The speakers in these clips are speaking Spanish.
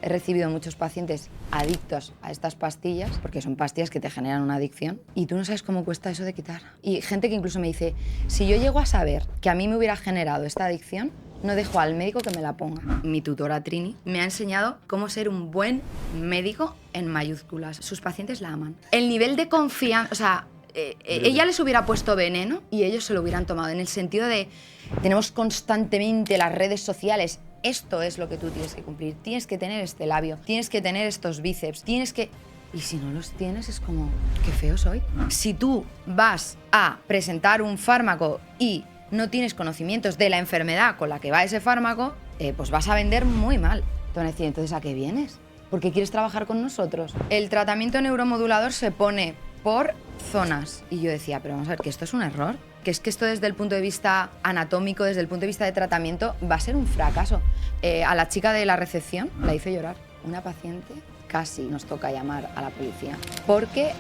He recibido muchos pacientes adictos a estas pastillas, porque son pastillas que te generan una adicción, y tú no sabes cómo cuesta eso de quitar. Y gente que incluso me dice, si yo llego a saber que a mí me hubiera generado esta adicción, no dejo al médico que me la ponga. Mi tutora Trini me ha enseñado cómo ser un buen médico en mayúsculas. Sus pacientes la aman. El nivel de confianza, o sea, ella les hubiera puesto veneno y ellos se lo hubieran tomado, en el sentido de, tenemos constantemente las redes sociales. Esto es lo que tú tienes que cumplir. Tienes que tener este labio, tienes que tener estos bíceps, tienes que... Y si no los tienes, es como, qué feo soy. Si tú vas a presentar un fármaco y no tienes conocimientos de la enfermedad con la que va ese fármaco, pues vas a vender muy mal. Te van a decir, entonces, ¿a qué vienes? ¿Por qué quieres trabajar con nosotros? El tratamiento neuromodulador se pone por zonas. Y yo decía, pero vamos a ver, que esto es un error. Que es que esto desde el punto de vista anatómico, desde el punto de vista de tratamiento, va a ser un fracaso. A la chica de la recepción la hice llorar. Una paciente casi nos toca llamar a la policía. Porque...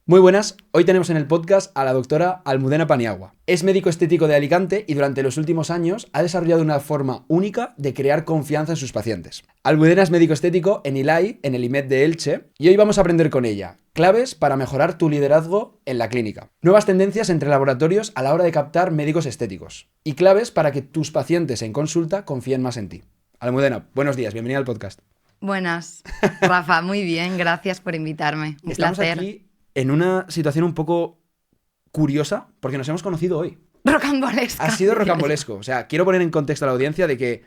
Muy buenas, hoy tenemos en el podcast a la doctora Almudena Paniagua. Es médico estético de Alicante y durante los últimos años ha desarrollado una forma única de crear confianza en sus pacientes. Almudena es médico estético en ILAI, en el IMED de Elche, y hoy vamos a aprender con ella claves para mejorar tu liderazgo en la clínica, nuevas tendencias entre laboratorios a la hora de captar médicos estéticos y claves para que tus pacientes en consulta confíen más en ti. Almudena, buenos días, bienvenida al podcast. Buenas, Rafa, muy bien, gracias por invitarme. Un Estamos placer. aquí en una situación un poco curiosa porque nos hemos conocido hoy. Rocambolesca. Ha sido rocambolesco. O sea, quiero poner en contexto a la audiencia de que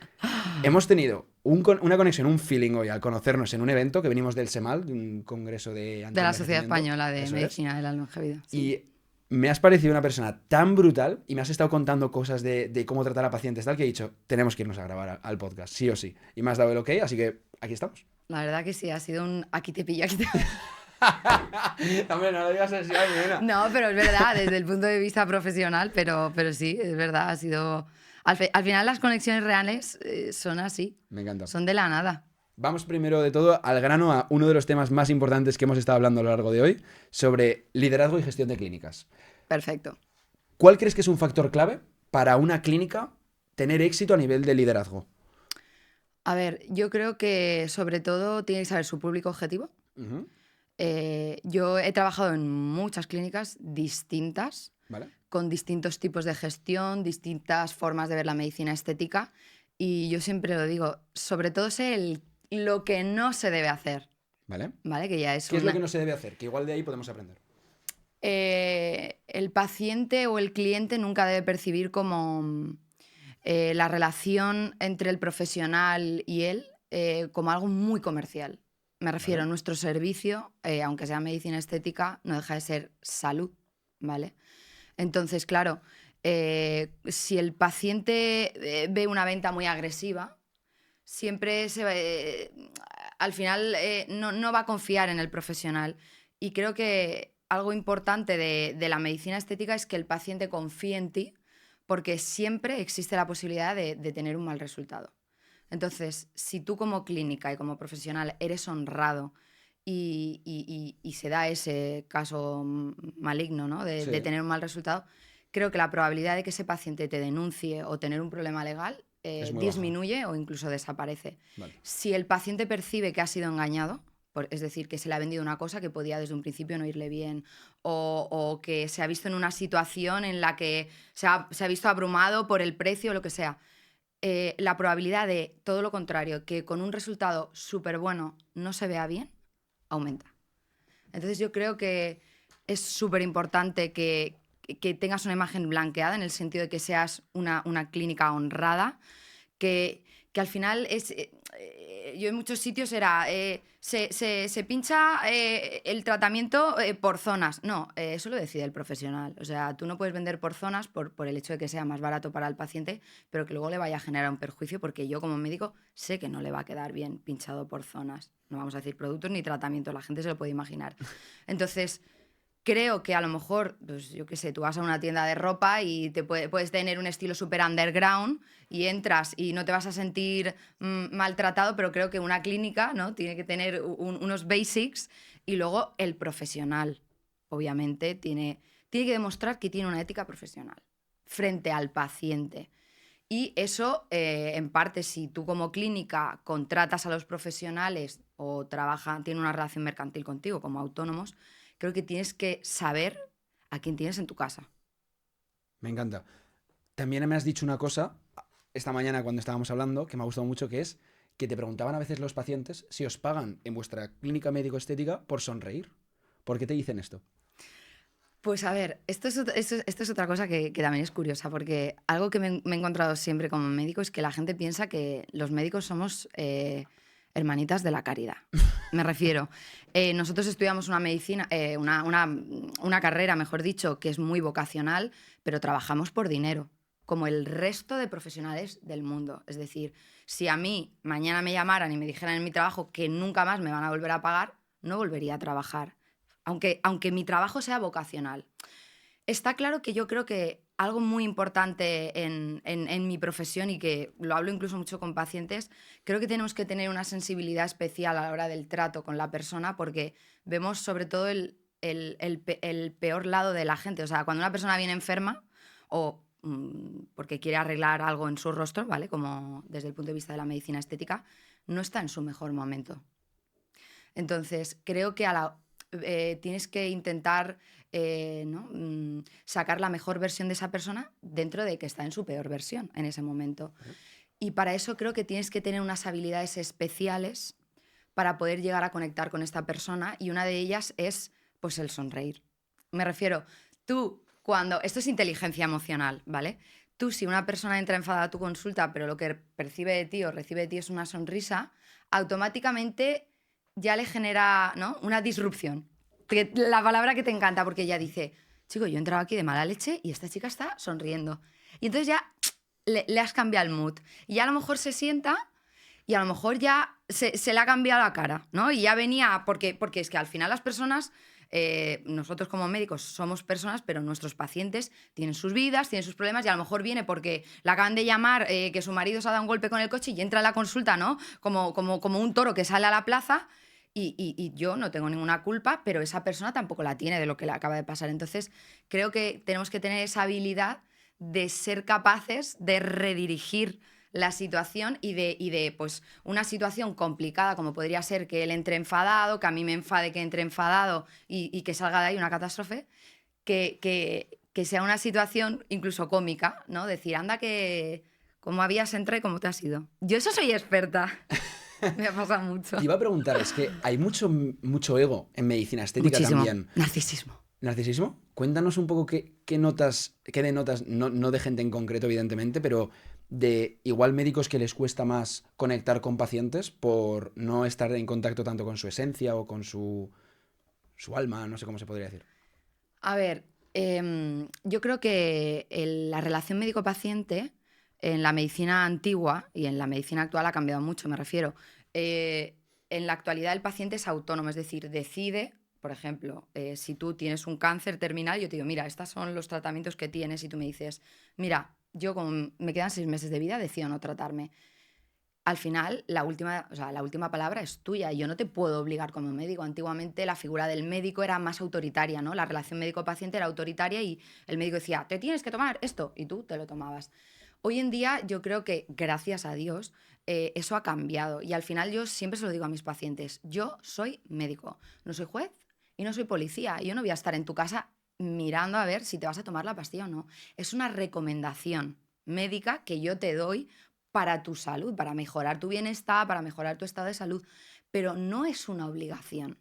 hemos tenido una conexión, un feeling hoy al conocernos en un evento que venimos del SEMAL, de un congreso de De la Sociedad Española de Eso Medicina de la Longevidad. Sí. Y me has parecido una persona tan brutal y me has estado contando cosas de cómo tratar a pacientes tal que he dicho, tenemos que irnos a grabar al podcast, sí o sí. Y me has dado el ok, así que aquí estamos. La verdad que sí, ha sido un aquí te pillo, aquí te... Hombre, no lo digas así, Almudena. No, pero es verdad, desde el punto de vista profesional, pero sí, es verdad, ha sido... Al final las conexiones reales son así. Me encanta. Son de la nada. Vamos primero de todo al grano a uno de los temas más importantes que hemos estado hablando a lo largo de hoy, sobre liderazgo y gestión de clínicas. Perfecto. ¿Cuál crees que es un factor clave para una clínica tener éxito a nivel de liderazgo? A ver, yo creo que sobre todo tiene que saber su público objetivo. Uh-huh. Yo he trabajado en muchas clínicas distintas, ¿Vale? con distintos tipos de gestión, distintas formas de ver la medicina estética, y yo siempre lo digo, sobre todo sé lo que no se debe hacer, ¿Vale? ¿vale? Que ya es ¿Qué es lo que no se debe hacer? Que igual de ahí podemos aprender. El paciente o el cliente nunca debe percibir como la relación entre el profesional y él como algo muy comercial. Me refiero a nuestro servicio, aunque sea medicina estética, no deja de ser salud, ¿vale? Entonces, claro, si el paciente ve una venta muy agresiva, siempre al final no va a confiar en el profesional. Y creo que algo importante de la medicina estética es que el paciente confíe en ti, porque siempre existe la posibilidad de tener un mal resultado. Entonces, si tú como clínica y como profesional eres honrado y se da ese caso maligno, ¿no? Sí. de tener un mal resultado, creo que la probabilidad de que ese paciente te denuncie o tener un problema legal Es muy disminuye o incluso desaparece. Vale. Si el paciente percibe que ha sido engañado, es decir, que se le ha vendido una cosa que podía desde un principio no irle bien, o que se ha visto en una situación en la que se ha visto abrumado por el precio o lo que sea, la probabilidad de todo lo contrario, que con un resultado súper bueno no se vea bien, aumenta. Entonces yo creo que es súper importante que tengas una imagen blanqueada, en el sentido de que seas una clínica honrada, que al final es... yo en muchos sitios era... se pincha el tratamiento por zonas. No, eso lo decide el profesional. O sea, tú no puedes vender por zonas por el hecho de que sea más barato para el paciente, pero que luego le vaya a generar un perjuicio, porque yo como médico sé que no le va a quedar bien pinchado por zonas. No vamos a decir productos ni tratamientos, la gente se lo puede imaginar. Entonces... creo que a lo mejor, pues yo qué sé, tú vas a una tienda de ropa y puedes tener un estilo súper underground y entras y no te vas a sentir maltratado, pero creo que una clínica, ¿no? Tiene que tener unos basics, y luego el profesional, obviamente, tiene que demostrar que tiene una ética profesional frente al paciente. Y eso, en parte, si tú como clínica contratas a los profesionales o tienen una relación mercantil contigo como autónomos, creo que tienes que saber a quién tienes en tu casa. Me encanta. También me has dicho una cosa esta mañana cuando estábamos hablando que me ha gustado mucho, que es que te preguntaban a veces los pacientes si os pagan en vuestra clínica médico-estética por sonreír. ¿Por qué te dicen esto? Pues a ver, esto es otra cosa que también es curiosa, porque algo que me he encontrado siempre como médico es que la gente piensa que los médicos somos hermanitas de la caridad. Me refiero, nosotros estudiamos una medicina, una carrera, mejor dicho, que es muy vocacional, pero trabajamos por dinero, como el resto de profesionales del mundo. Es decir, si a mí mañana me llamaran y me dijeran en mi trabajo que nunca más me van a volver a pagar, no volvería a trabajar. Aunque mi trabajo sea vocacional. Está claro que yo creo que algo muy importante en mi profesión, y que lo hablo incluso mucho con pacientes, creo que tenemos que tener una sensibilidad especial a la hora del trato con la persona, porque vemos sobre todo el peor lado de la gente. O sea, cuando una persona viene enferma o porque quiere arreglar algo en su rostro, ¿vale? Como desde el punto de vista de la medicina estética, no está en su mejor momento. Entonces, creo que tienes que intentar ¿no? Sacar la mejor versión de esa persona dentro de que está en su peor versión en ese momento. Y para eso creo que tienes que tener unas habilidades especiales para poder llegar a conectar con esta persona, y una de ellas es pues el sonreír. Me refiero, esto es inteligencia emocional, ¿vale? Tú, si una persona entra enfadada a tu consulta, pero lo que percibe de ti o recibe de ti es una sonrisa, automáticamente ya le genera, ¿no?, una disrupción. La palabra que te encanta, porque ella dice, chico, yo he entrado aquí de mala leche y esta chica está sonriendo. Y entonces ya le has cambiado el mood. Y ya a lo mejor se sienta y a lo mejor ya se le ha cambiado la cara, ¿no? Y ya venía, porque es que al final las personas, nosotros como médicos somos personas, pero nuestros pacientes tienen sus vidas, tienen sus problemas, y a lo mejor viene porque la acaban de llamar, que su marido se ha dado un golpe con el coche y entra a la consulta, ¿no? Como un toro que sale a la plaza. Y yo no tengo ninguna culpa, pero esa persona tampoco la tiene de lo que le acaba de pasar. Entonces, creo que tenemos que tener esa habilidad de ser capaces de redirigir la situación y de pues, una situación complicada, como podría ser que él entre enfadado, que a mí me enfade que entre enfadado y que salga de ahí una catástrofe, que sea una situación incluso cómica, ¿no? Decir, anda, que cómo habías entrado y cómo te has ido. Yo eso soy experta. Me ha pasado mucho. Te iba a preguntar, es que hay mucho ego en medicina estética. Muchísimo. También. Narcisismo. ¿Narcisismo? Cuéntanos un poco qué denotas, no de gente en concreto, evidentemente, pero de igual médicos que les cuesta más conectar con pacientes por no estar en contacto tanto con su esencia o con su alma, no sé cómo se podría decir. A ver, yo creo que la relación médico-paciente en la medicina antigua y en la medicina actual ha cambiado mucho, me refiero. En la actualidad el paciente es autónomo, es decir, decide, por ejemplo, si tú tienes un cáncer terminal, yo te digo, mira, estos son los tratamientos que tienes, y tú me dices, mira, yo como me quedan 6 meses de vida, decido no tratarme. Al final, la última palabra es tuya, y yo no te puedo obligar como médico. Antiguamente la figura del médico era más autoritaria, ¿no? La relación médico-paciente era autoritaria y el médico decía, te tienes que tomar esto, y tú te lo tomabas. Hoy en día yo creo que, gracias a Dios, eso ha cambiado, y al final yo siempre se lo digo a mis pacientes, yo soy médico, no soy juez y no soy policía, y yo no voy a estar en tu casa mirando a ver si te vas a tomar la pastilla o no. Es una recomendación médica que yo te doy para tu salud, para mejorar tu bienestar, para mejorar tu estado de salud, pero no es una obligación.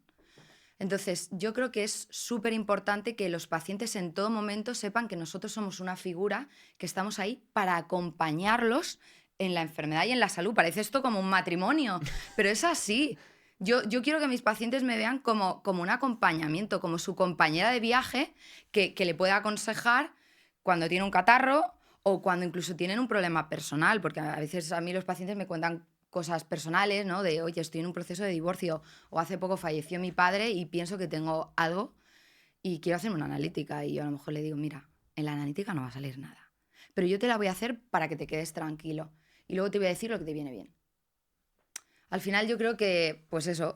Entonces, yo creo que es súper importante que los pacientes en todo momento sepan que nosotros somos una figura, que estamos ahí para acompañarlos en la enfermedad y en la salud. Parece esto como un matrimonio, pero es así. Yo quiero que mis pacientes me vean como un acompañamiento, como su compañera de viaje, que le pueda aconsejar cuando tiene un catarro o cuando incluso tienen un problema personal, porque a veces a mí los pacientes me cuentan cosas personales, ¿no? De, oye, estoy en un proceso de divorcio, o hace poco falleció mi padre y pienso que tengo algo y quiero hacerme una analítica. Y yo a lo mejor le digo, mira, en la analítica no va a salir nada, pero yo te la voy a hacer para que te quedes tranquilo y luego te voy a decir lo que te viene bien. Al final yo creo que, pues eso,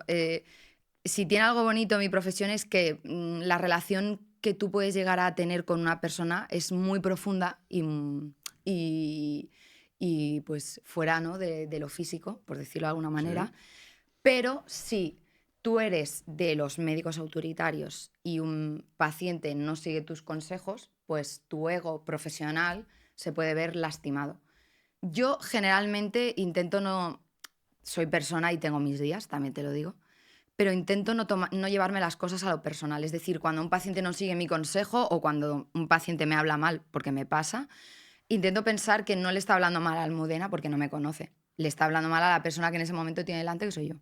si tiene algo bonito mi profesión es que la relación que tú puedes llegar a tener con una persona es muy profunda y y pues fuera, ¿no? de lo físico, por decirlo de alguna manera. Sí. Pero si tú eres de los médicos autoritarios y un paciente no sigue tus consejos, pues tu ego profesional se puede ver lastimado. Yo generalmente intento no... Soy persona y tengo mis días, también te lo digo, pero intento no llevarme las cosas a lo personal. Es decir, cuando un paciente no sigue mi consejo o cuando un paciente me habla mal, porque me pasa, intento pensar que no le está hablando mal a Almudena porque no me conoce. Le está hablando mal a la persona que en ese momento tiene delante, que soy yo.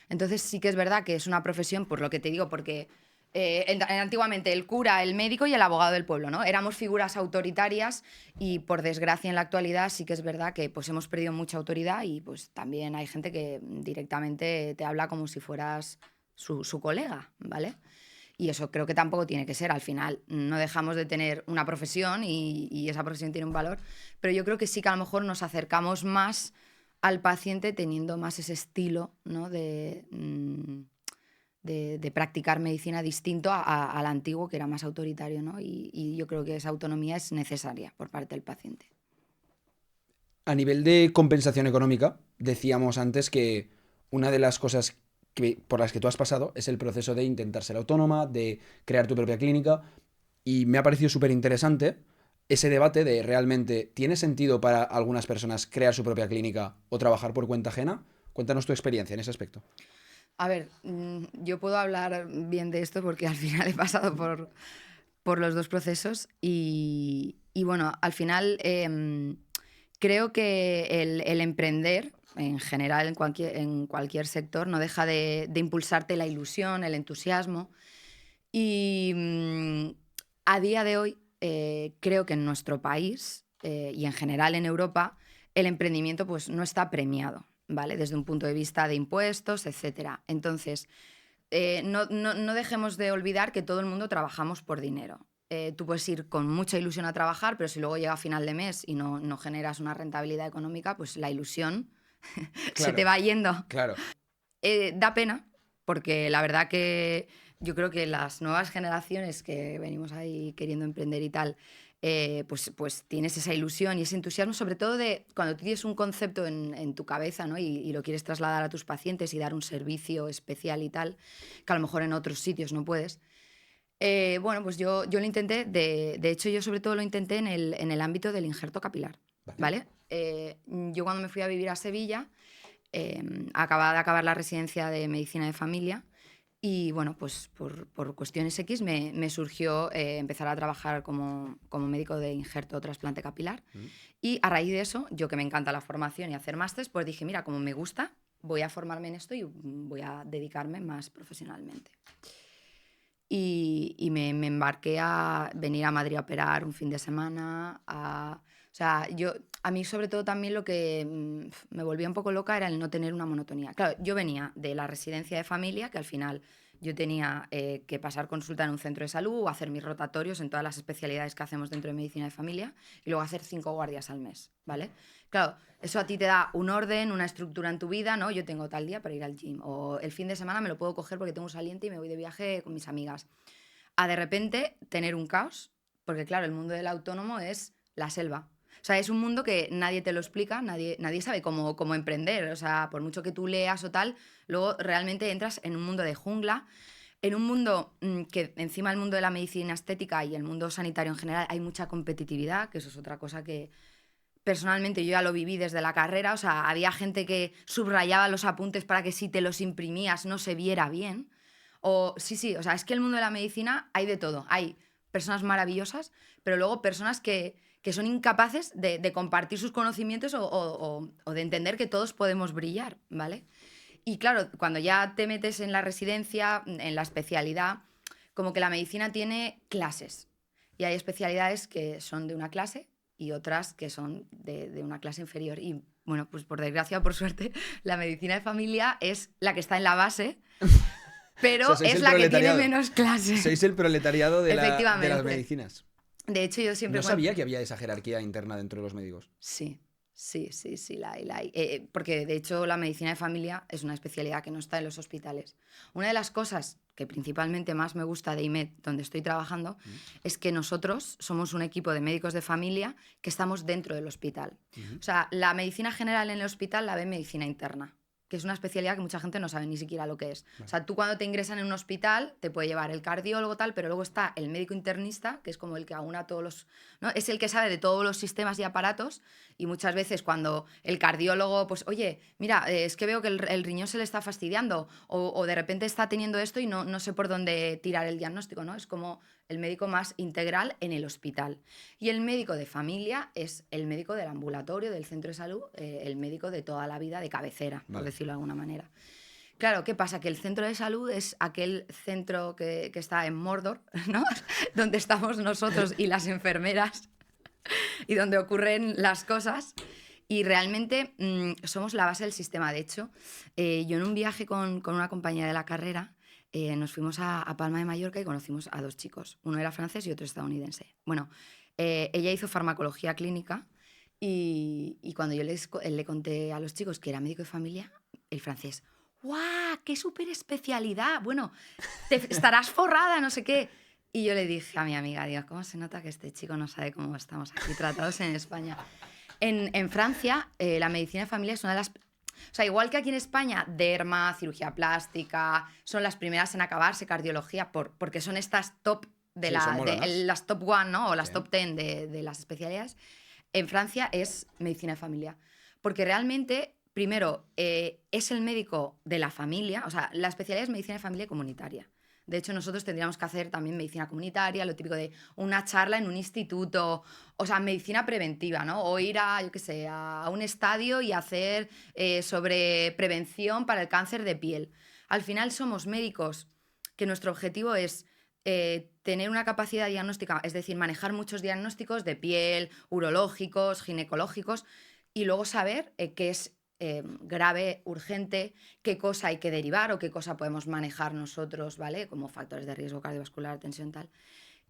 Entonces sí que es verdad que es una profesión, por lo que te digo, porque antiguamente el cura, el médico y el abogado del pueblo, ¿no? Éramos figuras autoritarias y por desgracia en la actualidad sí que es verdad que pues hemos perdido mucha autoridad y pues también hay gente que directamente te habla como si fueras su colega, ¿vale? Y eso creo que tampoco tiene que ser. Al final no dejamos de tener una profesión y esa profesión tiene un valor, pero yo creo que sí que a lo mejor nos acercamos más al paciente teniendo más ese estilo, ¿no? de practicar medicina distinto al antiguo, que era más autoritario, ¿no? Y yo creo que esa autonomía es necesaria por parte del paciente. A nivel de compensación económica, decíamos antes que una de las cosas por las que tú has pasado es el proceso de intentar ser autónoma, de crear tu propia clínica, y me ha parecido súper interesante ese debate de realmente, ¿tiene sentido para algunas personas crear su propia clínica o trabajar por cuenta ajena? Cuéntanos tu experiencia en ese aspecto. A ver, yo puedo hablar bien de esto porque al final he pasado por los dos procesos y bueno, al final creo que el emprender, en general, en cualquier sector, no deja de impulsarte la ilusión, el entusiasmo. Y a día de hoy, creo que en nuestro país y en general en Europa, el emprendimiento pues, no está premiado, ¿vale? Desde un punto de vista de impuestos, etcétera. Entonces, no dejemos de olvidar que todo el mundo trabajamos por dinero. Tú puedes ir con mucha ilusión a trabajar, pero si luego llega a final de mes y no generas una rentabilidad económica, pues la ilusión se te Claro, va yendo. claro. Da pena, porque la verdad que yo creo que las nuevas generaciones que venimos ahí queriendo emprender y tal, pues tienes esa ilusión y ese entusiasmo, sobre todo de cuando tú tienes un concepto en tu cabeza, ¿no? y lo quieres trasladar a tus pacientes y dar un servicio especial y tal, que a lo mejor en otros sitios no puedes. Bueno, pues yo lo intenté, de hecho yo sobre todo lo intenté en el ámbito del injerto capilar, Vale. ¿vale? Yo cuando me fui a vivir a Sevilla, acababa de acabar la residencia de medicina de familia y bueno, pues por cuestiones X me surgió empezar a trabajar como médico de injerto o trasplante capilar. Mm. Y a raíz de eso, yo que me encanta la formación y hacer másters, pues dije, mira, como me gusta, voy a formarme en esto y voy a dedicarme más profesionalmente. Y me embarqué a venir a Madrid a operar un fin de semana. O sea, a mí sobre todo también lo que me volvía un poco loca era el no tener una monotonía. Claro, yo venía de la residencia de familia, que al final yo tenía que pasar consulta en un centro de salud o hacer mis rotatorios en todas las especialidades que hacemos dentro de medicina de familia y luego hacer 5 guardias al mes, ¿vale? Claro, eso a ti te da un orden, una estructura en tu vida, ¿no? Yo tengo tal día para ir al gym o el fin de semana me lo puedo coger porque tengo un saliente y me voy de viaje con mis amigas. A de repente tener un caos, porque claro, el mundo del autónomo es la selva. O sea, es un mundo que nadie te lo explica, nadie sabe cómo emprender. O sea, por mucho que tú leas o tal, luego realmente entras en un mundo de jungla, en un mundo que encima del mundo de la medicina estética y el mundo sanitario en general hay mucha competitividad, que eso es otra cosa que personalmente yo ya lo viví desde la carrera. O sea, había gente que subrayaba los apuntes para que si te los imprimías no se viera bien. O sí, o sea, es que el mundo de la medicina hay de todo. Hay personas maravillosas, pero luego personas que son incapaces de compartir sus conocimientos o de entender que todos podemos brillar, ¿vale? Y claro, cuando ya te metes en la residencia, en la especialidad, como que la medicina tiene clases. Y hay especialidades que son de una clase y otras que son de una clase inferior. Y bueno, pues por desgracia o por suerte, la medicina de familia es la que está en la base, O sea, pero sois es el la que tiene proletariado. menos clase. Sois el proletariado de las Efectivamente. medicinas. De hecho, yo siempre... No sabía que había esa jerarquía interna dentro de los médicos. Sí, la hay. Porque de hecho la medicina de familia es una especialidad que no está en los hospitales. Una de las cosas que principalmente más me gusta de IMED, donde estoy trabajando, es que nosotros somos un equipo de médicos de familia que estamos dentro del hospital. O sea, la medicina general en el hospital la ve medicina interna, que es una especialidad que mucha gente no sabe ni siquiera lo que es. O sea, tú cuando te ingresan en un hospital te puede llevar el cardiólogo tal, pero luego está el médico internista, que es como el que aúna todos los... ¿no? Es el que sabe de todos los sistemas y aparatos, y muchas veces cuando el cardiólogo, pues, oye, mira, es que veo que el riñón se le está fastidiando, o de repente está teniendo esto y no sé por dónde tirar el diagnóstico, ¿no? Es como el médico más integral en el hospital. Y el médico de familia es el médico del ambulatorio, del centro de salud, el médico de toda la vida de cabecera, por decirlo de alguna manera. Claro, ¿qué pasa? Que el centro de salud es aquel centro que está en Mordor, ¿no? Donde estamos nosotros y las enfermeras y donde ocurren las cosas. Y realmente somos la base del sistema. De hecho, yo en un viaje con una compañera de la carrera nos fuimos a Palma de Mallorca y conocimos a 2 chicos. Uno era francés y otro estadounidense. Bueno, ella hizo farmacología clínica y cuando yo le conté a los chicos que era médico de familia, el francés, ¡guau! ¡Qué súper especialidad! Bueno, estarás forrada, no sé qué. Y yo le dije a mi amiga, digo, ¿cómo se nota que este chico no sabe cómo estamos aquí tratados en España? En Francia, la medicina de familia es una de las... O sea, igual que aquí en España, derma, cirugía plástica, son las primeras en acabarse, cardiología, porque son estas top de, las top one, ¿no? O las top 10 de las especialidades. En Francia es medicina de familia. Porque realmente, primero, es el médico de la familia, o sea, la especialidad es medicina de familia comunitaria. De hecho, nosotros tendríamos que hacer también medicina comunitaria, lo típico de una charla en un instituto, o sea, medicina preventiva, ¿no? O ir a, yo qué sé, a un estadio y hacer sobre prevención para el cáncer de piel. Al final somos médicos que nuestro objetivo es tener una capacidad diagnóstica, es decir, manejar muchos diagnósticos de piel, urológicos, ginecológicos, y luego saber qué es grave, urgente, qué cosa hay que derivar o qué cosa podemos manejar nosotros, ¿vale? Como factores de riesgo cardiovascular, tensión, tal.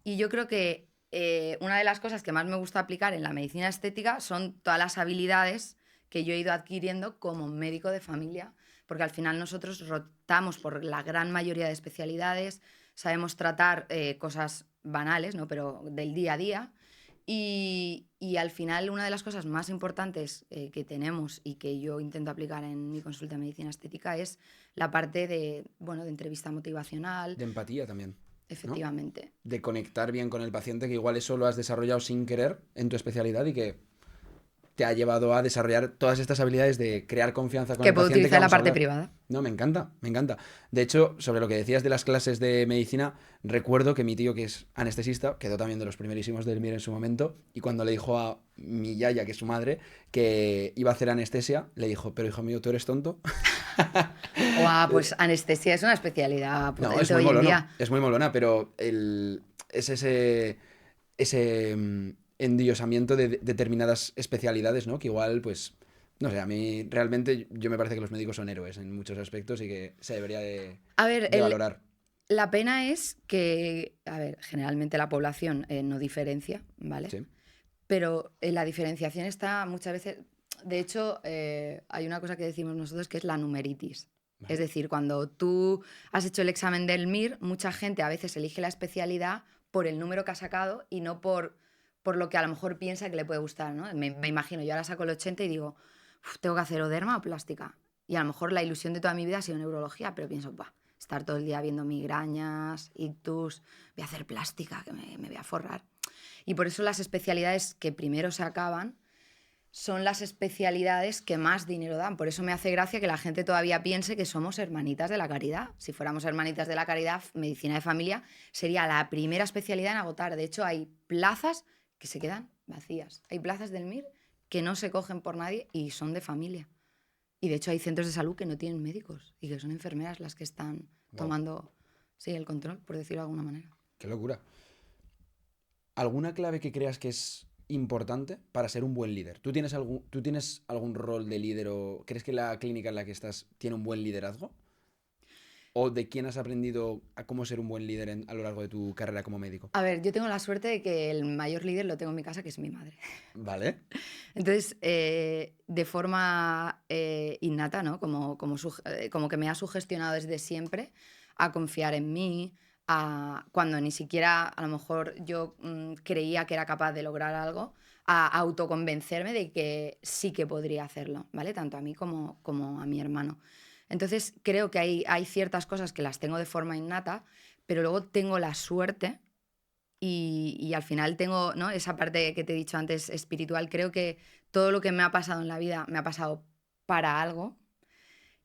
Y yo creo que una de las cosas que más me gusta aplicar en la medicina estética son todas las habilidades que yo he ido adquiriendo como médico de familia, porque al final nosotros rotamos por la gran mayoría de especialidades, sabemos tratar cosas banales, ¿no? Pero del día a día. Y al final una de las cosas más importantes que tenemos y que yo intento aplicar en mi consulta de medicina estética es la parte de, bueno, de entrevista motivacional. De empatía también. Efectivamente. ¿No? De conectar bien con el paciente, que igual eso lo has desarrollado sin querer en tu especialidad y que te ha llevado a desarrollar todas estas habilidades de crear confianza con Que el puedo paciente. utilizar Que la vamos a parte hablar. privada. No, me encanta, me encanta. De hecho, sobre lo que decías de las clases de medicina, recuerdo que mi tío, que es anestesista, quedó también de los primerísimos del MIR en su momento, y cuando le dijo a mi yaya, que es su madre, que iba a hacer anestesia, le dijo, pero hijo mío, ¿tú eres tonto? Guau, pues anestesia es una especialidad No, potente es muy hoy en molona, día. es muy molona, pero es ese endiosamiento de determinadas especialidades, ¿no? Que igual, pues, no sé, a mí realmente yo me parece que los médicos son héroes en muchos aspectos y que se debería A ver, de valorar. la pena es que, a ver, generalmente la población no diferencia, ¿vale? Sí. Pero la diferenciación está muchas veces... De hecho, hay una cosa que decimos nosotros que es la numeritis. Vale. Es decir, cuando tú has hecho el examen del MIR, mucha gente a veces elige la especialidad por el número que ha sacado y no por lo que a lo mejor piensa que le puede gustar, ¿no? Me imagino, yo ahora saco el 80 y digo, tengo que hacer o derma o plástica. Y a lo mejor la ilusión de toda mi vida ha sido neurología, pero pienso, estar todo el día viendo migrañas, ictus, voy a hacer plástica, que me voy a forrar. Y por eso las especialidades que primero se acaban son las especialidades que más dinero dan. Por eso me hace gracia que la gente todavía piense que somos hermanitas de la caridad. Si fuéramos hermanitas de la caridad, medicina de familia sería la primera especialidad en agotar. De hecho, hay plazas que se quedan vacías. Hay plazas del MIR que no se cogen por nadie y son de familia. Y de hecho hay centros de salud que no tienen médicos y que son enfermeras las que están tomando el control, por decirlo de alguna manera. Qué locura. ¿Alguna clave que creas que es importante para ser un buen líder? ¿Tú tienes algún rol de líder o crees que la clínica en la que estás tiene un buen liderazgo? ¿O de quién has aprendido a cómo ser un buen líder a lo largo de tu carrera como médico? A ver, yo tengo la suerte de que el mayor líder lo tengo en mi casa, que es mi madre. Vale. Entonces, de forma innata, ¿no? Como que me ha sugestionado desde siempre a confiar en mí, cuando ni siquiera a lo mejor yo creía que era capaz de lograr algo, a autoconvencerme de que sí que podría hacerlo, ¿vale? Tanto a mí como a mi hermano. Entonces creo que hay ciertas cosas que las tengo de forma innata, pero luego tengo la suerte y al final tengo, ¿no?, esa parte que te he dicho antes espiritual. Creo que todo lo que me ha pasado en la vida me ha pasado para algo.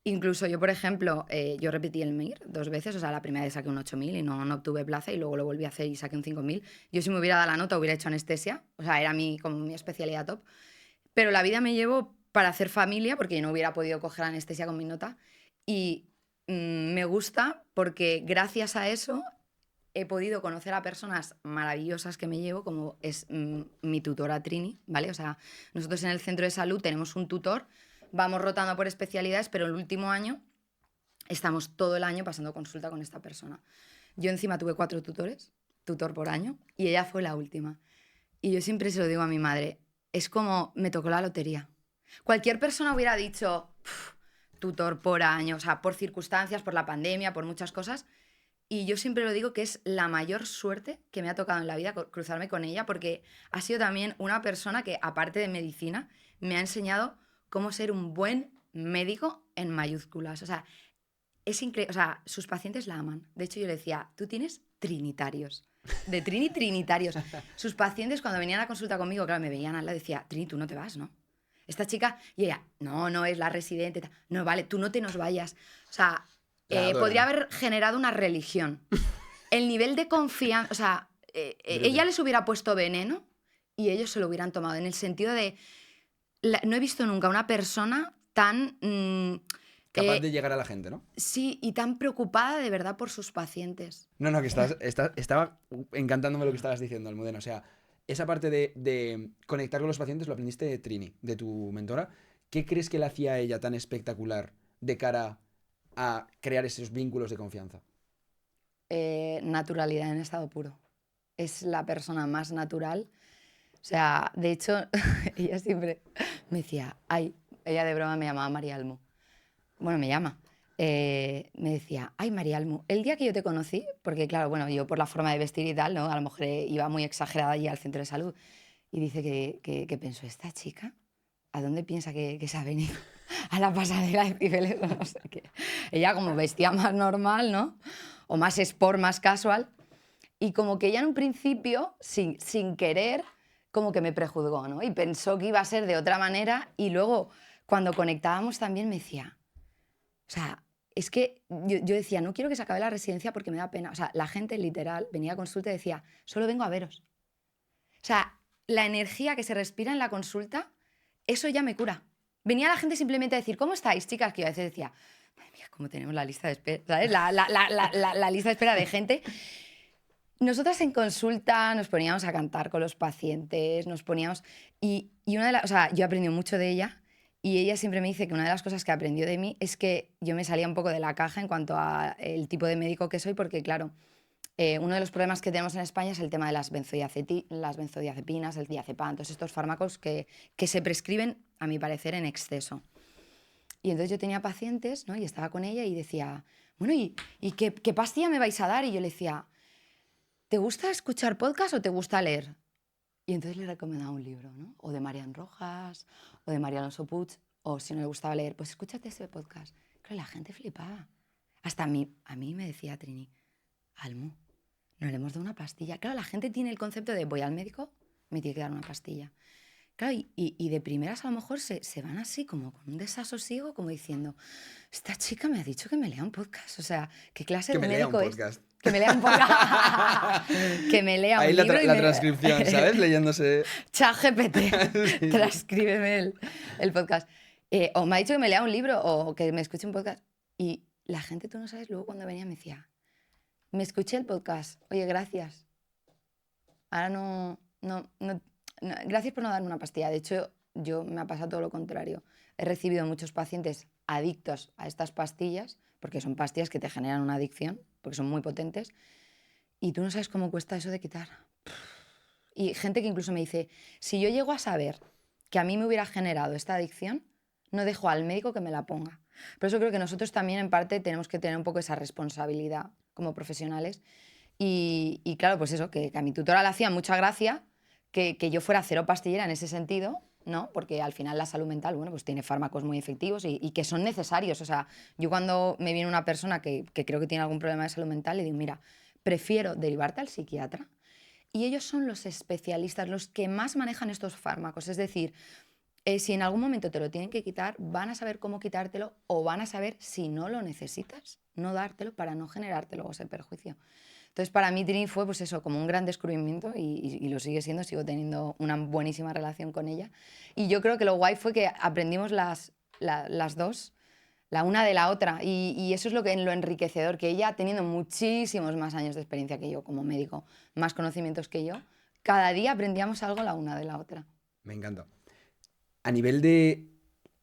Incluso yo, por ejemplo, yo repetí el MIR 2 veces, o sea, la primera vez saqué un 8000 y no obtuve plaza y luego lo volví a hacer y saqué un 5000. Yo si me hubiera dado la nota hubiera hecho anestesia, o sea, era como mi especialidad top. Pero la vida me llevó para hacer familia, porque yo no hubiera podido coger anestesia con mi nota. Y me gusta porque gracias a eso he podido conocer a personas maravillosas que me llevo, como es mi tutora Trini, ¿vale? O sea, nosotros en el centro de salud tenemos un tutor, vamos rotando por especialidades, pero el último año estamos todo el año pasando consulta con esta persona. Yo encima tuve 4 tutores, tutor por año, y ella fue la última. Y yo siempre se lo digo a mi madre, es como me tocó la lotería. Cualquier persona hubiera dicho tutor por año, o sea, por circunstancias, por la pandemia, por muchas cosas. Y yo siempre lo digo que es la mayor suerte que me ha tocado en la vida cruzarme con ella, porque ha sido también una persona que, aparte de medicina, me ha enseñado cómo ser un buen médico en mayúsculas. O sea, es increíble. O sea, sus pacientes la aman. De hecho, yo le decía, tú tienes trinitarios. De trinitarios. Sus pacientes, cuando venían a consulta conmigo, claro, me veían al lado y decía, Trini, tú no te vas, ¿no? Esta chica, y ella, no es la residente. No, vale, tú no te nos vayas. O sea, podría haber generado una religión. El nivel de confianza, o sea, ella les hubiera puesto veneno y ellos se lo hubieran tomado, en el sentido de, no he visto nunca una persona tan... capaz de llegar a la gente, ¿no? Sí, y tan preocupada de verdad por sus pacientes. No, que estaba encantándome lo que estabas diciendo, Almudena. O sea, esa parte de conectar con los pacientes lo aprendiste de Trini, de tu mentora. ¿Qué crees que le hacía a ella tan espectacular de cara a crear esos vínculos de confianza? Naturalidad en estado puro. Es la persona más natural. O sea, de hecho, ella siempre me decía, ella de broma me llamaba María Almu. Bueno, me llama. Me decía, María Almu, el día que yo te conocí, porque claro, bueno, yo por la forma de vestir y tal, ¿no? A lo mejor iba muy exagerada allí al centro de salud. Y dice que pensó, ¿esta chica a dónde piensa que se ha venido? A la pasarela de Cibeles, no sé qué. Ella como vestía más normal, ¿no? O más sport, más casual. Y como que ella en un principio, sin querer, como que me prejuzgó, ¿no? Y pensó que iba a ser de otra manera. Y luego, cuando conectábamos también me decía, o sea, es que yo decía, no quiero que se acabe la residencia porque me da pena. O sea, la gente literal venía a consulta y decía, solo vengo a veros. O sea, la energía que se respira en la consulta, eso ya me cura. Venía la gente simplemente a decir, ¿cómo estáis, chicas? Que yo a veces decía, madre mía, cómo tenemos la lista de espera, ¿sabes? La lista de espera de gente. Nosotras en consulta nos poníamos a cantar con los pacientes, nos poníamos... Y o sea, yo he aprendido mucho de ella y ella siempre me dice que una de las cosas que aprendió de mí es que yo me salía un poco de la caja en cuanto al tipo de médico que soy, porque claro, uno de los problemas que tenemos en España es el tema de las benzodiazepinas, el diazepam, todos estos fármacos que se prescriben, a mi parecer, en exceso. Y entonces yo tenía pacientes, ¿no? Y estaba con ella y decía, bueno, ¿y qué pastilla me vais a dar? Y yo le decía, ¿te gusta escuchar podcast o te gusta leer? Y entonces le recomendaba un libro, ¿no? O de Marian Rojas, o de María Alonso Puig, o si no le gustaba leer, pues escúchate ese podcast. Claro, la gente flipaba. Hasta a mí me decía Trini, Almu, no le hemos dado una pastilla. Claro, la gente tiene el concepto de voy al médico, me tiene que dar una pastilla. Claro, y de primeras a lo mejor se van así como con un desasosiego, como diciendo, esta chica me ha dicho que me lea un podcast. O sea, ¿qué clase de médico es? Que me lea un podcast. Que me lea un libro. Ahí la transcripción, ¿sabes? Leyéndose... ChatGPT, sí. Transcríbeme el podcast. O me ha dicho que me lea un libro o que me escuche un podcast. Y la gente, tú no sabes, luego cuando venía me decía, me escuché el podcast, oye, gracias. Ahora no, gracias por no darme una pastilla. De hecho, me ha pasado todo lo contrario. He recibido muchos pacientes adictos a estas pastillas, porque son pastillas que te generan una adicción, porque son muy potentes, y tú no sabes cómo cuesta eso de quitar. Y gente que incluso me dice, si yo llego a saber que a mí me hubiera generado esta adicción, no dejo al médico que me la ponga. Por eso creo que nosotros también en parte tenemos que tener un poco esa responsabilidad como profesionales. Y claro, pues eso, que a mi tutora le hacía mucha gracia que yo fuera cero pastillera en ese sentido, ¿no? Porque al final la salud mental, bueno, pues tiene fármacos muy efectivos y que son necesarios. O sea, yo cuando me viene una persona que creo que tiene algún problema de salud mental, le digo, mira, prefiero derivarte al psiquiatra. Y ellos son los especialistas, los que más manejan estos fármacos. Es decir, si en algún momento te lo tienen que quitar, van a saber cómo quitártelo o van a saber si no lo necesitas, no dártelo para no generarte luego ese perjuicio. Entonces, para mí Trini fue, pues eso, como un gran descubrimiento y lo sigue siendo, sigo teniendo una buenísima relación con ella. Y yo creo que lo guay fue que aprendimos las dos, la una de la otra, y eso es lo enriquecedor, que ella, teniendo muchísimos más años de experiencia que yo como médico, más conocimientos que yo, cada día aprendíamos algo la una de la otra. Me encanta. A nivel de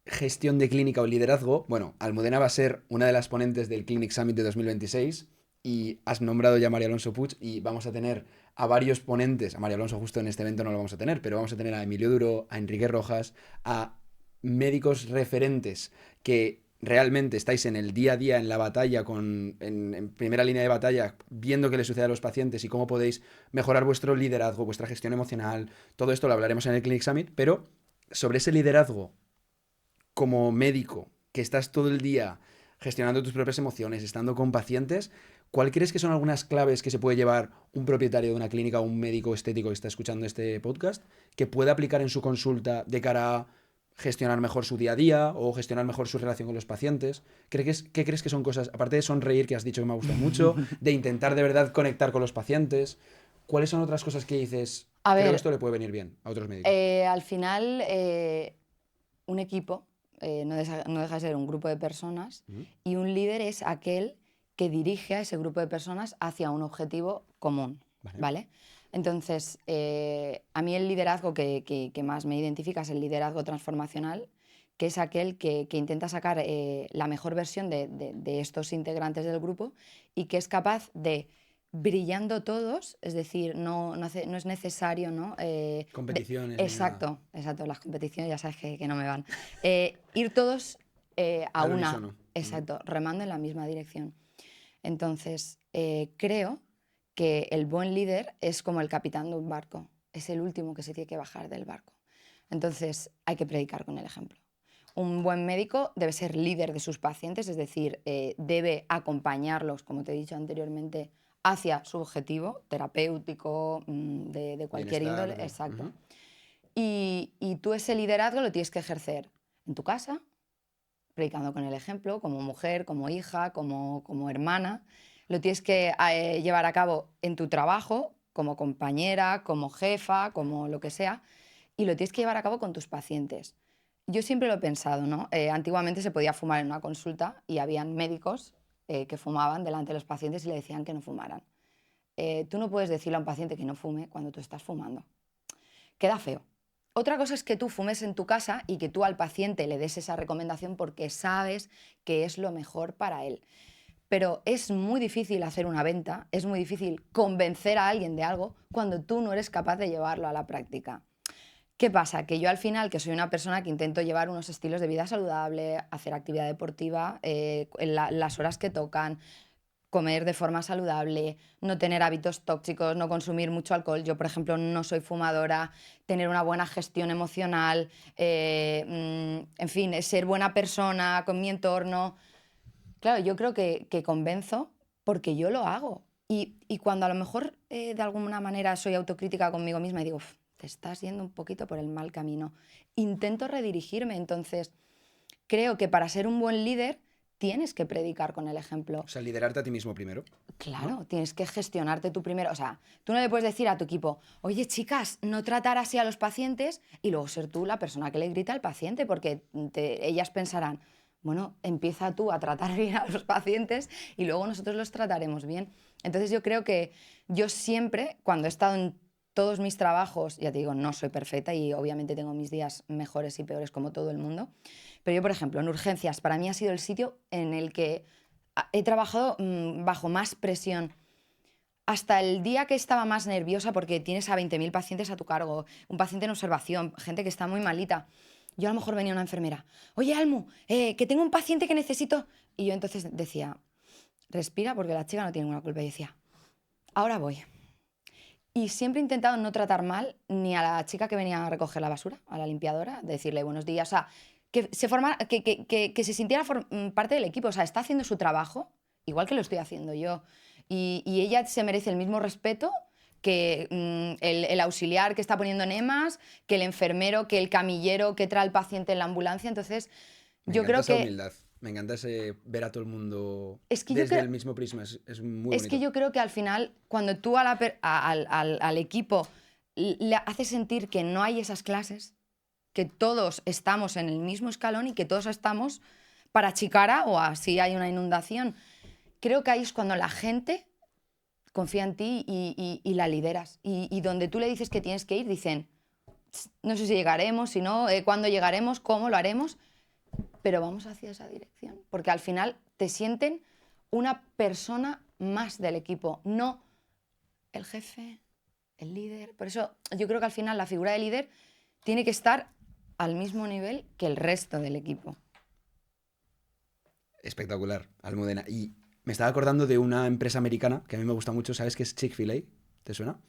gestión de clínica o liderazgo, bueno, Almudena va a ser una de las ponentes del Clinic Summit de 2026 y has nombrado ya a María Alonso Puig y vamos a tener a varios ponentes, a María Alonso justo en este evento no lo vamos a tener, pero vamos a tener a Emilio Duro, a Enrique Rojas, a médicos referentes que realmente estáis en el día a día, en la batalla, en primera línea de batalla, viendo qué le sucede a los pacientes y cómo podéis mejorar vuestro liderazgo, vuestra gestión emocional. Todo esto lo hablaremos en el Clinic Summit, pero sobre ese liderazgo como médico, que estás todo el día gestionando tus propias emociones, estando con pacientes, ¿cuál crees que son algunas claves que se puede llevar un propietario de una clínica o un médico estético que está escuchando este podcast que pueda aplicar en su consulta de cara a gestionar mejor su día a día o gestionar mejor su relación con los pacientes? ¿Qué crees que son cosas, aparte de sonreír, que has dicho que me ha gustado mucho, de intentar de verdad conectar con los pacientes? ¿Cuáles son otras cosas que dices, A creo que ver, esto le puede venir bien a otros médicos? al final, un equipo no deja de ser un grupo de personas Ujú. y un líder es aquel que dirige a ese grupo de personas hacia un objetivo común, Vale. ¿vale? Entonces, a mí el liderazgo que más me identifica es el liderazgo transformacional, que es aquel que intenta sacar la mejor versión de estos integrantes del grupo y que es capaz de, brillando todos, es decir, no es necesario, ¿no? Competiciones ni nada. Exacto, exacto, las competiciones ya sabes que no me van. Ir todos a Al una, unísono. Ujú. exacto, remando en la misma dirección. Entonces, creo que el buen líder es como el capitán de un barco, es el último que se tiene que bajar del barco. Entonces, hay que predicar con el ejemplo. Un buen médico debe ser líder de sus pacientes, es decir, debe acompañarlos, como te he dicho anteriormente, hacia su objetivo terapéutico, de cualquier Bienestar índole, de... exacto. Ujú. Y tú ese liderazgo lo tienes que ejercer en tu casa, predicando con el ejemplo, como mujer, como hija, como hermana. Lo tienes que llevar a cabo en tu trabajo, como compañera, como jefa, como lo que sea, y lo tienes que llevar a cabo con tus pacientes. Yo siempre lo he pensado, ¿no? Antiguamente se podía fumar en una consulta y habían médicos que fumaban delante de los pacientes y le decían que no fumaran. Tú no puedes decirle a un paciente que no fume cuando tú estás fumando. Queda feo. Otra cosa es que tú fumes en tu casa y que tú al paciente le des esa recomendación porque sabes que es lo mejor para él. Pero es muy difícil hacer una venta, es muy difícil convencer a alguien de algo cuando tú no eres capaz de llevarlo a la práctica. ¿Qué pasa? Que yo al final, que soy una persona que intento llevar unos estilos de vida saludable, hacer actividad deportiva en las horas que tocan, comer de forma saludable, no tener hábitos tóxicos, no consumir mucho alcohol. Yo, por ejemplo, no soy fumadora, tener una buena gestión emocional, en fin, ser buena persona con mi entorno. Claro, yo creo que convenzo porque yo lo hago. Y cuando a lo mejor de alguna manera soy autocrítica conmigo misma y digo, "Uf, te estás yendo un poquito por el mal camino", intento redirigirme. Entonces, creo que para ser un buen líder tienes que predicar con el ejemplo. O sea, liderarte a ti mismo primero, ¿no? Claro, tienes que gestionarte tú primero. O sea, tú no le puedes decir a tu equipo, oye, chicas, no tratar así a los pacientes y luego ser tú la persona que le grita al paciente, porque ellas pensarán, bueno, empieza tú a tratar bien a los pacientes y luego nosotros los trataremos bien. Entonces yo creo que yo siempre, cuando he estado en todos mis trabajos, ya te digo, no soy perfecta y obviamente tengo mis días mejores y peores como todo el mundo, pero yo, por ejemplo, en urgencias, para mí ha sido el sitio en el que he trabajado bajo más presión. Hasta el día que estaba más nerviosa porque tienes a 20.000 pacientes a tu cargo, un paciente en observación, gente que está muy malita. yo a lo mejor venía una enfermera, oye, Almu, que tengo un paciente que necesito. Y yo entonces decía, respira, porque la chica no tiene ninguna culpa. Y decía, ahora voy. Y siempre he intentado no tratar mal ni a la chica que venía a recoger la basura, a la limpiadora, decirle buenos días, o sea, que se sintiera parte del equipo, o sea, está haciendo su trabajo, igual que lo estoy haciendo yo. Y ella se merece el mismo respeto que el auxiliar que está poniendo enemas, que el enfermero, que el camillero que trae al paciente en la ambulancia. Entonces, Me yo encanta creo esa que... humildad. Me encanta ese ver a todo el mundo Es que yo desde creo, el mismo prisma. Es muy Es que bonito. yo creo que al final, cuando tú al equipo le haces sentir que no hay esas clases, que todos estamos en el mismo escalón y que todos estamos para Chicara o así hay una inundación, creo que ahí es cuando la gente confía en ti y la lideras. Y donde tú le dices que tienes que ir, dicen, no sé si llegaremos, si no, cuándo llegaremos, cómo lo haremos, pero vamos hacia esa dirección. Porque al final te sienten una persona más del equipo, no el jefe, el líder. Por eso yo creo que al final la figura de líder tiene que estar al mismo nivel que el resto del equipo. Espectacular, Almudena. Y me estaba acordando de una empresa americana que a mí me gusta mucho. ¿Sabes qué es Chick-fil-A? ¿Te suena?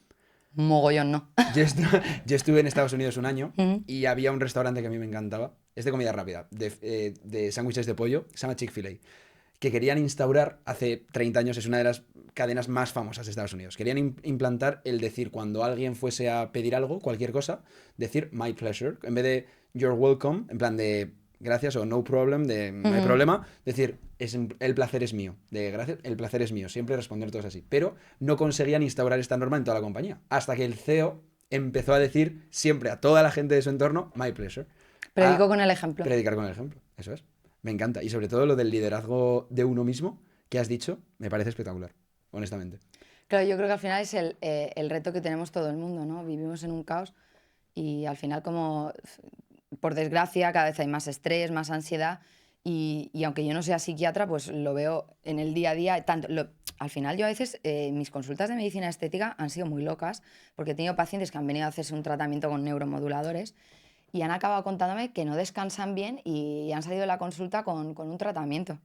Mogollón, ¿no? Yo estuve en Estados Unidos un año Ujú. y había un restaurante que a mí me encantaba. Es de comida rápida, de sándwiches de pollo. Se llama Chick-fil-A. Que querían instaurar hace 30 años, es una de las cadenas más famosas de Estados Unidos. Querían implantar el decir, cuando alguien fuese a pedir algo, cualquier cosa, decir my pleasure. En vez de you're welcome, en plan de gracias o no problem, de no hay Ujú. problema, decir el placer es mío, de gracias, el placer es mío. Siempre responder todos así. Pero no conseguían instaurar esta norma en toda la compañía. Hasta que el CEO empezó a decir siempre a toda la gente de su entorno my pleasure. Predico A con el ejemplo. predicar con el ejemplo. Eso es. Me encanta. Y sobre todo lo del liderazgo de uno mismo que has dicho, me parece espectacular, honestamente. Claro, yo creo que al final es el reto que tenemos todo el mundo, ¿no? Vivimos en un caos y al final como, por desgracia, cada vez hay más estrés, más ansiedad y aunque yo no sea psiquiatra, pues lo veo en el día a día. Al final yo a veces, mis consultas de medicina estética han sido muy locas porque he tenido pacientes que han venido a hacerse un tratamiento con neuromoduladores y han acabado contándome que no descansan bien y han salido de la consulta con un tratamiento.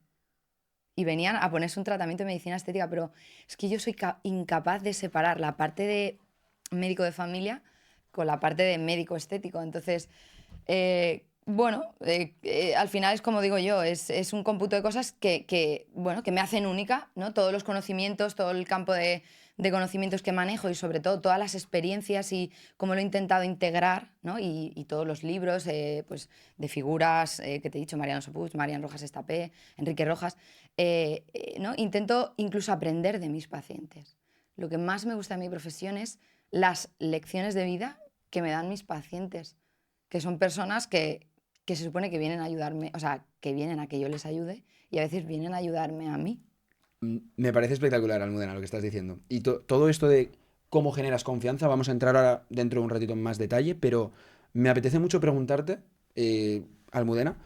Y venían a ponerse un tratamiento de medicina estética, pero es que yo soy incapaz de separar la parte de médico de familia con la parte de médico estético. Entonces, bueno, al final es como digo yo, es un cómputo de cosas bueno, que me hacen única, ¿no? Todos los conocimientos, todo el campo de conocimientos que manejo y sobre todo todas las experiencias y cómo lo he intentado integrar, ¿no? Y todos los libros, pues, de figuras que te he dicho, Mariano Sopuig, Marian Rojas Estapé, Enrique Rojas, ¿no? Intento incluso aprender de mis pacientes. Lo que más me gusta de mi profesión es las lecciones de vida que me dan mis pacientes, que son personas que se supone que vienen a ayudarme, o sea, que vienen a que yo les ayude y a veces vienen a ayudarme a mí. Me parece espectacular, Almudena, lo que estás diciendo. Y todo esto de cómo generas confianza, vamos a entrar ahora dentro de un ratito en más detalle, pero me apetece mucho preguntarte, Almudena,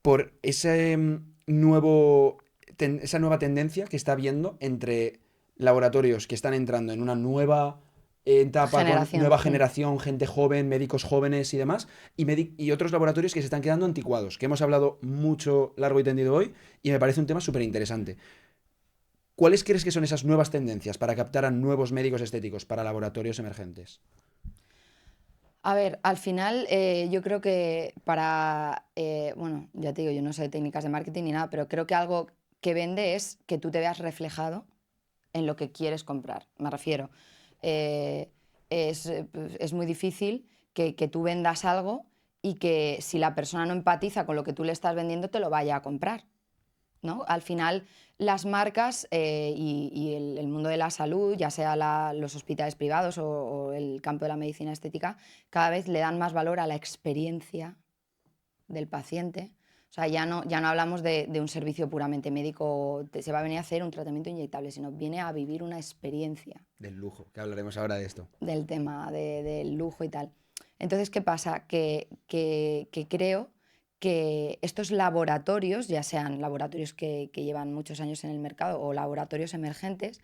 por ese esa nueva tendencia que está habiendo entre laboratorios que están entrando en una nueva etapa con Generación. nueva generación, gente joven, médicos jóvenes y demás, y otros laboratorios que se están quedando anticuados, que hemos hablado mucho largo y tendido hoy, y me parece un tema súper interesante. ¿Cuáles crees que son esas nuevas tendencias para captar a nuevos médicos estéticos para laboratorios emergentes? A ver, al final yo creo que bueno, ya te digo, yo no sé de técnicas de marketing ni nada, pero creo que algo que vende es que tú te veas reflejado en lo que quieres comprar. Me refiero, eh, es muy difícil que tú vendas algo y que si la persona no empatiza con lo que tú le estás vendiendo, te lo vaya a comprar, ¿no? Al final, las marcas y el mundo de la salud, ya sea los hospitales privados o el campo de la medicina estética, cada vez le dan más valor a la experiencia del paciente. O sea, ya no hablamos de un servicio puramente médico, se va a venir a hacer un tratamiento inyectable, sino viene a vivir una experiencia Del lujo, que hablaremos ahora de esto. del tema del lujo y tal. Entonces, ¿qué pasa? Que creo que estos laboratorios, ya sean laboratorios que llevan muchos años en el mercado o laboratorios emergentes,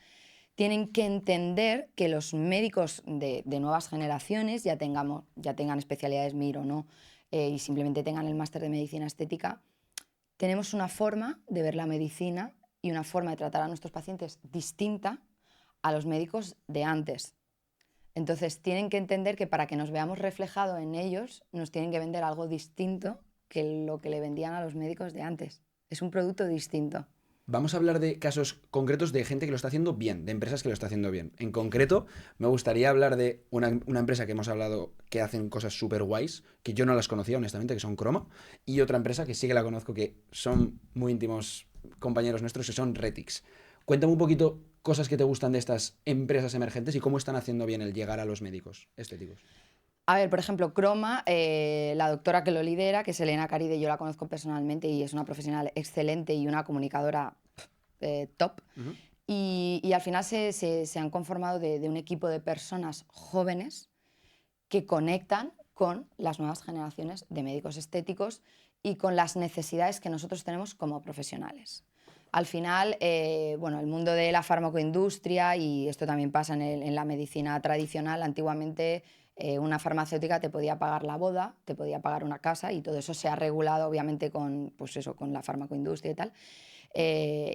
tienen que entender que los médicos de nuevas generaciones, ya tengan especialidades MIR o no, y simplemente tengan el máster de medicina estética, tenemos una forma de ver la medicina y una forma de tratar a nuestros pacientes distinta a los médicos de antes. Entonces tienen que entender que para que nos veamos reflejado en ellos, nos tienen que vender algo distinto que lo que le vendían a los médicos de antes. Es un producto distinto. Vamos a hablar de casos concretos de gente que lo está haciendo bien, de empresas que lo está haciendo bien. En concreto, me gustaría hablar de una empresa que hemos hablado que hacen cosas súper guays, que yo no las conocía honestamente, que son Croma, y otra empresa que sí que la conozco, que son muy íntimos compañeros nuestros, que son Retix. Cuéntame un poquito cosas que te gustan de estas empresas emergentes y cómo están haciendo bien el llegar a los médicos estéticos. A ver, por ejemplo, Croma, la doctora que lo lidera, que es Elena Caride, yo la conozco personalmente y es una profesional excelente y una comunicadora top. Uh-huh. Y al final se han conformado de un equipo de personas jóvenes que conectan con las nuevas generaciones de médicos estéticos y con las necesidades que nosotros tenemos como profesionales. Al final, bueno, el mundo de la farmacoindustria, y esto también pasa en la medicina tradicional, antiguamente una farmacéutica te podía pagar la boda, te podía pagar una casa, y todo eso se ha regulado obviamente con, pues eso, con la farmacoindustria y tal.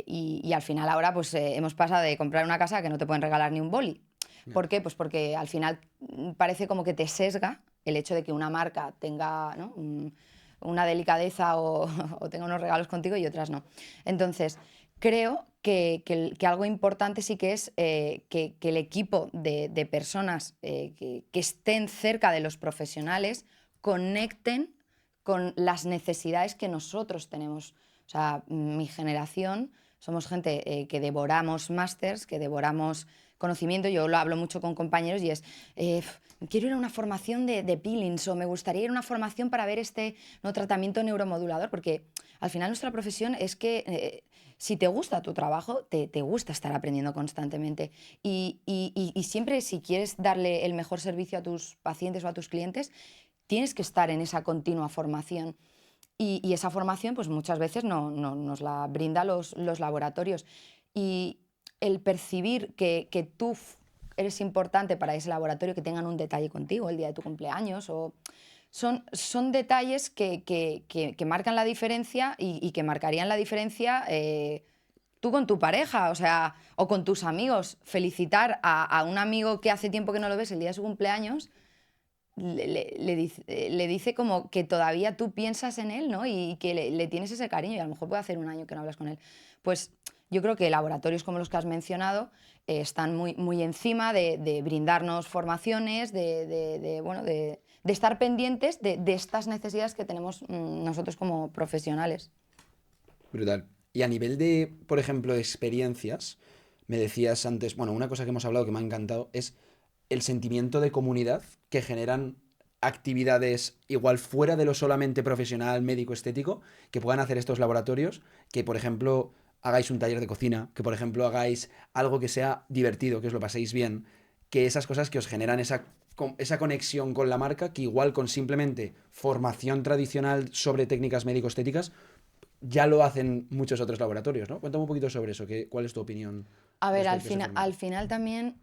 Y al final ahora pues, hemos pasado de comprar una casa a que no te pueden regalar ni un boli. ¿Por qué? Pues porque al final parece como que te sesga el hecho de que una marca tenga, ¿no?, una delicadeza o tenga unos regalos contigo y otras no. Entonces, creo que algo importante sí que es que el equipo de personas que estén cerca de los profesionales conecten con las necesidades que nosotros tenemos. O sea, mi generación somos gente que devoramos másters, que devoramos conocimiento. Yo lo hablo mucho con compañeros y es, quiero ir a una formación de peelings, o me gustaría ir a una formación para ver este, ¿no?, tratamiento neuromodulador, porque al final nuestra profesión es que si te gusta tu trabajo, te gusta estar aprendiendo constantemente. Y siempre, si quieres darle el mejor servicio a tus pacientes o a tus clientes, tienes que estar en esa continua formación. Y esa formación pues muchas veces no nos la brinda los laboratorios. Y el percibir que tú eres importante para ese laboratorio, que tengan un detalle contigo el día de tu cumpleaños, o son detalles que marcan la diferencia y que marcarían la diferencia tú con tu pareja, o sea, o con tus amigos. Felicitar a un amigo que hace tiempo que no lo ves el día de su cumpleaños le dice como que todavía tú piensas en él, ¿no? Y que le tienes ese cariño, y a lo mejor puede hacer un año que no hablas con él. Pues yo creo que laboratorios como los que has mencionado están muy encima de brindarnos formaciones, de estar pendientes de estas necesidades que tenemos nosotros como profesionales. Brutal. Y a nivel de, por ejemplo, de experiencias, me decías antes, bueno, una cosa que hemos hablado que me ha encantado es el sentimiento de comunidad que generan actividades igual fuera de lo solamente profesional, médico, estético, que puedan hacer estos laboratorios, que por ejemplo hagáis un taller de cocina, que por ejemplo hagáis algo que sea divertido, que os lo paséis bien, que esas cosas que os generan esa conexión con la marca, que igual con simplemente formación tradicional sobre técnicas médico-estéticas, ya lo hacen muchos otros laboratorios, ¿no? Cuéntame un poquito sobre eso, ¿cuál es tu opinión? A ver, al respecto a ese al formato? final también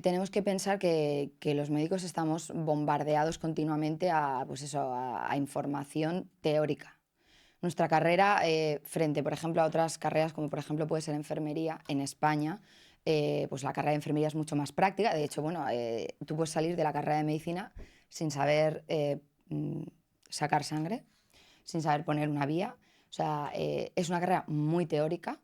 tenemos que pensar que los médicos estamos bombardeados continuamente pues eso, a información teórica. Nuestra carrera, frente, por ejemplo, a otras carreras, como por ejemplo puede ser enfermería, en España, pues la carrera de enfermería es mucho más práctica. De hecho, bueno, tú puedes salir de la carrera de medicina sin saber sacar sangre, sin saber poner una vía. O sea, es una carrera muy teórica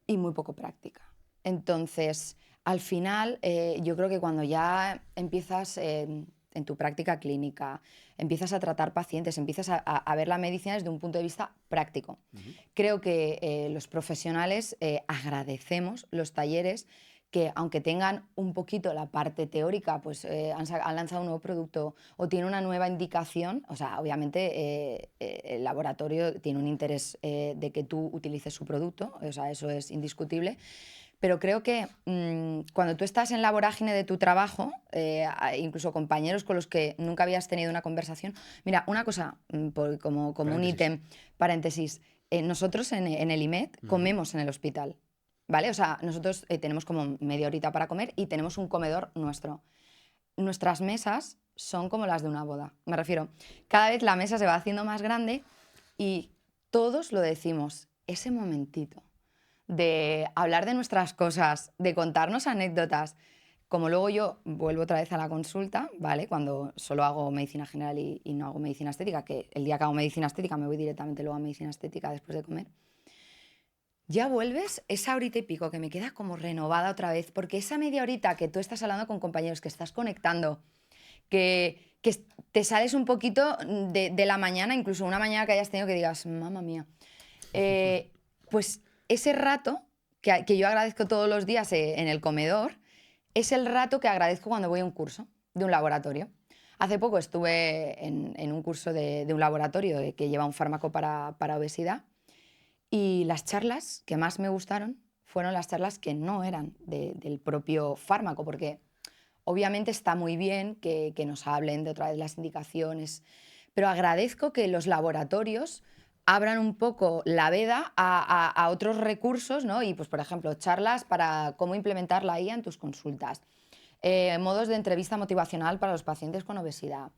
y muy poco práctica. Entonces, al final, yo creo que cuando ya empiezas en tu práctica clínica, empiezas a tratar pacientes, empiezas a ver la medicina desde un punto de vista práctico. Uh-huh. Creo que los profesionales agradecemos los talleres que, aunque tengan un poquito la parte teórica, pues han lanzado un nuevo producto o tiene una nueva indicación. O sea, obviamente el laboratorio tiene un interés de que tú utilices su producto, o sea, eso es indiscutible. Pero creo que cuando tú estás en la vorágine de tu trabajo, incluso compañeros con los que nunca habías tenido una conversación. Mira, una cosa, como un ítem, paréntesis, nosotros en el IMED comemos en el hospital, ¿vale? O sea, nosotros tenemos como media horita para comer y tenemos un comedor nuestro. Nuestras mesas son como las de una boda. Me refiero, cada vez la mesa se va haciendo más grande y todos lo decimos, ese momentito de hablar de nuestras cosas, de contarnos anécdotas. Como luego yo vuelvo otra vez a la consulta, ¿vale? Cuando solo hago medicina general y no hago medicina estética, que el día que hago medicina estética me voy directamente luego a medicina estética después de comer. Ya vuelves esa horita y pico que me queda como renovada otra vez, porque esa media horita que tú estás hablando con compañeros, que estás conectando, que te sales un poquito de la mañana, incluso una mañana que hayas tenido que digas, mamma mía, pues ese rato que yo agradezco todos los días en el comedor, es el rato que agradezco cuando voy a un curso de un laboratorio. Hace poco estuve en un curso de un laboratorio que lleva un fármaco para obesidad y las charlas que más me gustaron fueron las charlas que no eran del propio fármaco, porque obviamente está muy bien que nos hablen de otra vez las indicaciones, pero agradezco que los laboratorios abran un poco la veda a otros recursos, ¿no? Y, pues, por ejemplo, charlas para cómo implementar la IA en tus consultas, modos de entrevista motivacional para los pacientes con obesidad,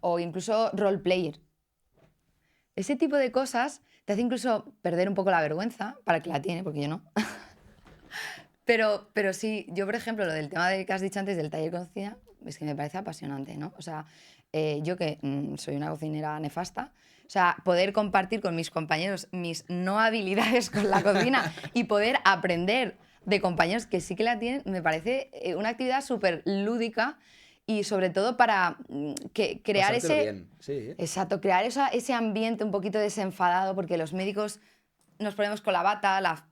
o incluso roleplayer. Ese tipo de cosas te hace incluso perder un poco la vergüenza, para el que la tiene, porque yo no. Pero sí, yo, por ejemplo, lo del tema que has dicho antes del taller de cocina, es que me parece apasionante, ¿no? O sea, yo que soy una cocinera nefasta, o sea, poder compartir con mis compañeros mis no habilidades con la cocina y poder aprender de compañeros que sí que la tienen, me parece una actividad súper lúdica y sobre todo para crear Pasártelo ese... bien, sí. Exacto, crear ese ambiente un poquito desenfadado, porque los médicos nos ponemos con la bata,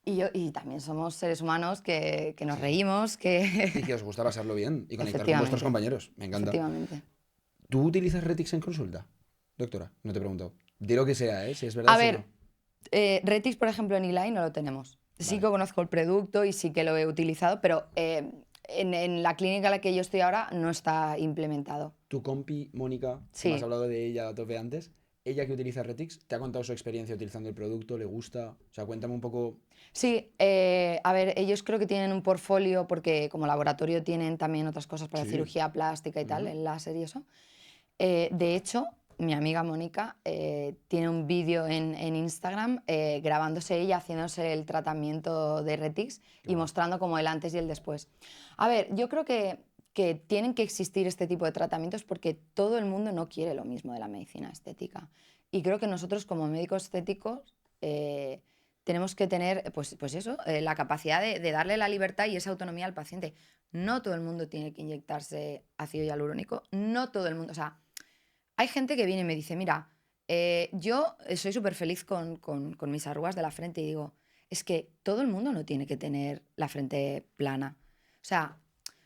y también somos seres humanos que nos reímos, Y que... que os gusta pasarlo bien y conectar con vuestros Efectivamente, compañeros. Me encanta. efectivamente. ¿Tú utilizas Retix en consulta, doctora? No te he preguntado. Di lo que sea, ¿eh? Si es verdad, A si ver, no. Retix, por ejemplo, en Eli no lo tenemos. Sí Vale. que conozco el producto y sí que lo he utilizado, pero en la clínica en la que yo estoy ahora no está implementado. Tu compi, Mónica, que me has Sí, hablado de ella a tope antes, ella que utiliza Retix, ¿te ha contado su experiencia utilizando el producto? ¿Le gusta? O sea, cuéntame un poco. sí, a ver, ellos creo que tienen un portfolio porque como laboratorio tienen también otras cosas para Sí. cirugía plástica y tal, Ujú. el láser y eso. De hecho, mi amiga Mónica tiene un vídeo en Instagram grabándose ella haciéndose el tratamiento de Retix Qué y guay. mostrando como el antes y el después. A ver, yo creo que tienen que existir este tipo de tratamientos porque todo el mundo no quiere lo mismo de la medicina estética. Y creo que nosotros como médicos estéticos tenemos que tener, pues eso, la capacidad de darle la libertad y esa autonomía al paciente. No todo el mundo tiene que inyectarse ácido hialurónico, no todo el mundo, o sea, hay gente que viene y me dice, mira, yo soy súper feliz con mis arrugas de la frente y digo, es que todo el mundo no tiene que tener la frente plana. O sea,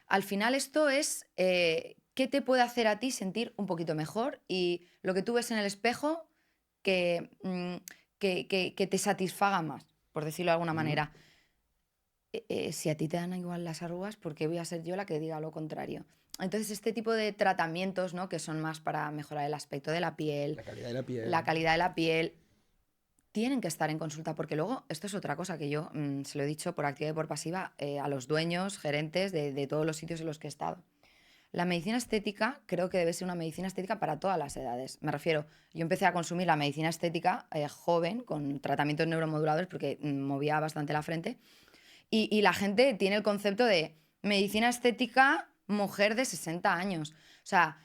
al final esto es qué te puede hacer a ti sentir un poquito mejor y lo que tú ves en el espejo que, que te satisfaga más, por decirlo de alguna Ujú. manera. Si a ti te dan igual las arrugas, ¿por qué voy a ser yo la que diga lo contrario? Entonces, este tipo de tratamientos, ¿no? Que son más para mejorar el aspecto de la piel, La calidad de la la piel. calidad de la piel, tienen que estar en consulta, porque luego, esto es otra cosa que yo se lo he dicho por activa y por pasiva a los dueños, gerentes de todos los sitios en los que he estado. La medicina estética creo que debe ser una medicina estética para todas las edades. Me refiero, yo empecé a consumir la medicina estética joven, con tratamientos neuromoduladores, porque movía bastante la frente, y la gente tiene el concepto de medicina estética, mujer de 60 años. O sea,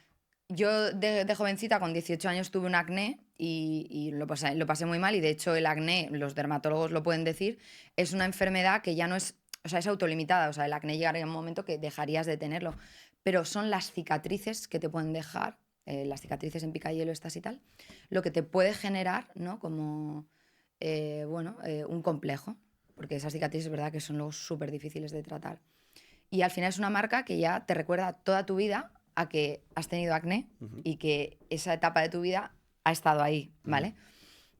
yo de jovencita, con 18 años, tuve un acné y lo pasé muy mal. Y de hecho, el acné, los dermatólogos lo pueden decir, es una enfermedad que ya no es, o sea, es autolimitada. O sea, el acné llegaría un momento que dejarías de tenerlo. Pero son las cicatrices que te pueden dejar, las cicatrices en picahielo, estas y tal, lo que te puede generar, ¿no? Como, bueno, un complejo porque esas cicatrices es verdad que son luego súper difíciles de tratar. Y al final es una marca que ya te recuerda toda tu vida a que has tenido acné Ujú, y que esa etapa de tu vida ha estado ahí, ujú. ¿vale?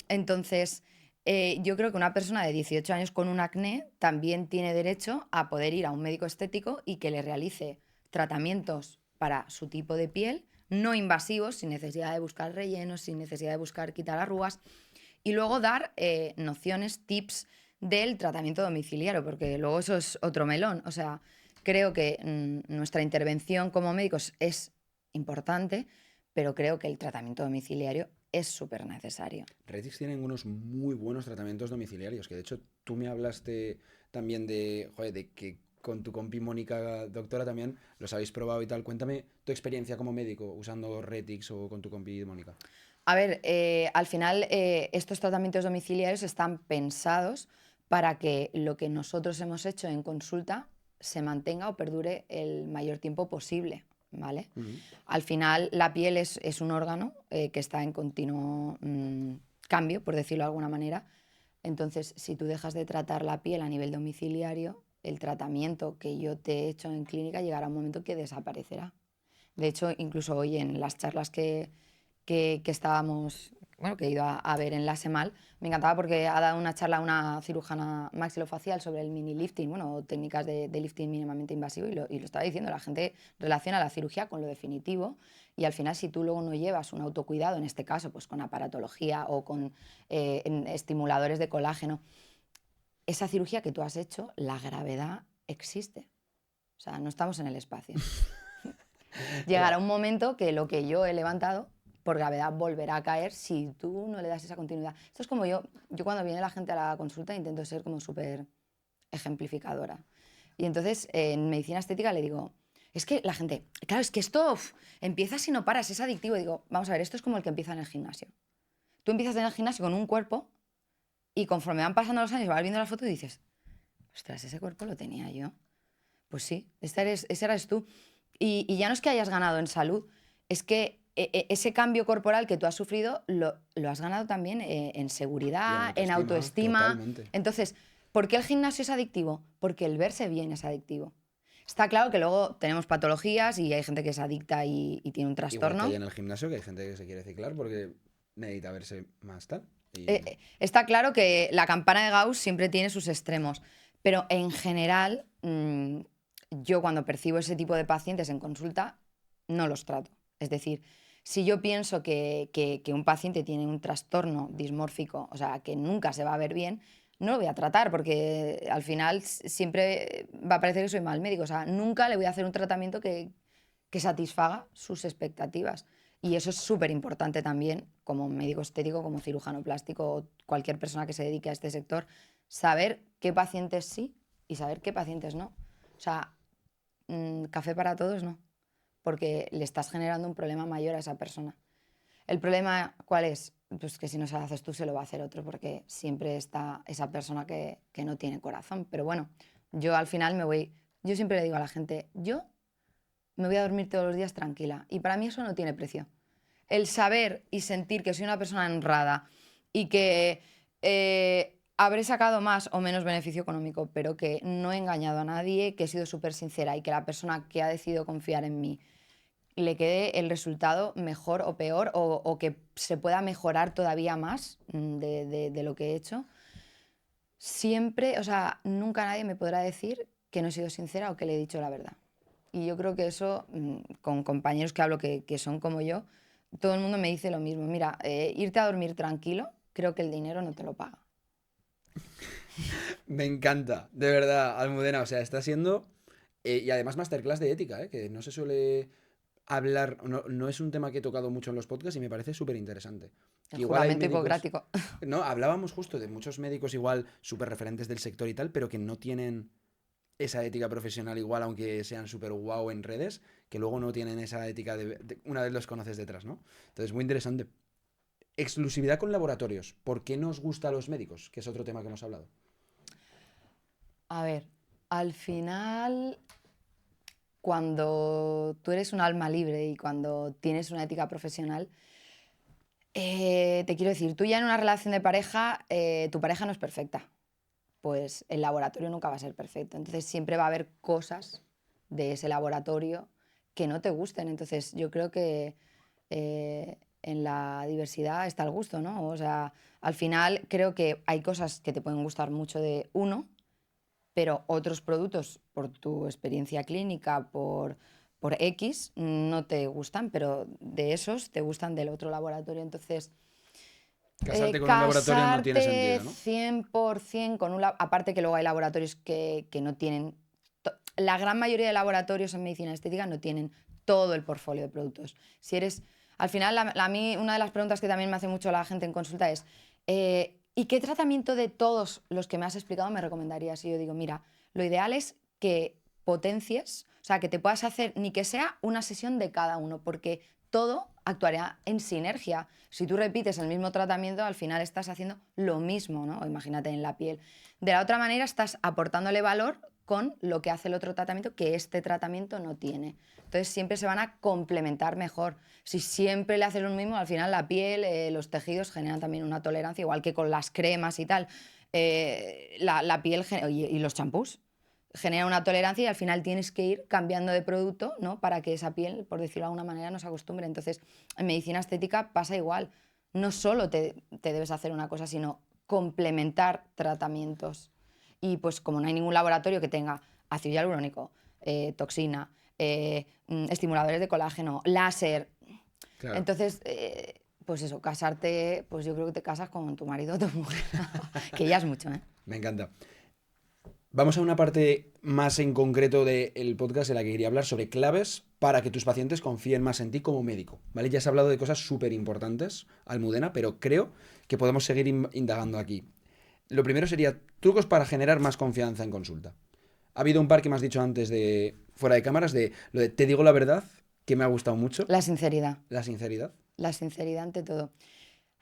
Entonces, yo creo que una persona de 18 años con un acné también tiene derecho a poder ir a un médico estético y que le realice tratamientos para su tipo de piel, no invasivos, sin necesidad de buscar rellenos, sin necesidad de buscar quitar arrugas, y luego dar nociones, tips del tratamiento domiciliario, porque luego eso es otro melón. O sea, creo que nuestra intervención como médicos es importante, pero creo que el tratamiento domiciliario es súper necesario. Redix tienen unos muy buenos tratamientos domiciliarios, que de hecho tú me hablaste también de, joder, de que con tu compi Mónica, doctora, también los habéis probado y tal. Cuéntame tu experiencia como médico usando Redix o con tu compi Mónica. A ver, al final estos tratamientos domiciliarios están pensados para que lo que nosotros hemos hecho en consulta se mantenga o perdure el mayor tiempo posible, ¿vale? Al final la piel es un órgano que está en continuo cambio, por decirlo de alguna manera. Entonces, si tú dejas de tratar la piel a nivel domiciliario, el tratamiento que yo te he hecho en clínica llegará un momento que desaparecerá. De hecho, incluso hoy en las charlas que estábamos, bueno, que he ido a ver en la SEMAL, me encantaba porque ha dado una charla a una cirujana maxilofacial sobre el mini lifting, bueno, técnicas de lifting mínimamente invasivo, y lo estaba diciendo, la gente relaciona la cirugía con lo definitivo, y al final si tú luego no llevas un autocuidado, en este caso pues con aparatología o con estimuladores de colágeno, esa cirugía que tú has hecho, la gravedad existe. O sea, no estamos en el espacio. Llegará un momento que lo que yo he levantado por gravedad volverá a caer si tú no le das esa continuidad. Esto es como yo cuando viene la gente a la consulta intento ser como súper ejemplificadora. Y entonces en medicina estética le digo, es que la gente, claro, es que esto empieza si no paras, es adictivo. Y digo, vamos a ver, esto es como el que empieza en el gimnasio. Tú empiezas en el gimnasio con un cuerpo y conforme van pasando los años vas viendo la foto y dices, ostras, ese cuerpo lo tenía yo. Pues sí, ese eres tú. Y ya no es que hayas ganado en salud, es que ese cambio corporal que tú has sufrido lo has ganado también en seguridad, en autoestima. Totalmente. Entonces, ¿por qué el gimnasio es adictivo? Porque el verse bien es adictivo. Está claro que luego tenemos patologías y hay gente que es adicta y tiene un Igual que trastorno. hay en el gimnasio, que hay gente que se quiere ciclar porque necesita verse más tal. Está claro que la campana de Gauss siempre tiene sus extremos, pero en general yo cuando percibo ese tipo de pacientes en consulta no los trato. Es decir, si yo pienso que un paciente tiene un trastorno dismórfico, o sea, que nunca se va a ver bien, no lo voy a tratar porque al final siempre va a parecer que soy mal médico. O sea, nunca le voy a hacer un tratamiento que satisfaga sus expectativas. Y eso es súper importante también, como médico estético, como cirujano plástico o cualquier persona que se dedique a este sector, saber qué pacientes sí y saber qué pacientes no. O sea, café para todos no, porque le estás generando un problema mayor a esa persona. ¿El problema cuál es? Pues que si no se lo haces tú, se lo va a hacer otro, porque siempre está esa persona que no tiene corazón. Pero bueno, yo al final yo siempre le digo a la gente, yo me voy a dormir todos los días tranquila. Y para mí eso no tiene precio. El saber y sentir que soy una persona honrada y que habré sacado más o menos beneficio económico, pero que no he engañado a nadie, que he sido súper sincera y que la persona que ha decidido confiar en mí le quede el resultado mejor o peor o que se pueda mejorar todavía más de lo que he hecho. Siempre, o sea, nunca nadie me podrá decir que no he sido sincera o que le he dicho la verdad. Y yo creo que eso, con compañeros que hablo que son como yo, todo el mundo me dice lo mismo. Mira, irte a dormir tranquilo, creo que el dinero no te lo paga. Me encanta, de verdad, Almudena. O sea, está siendo... y además masterclass de ética, que no se suele hablar, no es un tema que he tocado mucho en los podcasts y me parece súper interesante. El juramento hipocrático. No, hablábamos justo de muchos médicos igual súper referentes del sector y tal, pero que no tienen esa ética profesional igual, aunque sean súper guau en redes, que luego no tienen esa ética una vez los conoces detrás, ¿no? Entonces, muy interesante. Exclusividad con laboratorios. ¿Por qué nos gusta a los médicos? Que es otro tema que hemos hablado. A ver, al final, cuando tú eres un alma libre y cuando tienes una ética profesional, te quiero decir, tú ya en una relación de pareja, tu pareja no es perfecta. Pues el laboratorio nunca va a ser perfecto. Entonces siempre va a haber cosas de ese laboratorio que no te gusten. Entonces yo creo que en la diversidad está el gusto, ¿no? O sea, al final creo que hay cosas que te pueden gustar mucho de uno, pero otros productos, por tu experiencia clínica, por X, no te gustan, pero de esos te gustan del otro laboratorio. Entonces, Casarte con un laboratorio no tiene sentido, ¿no? 100% con un aparte que luego hay laboratorios que no tienen... la gran mayoría de laboratorios en medicina estética no tienen todo el portfolio de productos. Si eres, al final, a mí una de las preguntas que también me hace mucho la gente en consulta es, ¿y qué tratamiento de todos los que me has explicado me recomendarías? Y yo digo, mira, lo ideal es que potencies, o sea, que te puedas hacer ni que sea una sesión de cada uno, porque todo actuaría en sinergia. Si tú repites el mismo tratamiento, al final estás haciendo lo mismo, ¿no? O imagínate en la piel. De la otra manera, estás aportándole valor con lo que hace el otro tratamiento que este tratamiento no tiene. Entonces siempre se van a complementar mejor. Si siempre le haces lo mismo, al final la piel, los tejidos generan también una tolerancia, igual que con las cremas y tal. La piel y los champús genera una tolerancia y al final tienes que ir cambiando de producto, ¿no? Para que esa piel, por decirlo de alguna manera, no se acostumbre. Entonces, en medicina estética pasa igual. No solo te debes hacer una cosa, sino complementar tratamientos. Y pues como no hay ningún laboratorio que tenga ácido hialurónico, toxina, estimuladores de colágeno, láser, Claro, entonces, pues eso, casarte, pues yo creo que te casas con tu marido o tu mujer, que ya es mucho, ¿eh? me encanta. Vamos a una parte más en concreto del podcast en la que quería hablar sobre claves para que tus pacientes confíen más en ti como médico, ¿vale? Ya has hablado de cosas súper importantes, Almudena, pero creo que podemos seguir indagando aquí. Lo primero sería trucos para generar más confianza en consulta. Ha habido un par que me has dicho antes de fuera de cámaras de lo de te digo la verdad, que me ha gustado mucho, La sinceridad. la sinceridad. La sinceridad ante todo.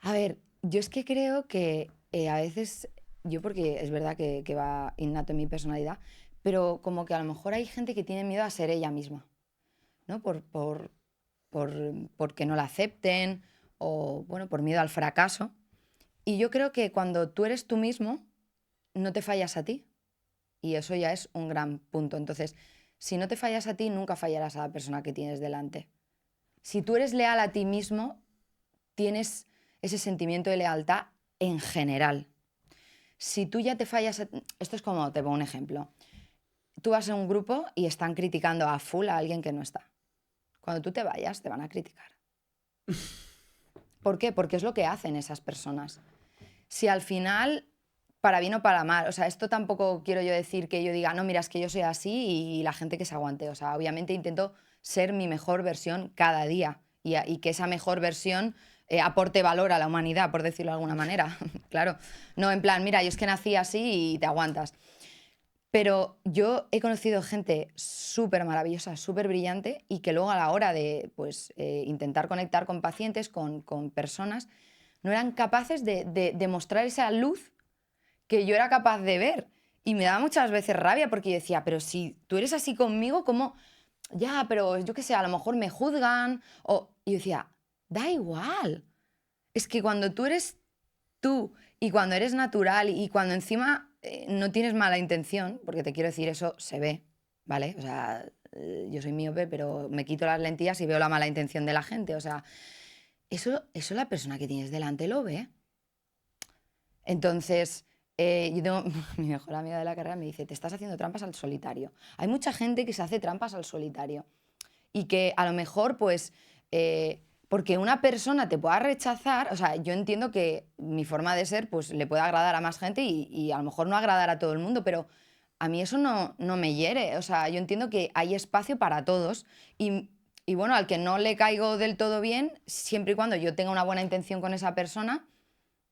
A ver, yo es que creo que a veces, yo porque es verdad que va innato en mi personalidad, pero como que a lo mejor hay gente que tiene miedo a ser ella misma, ¿no? Por, porque no la acepten o, bueno, por miedo al fracaso. Y yo creo que cuando tú eres tú mismo, no te fallas a ti. Y eso ya es un gran punto. Entonces, si no te fallas a ti, nunca fallarás a la persona que tienes delante. Si tú eres leal a ti mismo, tienes ese sentimiento de lealtad en general. Si tú ya te fallas, esto es como, te pongo un ejemplo. Tú vas en un grupo y están criticando a full a alguien que no está. Cuando tú te vayas, te van a criticar. ¿Por qué? Porque es lo que hacen esas personas. Si al final, para bien o para mal, o sea, esto tampoco quiero yo decir que yo diga, no, mira, es que yo soy así y la gente que se aguante. O sea, obviamente intento ser mi mejor versión cada día y que esa mejor versión aporte valor a la humanidad, por decirlo de alguna manera. Claro, no en plan, mira, yo es que nací así y te aguantas. Pero yo he conocido gente súper maravillosa, súper brillante y que luego a la hora de pues, intentar conectar con pacientes, con personas, no eran capaces de mostrar esa luz que yo era capaz de ver. Y me daba muchas veces rabia porque yo decía, pero si tú eres así conmigo, ¿cómo? Ya, pero yo qué sé, a lo mejor me juzgan. Y yo decía, da igual. Es que cuando tú eres tú y cuando eres natural y cuando encima no tienes mala intención, porque te quiero decir, eso se ve, ¿vale? O sea, yo soy miope, pero me quito las lentillas y veo la mala intención de la gente. O sea, eso la persona que tienes delante lo ve. Entonces, yo tengo mi mejor amiga de la carrera me dice, te estás haciendo trampas al solitario. Hay mucha gente que se hace trampas al solitario y que a lo mejor, pues, porque una persona te pueda rechazar, o sea, yo entiendo que mi forma de ser, pues, le puede agradar a más gente y a lo mejor no agradar a todo el mundo, pero a mí eso no me hiere. O sea, yo entiendo que hay espacio para todos y bueno, al que no le caigo del todo bien, siempre y cuando yo tenga una buena intención con esa persona,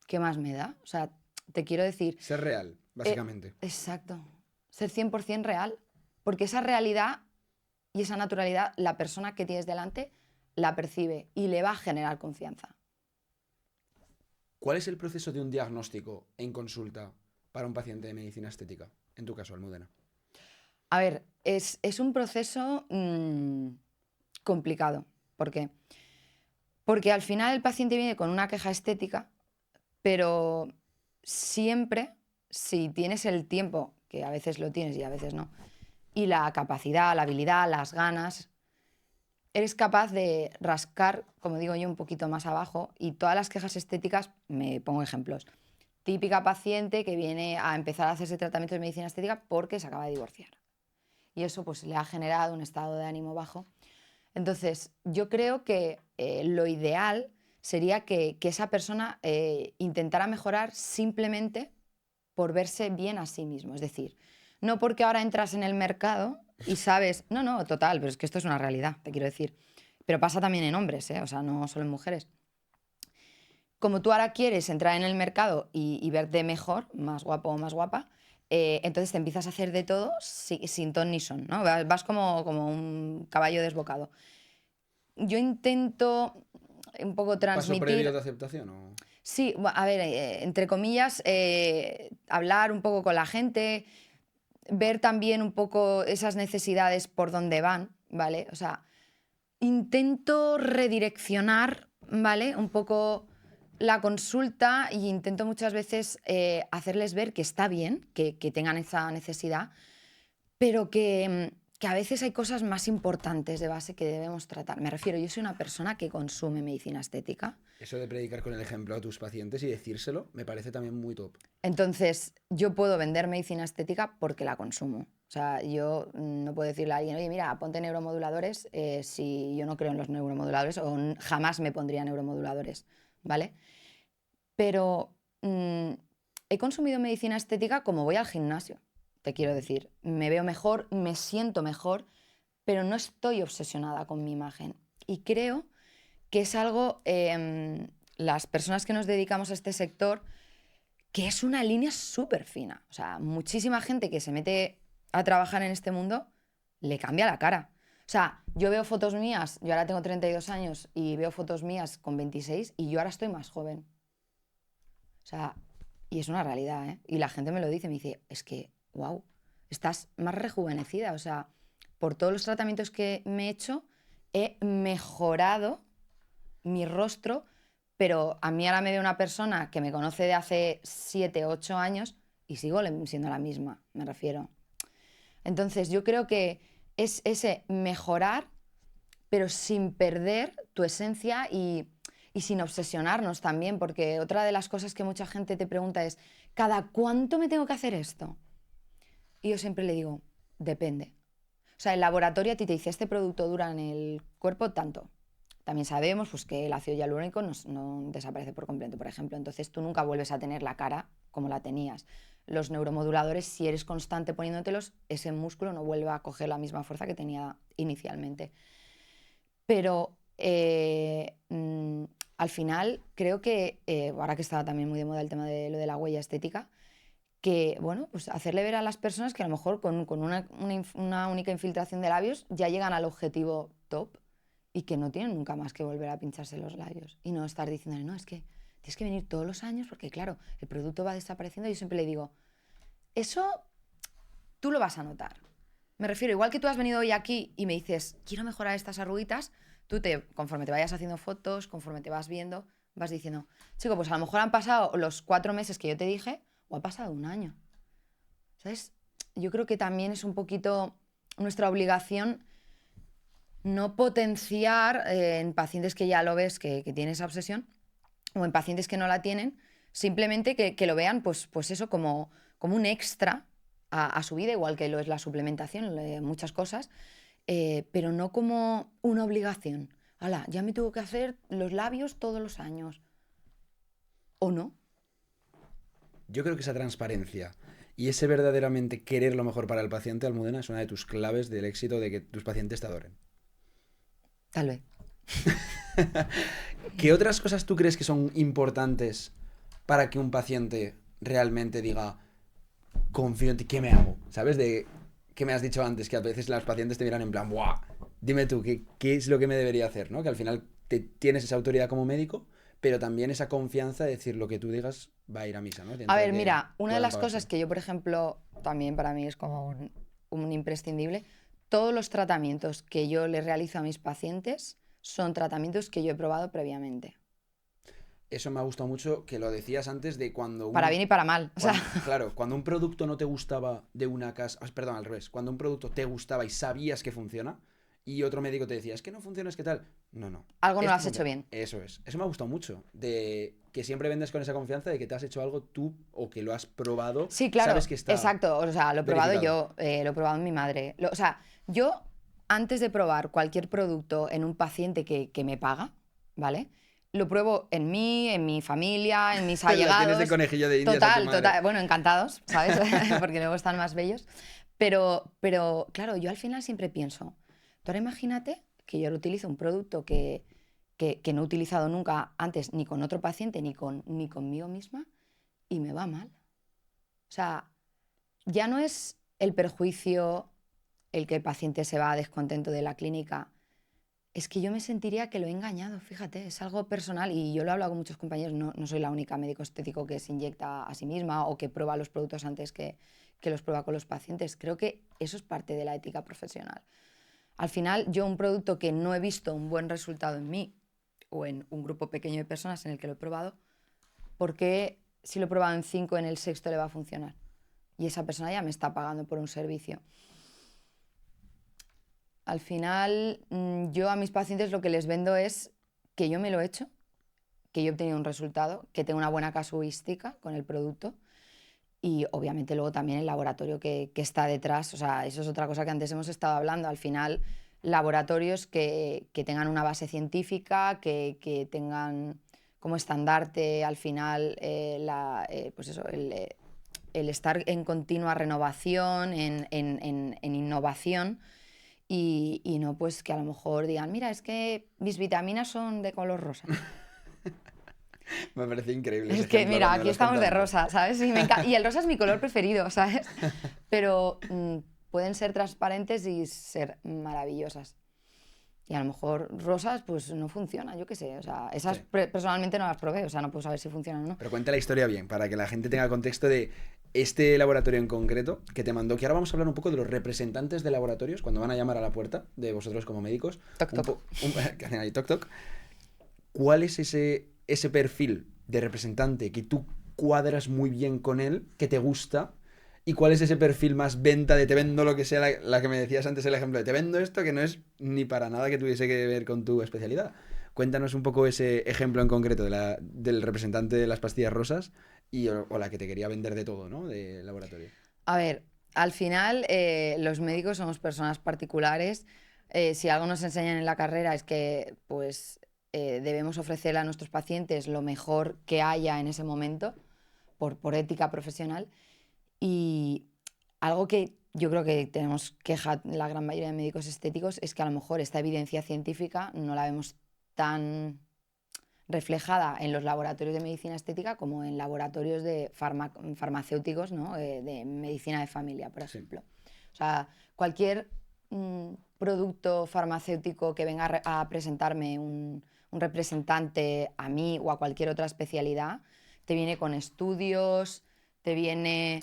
¿qué más me da? O sea, te quiero decir, Ser real, básicamente. exacto, ser 100% real, porque esa realidad y esa naturalidad, la persona que tienes delante la percibe y le va a generar confianza. ¿Cuál es el proceso de un diagnóstico en consulta para un paciente de medicina estética? En tu caso, Almudena. A ver, es un proceso complicado. ¿Por qué? Porque al final el paciente viene con una queja estética, pero siempre, si tienes el tiempo, que a veces lo tienes y a veces no, y la capacidad, la habilidad, las ganas, eres capaz de rascar, como digo yo, un poquito más abajo y todas las quejas estéticas, me pongo ejemplos. Típica paciente que viene a empezar a hacerse tratamiento de medicina estética porque se acaba de divorciar. Y eso pues le ha generado un estado de ánimo bajo. Entonces, yo creo que lo ideal sería que esa persona intentara mejorar simplemente por verse bien a sí mismo. Es decir, no porque ahora entras en el mercado y sabes... No, total, pero es que esto es una realidad, te quiero decir. Pero pasa también en hombres, ¿eh? O sea, no solo en mujeres. Como tú ahora quieres entrar en el mercado y verte mejor, más guapo o más guapa, entonces te empiezas a hacer de todo sin ton ni son, ¿no? Vas como un caballo desbocado. Yo intento un poco ¿Paso previo transmitir... de aceptación o...? Sí, a ver, entre comillas, hablar un poco con la gente, ver también un poco esas necesidades por dónde van, ¿vale? O sea, intento redireccionar, ¿vale? Un poco la consulta y intento muchas veces hacerles ver que está bien, que tengan esa necesidad, pero que a veces hay cosas más importantes de base que debemos tratar. Me refiero, yo soy una persona que consume medicina estética. Eso de predicar con el ejemplo a tus pacientes y decírselo me parece también muy top. Entonces, yo puedo vender medicina estética porque la consumo. O sea, yo no puedo decirle a alguien, oye, mira, ponte neuromoduladores si yo no creo en los neuromoduladores o jamás me pondría neuromoduladores, ¿vale? Pero he consumido medicina estética como voy al gimnasio, te quiero decir. Me veo mejor, me siento mejor, pero no estoy obsesionada con mi imagen. Y creo que es algo, las personas que nos dedicamos a este sector, que es una línea súper fina. O sea, muchísima gente que se mete a trabajar en este mundo le cambia la cara. O sea, yo veo fotos mías, yo ahora tengo 32 años y veo fotos mías con 26 y yo ahora estoy más joven. O sea, y es una realidad, ¿eh? Y la gente me lo dice, me dice, es que, wow, estás más rejuvenecida. O sea, por todos los tratamientos que me he hecho, he mejorado mi rostro, pero a mí ahora me ve una persona que me conoce de hace 7, 8 años y sigo siendo la misma, me refiero. Entonces, yo creo que es ese mejorar, pero sin perder tu esencia y sin obsesionarnos también, porque otra de las cosas que mucha gente te pregunta es, ¿cada cuánto me tengo que hacer esto? Y yo siempre le digo, depende. O sea, el laboratorio a ti te dice, este producto dura en el cuerpo tanto. También sabemos pues, que el ácido hialurónico no desaparece por completo, por ejemplo. Entonces tú nunca vuelves a tener la cara como la tenías. Los neuromoduladores, si eres constante poniéndotelos, ese músculo no vuelve a coger la misma fuerza que tenía inicialmente. Pero al final creo que, ahora que está también muy de moda el tema de lo de la huella estética, que, bueno, pues hacerle ver a las personas que a lo mejor con una única infiltración de labios ya llegan al objetivo top y que no tienen nunca más que volver a pincharse los labios. Y no estar diciéndole, no, es que tienes que venir todos los años porque, claro, el producto va desapareciendo. Yo siempre le digo, eso tú lo vas a notar. Me refiero, igual que tú has venido hoy aquí y me dices, quiero mejorar estas arruguitas, conforme te vayas haciendo fotos, conforme te vas viendo, vas diciendo, chico, pues a lo mejor han pasado los 4 meses que yo te dije o ha pasado un año. ¿Sabes? Yo creo que también es un poquito nuestra obligación no potenciar en pacientes que ya lo ves que tienen esa obsesión o en pacientes que no la tienen, simplemente que lo vean pues eso como un extra a su vida, igual que lo es la suplementación, muchas cosas, pero no como una obligación. Hala, ya me tengo que hacer los labios todos los años. ¿O no? Yo creo que esa transparencia y ese verdaderamente querer lo mejor para el paciente, Almudena, es una de tus claves del éxito de que tus pacientes te adoren. Tal vez. ¿Qué otras cosas tú crees que son importantes para que un paciente realmente diga, confío en ti, ¿qué me hago? ¿Sabes? De que me has dicho antes, que a veces los pacientes te miran en plan, ¡buah! Dime tú, ¿qué es lo que me debería hacer? ¿No? Que al final tienes esa autoridad como médico, pero también esa confianza de decir lo que tú digas va a ir a misa, ¿no? A ver, mira, una de las cosas que yo, por ejemplo, también para mí es como un imprescindible, todos los tratamientos que yo le realizo a mis pacientes son tratamientos que yo he probado previamente. Eso me ha gustado mucho que lo decías antes de cuando... Para bien y para mal. Claro, cuando un producto no te gustaba de una casa... Perdón, al revés. Cuando un producto te gustaba y sabías que funciona y otro médico te decía, es que no funciona, es que tal... No. Algo no lo has hecho bien. Eso es. Eso me ha gustado mucho. De que siempre vendes con esa confianza de que te has hecho algo tú o que lo has probado. Sí, claro. Sabes que está exacto. O sea, lo he probado verificado. yo, lo he probado en mi madre. O sea, yo, antes de probar cualquier producto en un paciente que me paga, ¿vale? Lo pruebo en mí, en mi familia, en mis allegados. Tienes de conejillo de indias a tu madre. Total. Bueno, encantados, ¿sabes? Porque luego están más bellos. Pero, claro, yo al final siempre pienso, tú ahora imagínate que yo utilizo un producto que no he utilizado nunca antes, ni con otro paciente, ni conmigo misma, y me va mal. O sea, ya no es el perjuicio el que el paciente se va descontento de la clínica, es que yo me sentiría que lo he engañado, fíjate, es algo personal y yo lo he hablado con muchos compañeros, no soy la única médico estético que se inyecta a sí misma o que prueba los productos antes que los prueba con los pacientes. Creo que eso es parte de la ética profesional. Al final, yo un producto que no he visto un buen resultado en mí o en un grupo pequeño de personas en el que lo he probado, ¿por qué si lo he probado en 5, en el 6º le va a funcionar? Y esa persona ya me está pagando por un servicio. Al final, yo a mis pacientes lo que les vendo es que yo me lo he hecho, que yo he obtenido un resultado, que tengo una buena casuística con el producto y obviamente luego también el laboratorio que está detrás. O sea, eso es otra cosa que antes hemos estado hablando. Al final, laboratorios que tengan una base científica, que tengan como estandarte al final pues eso, el estar en continua renovación, en innovación. Y no pues que a lo mejor digan, mira, es que mis vitaminas son de color rosa. Me parece increíble ese Es que, ejemplo mira, cuando me aquí lo has estamos de contado. rosa, ¿sabes? Y el rosa es mi color preferido, ¿sabes? Pero pueden ser transparentes y ser maravillosas. Y a lo mejor rosas, pues no funciona, yo qué sé. O sea, esas Sí. personalmente no las probé, o sea, no puedo saber si funcionan o no. Pero cuenta la historia bien, para que la gente tenga contexto de este laboratorio en concreto que te mandó, que ahora vamos a hablar un poco de los representantes de laboratorios cuando van a llamar a la puerta de vosotros como médicos. Toc, toc. Que hacen ahí toc toc. ¿Cuál es ese perfil de representante que tú cuadras muy bien con él, que te gusta? ¿Y cuál es ese perfil más venta de te vendo lo que sea, la que me decías antes, el ejemplo de te vendo esto que no es ni para nada que tuviese que ver con tu especialidad? Cuéntanos un poco ese ejemplo en concreto del representante de las pastillas rosas o la que te quería vender de todo, ¿no? De laboratorio. A ver, al final los médicos somos personas particulares. Si algo nos enseñan en la carrera es que pues, debemos ofrecerle a nuestros pacientes lo mejor que haya en ese momento, por ética profesional. Y algo que yo creo que tenemos queja la gran mayoría de médicos estéticos es que a lo mejor esta evidencia científica no la vemos tan reflejada en los laboratorios de medicina estética como en laboratorios de farmacéuticos, ¿no? De medicina de familia, por Sí. ejemplo. O sea, cualquier producto farmacéutico que venga a presentarme un representante a mí o a cualquier otra especialidad, te viene con estudios, te viene,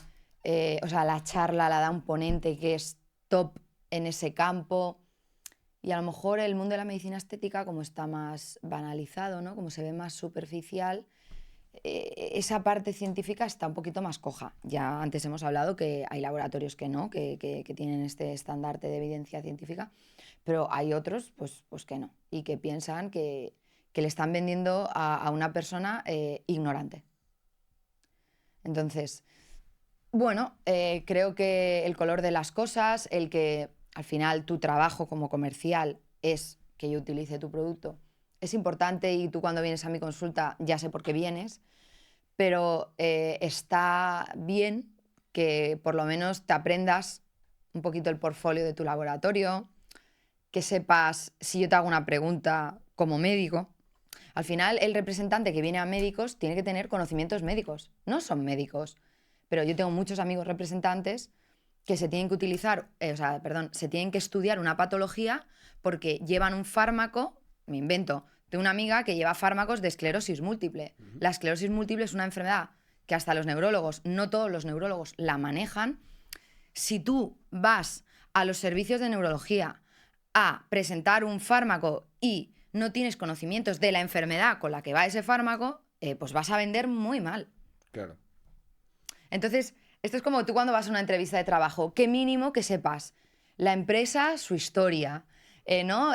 o sea, la charla la da un ponente que es top en ese campo. Y a lo mejor el mundo de la medicina estética, como está más banalizado, ¿no? Como se ve más superficial, esa parte científica está un poquito más coja. Ya antes hemos hablado que hay laboratorios que no, que tienen este estandarte de evidencia científica, pero hay otros pues que no, y que piensan que le están vendiendo a una persona ignorante. Entonces, bueno, creo que el color de las cosas, el que al final tu trabajo como comercial es que yo utilice tu producto, es importante y tú cuando vienes a mi consulta ya sé por qué vienes, pero está bien que por lo menos te aprendas un poquito el portfolio de tu laboratorio, que sepas si yo te hago una pregunta como médico. Al final, el representante que viene a médicos tiene que tener conocimientos médicos. No son médicos, pero yo tengo muchos amigos representantes que se tienen que utilizar, se tienen que estudiar una patología porque llevan un fármaco, me invento, de una amiga que lleva fármacos de esclerosis múltiple. La esclerosis múltiple es una enfermedad que hasta los neurólogos, no todos los neurólogos la manejan. Si tú vas a los servicios de neurología a presentar un fármaco y no tienes conocimientos de la enfermedad con la que va ese fármaco, pues vas a vender muy mal. Claro. Entonces, esto es como tú cuando vas a una entrevista de trabajo, qué mínimo que sepas la empresa, su historia, ¿no?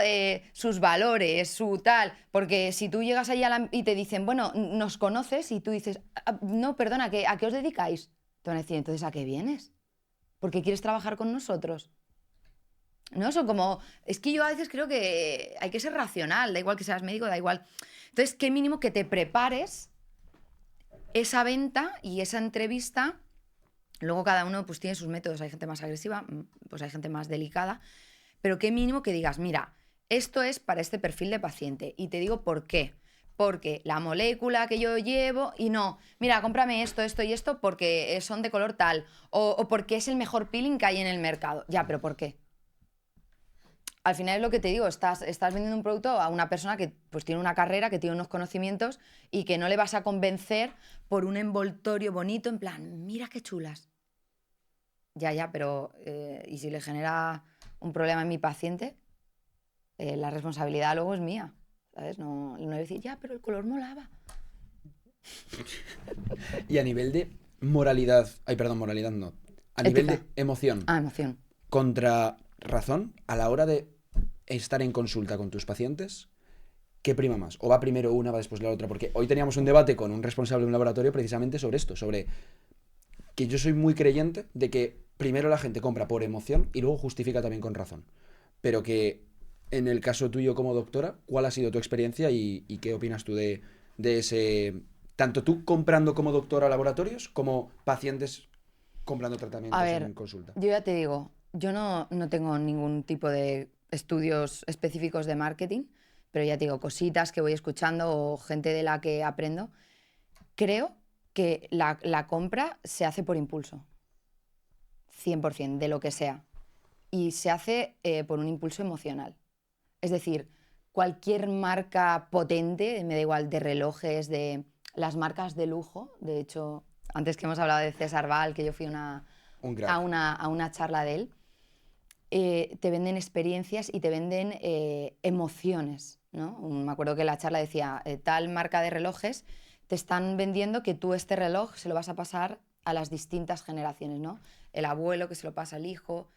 Sus valores, su tal, porque si tú llegas allí y te dicen, bueno, ¿nos conoces? Y tú dices, no, perdona, ¿a qué os dedicáis? Te van a decir, entonces, ¿a qué vienes? ¿Por qué quieres trabajar con nosotros? ¿No? Son como, es que yo a veces creo que hay que ser racional, da igual que seas médico, da igual. Entonces, qué mínimo que te prepares esa venta y esa entrevista Luego cada uno pues tiene sus métodos, hay gente más agresiva, pues hay gente más delicada, pero qué mínimo que digas, mira, esto es para este perfil de paciente y te digo por qué. Porque la molécula que yo llevo y no, mira, cómprame esto, esto y esto porque son de color tal o porque es el mejor peeling que hay en el mercado. Ya, pero ¿por qué? Al final es lo que te digo, estás vendiendo un producto a una persona que pues tiene una carrera, que tiene unos conocimientos y que no le vas a convencer por un envoltorio bonito en plan, mira qué chulas. Ya, pero ¿y si le genera un problema en mi paciente? La responsabilidad luego es mía, ¿sabes? No voy a decir, ya, pero el color molaba. Y a nivel de moralidad, ay, perdón, moralidad no, a nivel Ética. de emoción, Emoción. contra razón, a la hora de estar en consulta con tus pacientes, ¿qué prima más? ¿O va primero una, va después la otra? Porque hoy teníamos un debate con un responsable de un laboratorio precisamente sobre esto, sobre que yo soy muy creyente de que primero la gente compra por emoción y luego justifica también con razón. Pero que en el caso tuyo como doctora, ¿cuál ha sido tu experiencia y qué opinas tú de ese... Tanto tú comprando como doctora a laboratorios, como pacientes comprando A tratamientos en ver, consulta? yo ya te digo, yo no tengo ningún tipo de estudios específicos de marketing, pero ya te digo, cositas que voy escuchando o gente de la que aprendo. Creo que la compra se hace por impulso, 100%, de lo que sea. Y se hace por un impulso emocional. Es decir, cualquier marca potente, me da igual, de relojes, de las marcas de lujo. De hecho, antes que hemos hablado de César Val, que yo fui Un a crack. una charla de él, te venden experiencias y te venden emociones, ¿no? Me acuerdo que la charla decía, tal marca de relojes, te están vendiendo que tú este reloj se lo vas a pasar a las distintas generaciones, ¿no? El abuelo que se lo pasa al hijo.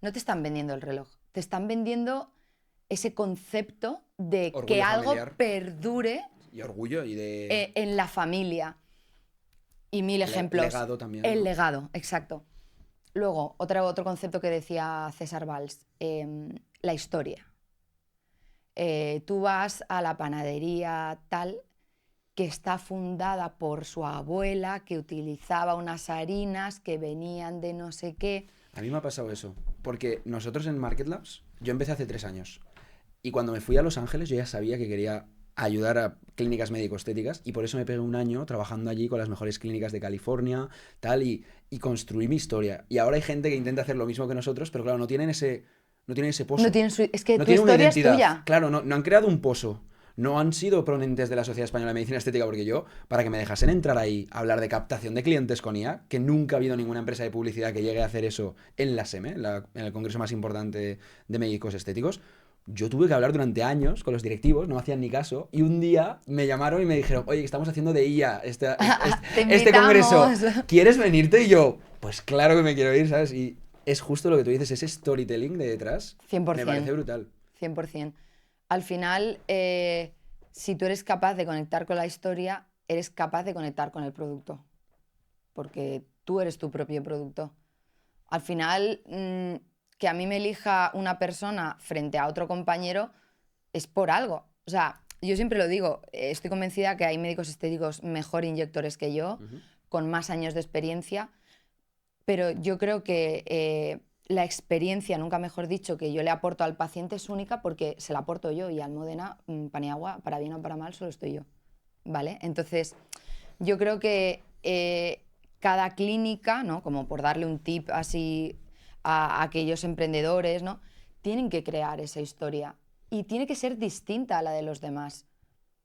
No te están vendiendo el reloj, te están vendiendo ese concepto de que Orgullo algo familiar perdure y orgullo y de en la familia. Y mil ejemplos. legado también, El ¿no? legado, exacto. Luego, otro concepto que decía César Valls, la historia. Tú vas a la panadería tal que está fundada por su abuela, que utilizaba unas harinas que venían de no sé qué. A mí me ha pasado eso, porque nosotros en Market Labs, yo empecé hace 3 años, y cuando me fui a Los Ángeles yo ya sabía que quería ayudar a clínicas médico-estéticas y por eso me pegué un año trabajando allí con las mejores clínicas de California, tal, y construí mi historia. Y ahora hay gente que intenta hacer lo mismo que nosotros, pero claro, no tienen ese No pozo. tienen es que No tu tienen una historia es identidad. tuya. Claro, no han creado un pozo. No han sido ponentes de la Sociedad Española de Medicina Estética, porque yo, para que me dejasen entrar ahí a hablar de captación de clientes con IA, que nunca ha habido ninguna empresa de publicidad que llegue a hacer eso en la SEME, en el congreso más importante de médicos estéticos, yo tuve que hablar durante años con los directivos, no me hacían ni caso, y un día me llamaron y me dijeron, oye, que estamos haciendo de IA Te este congreso, invitamos. ¿quieres venirte? Y yo, pues claro que me quiero ir, ¿sabes? Y es justo lo que tú dices, ese storytelling de detrás, me parece 100%. brutal. 100%. Al final, si tú eres capaz de conectar con la historia, eres capaz de conectar con el producto. Porque tú eres tu propio producto. Al final, que a mí me elija una persona frente a otro compañero es por algo. O sea, yo siempre lo digo, estoy convencida que hay médicos estéticos mejor inyectores que yo, Ujú. con más años de experiencia, pero yo creo que la experiencia, nunca mejor dicho, que yo le aporto al paciente es única porque se la aporto yo y Almudena, Paniagua, para bien o para mal, solo estoy yo. ¿Vale? Entonces, yo creo que cada clínica, ¿no? Como por darle un tip así a aquellos emprendedores, ¿no? Tienen que crear esa historia y tiene que ser distinta a la de los demás,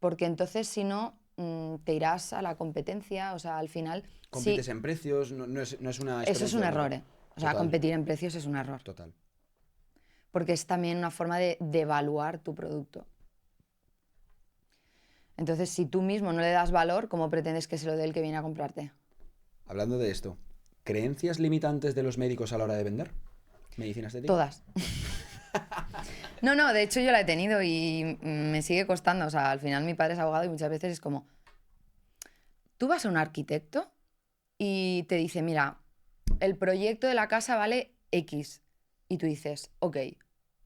porque entonces si no te irás a la competencia, o sea, al final sí, Compites en precios, no es una eso es experiencia un de error, marca. ¿eh? O sea, Total, competir en precios es un error, total. porque es también una forma de evaluar tu producto. Entonces, si tú mismo no le das valor, ¿cómo pretendes que se lo dé el que viene a comprarte? Hablando de esto, ¿creencias limitantes de los médicos a la hora de vender medicina estética? Todas. No, de hecho yo la he tenido y me sigue costando. O sea, al final mi padre es abogado y muchas veces es como, tú vas a un arquitecto y te dice, mira, el proyecto de la casa vale X. Y tú dices, ok,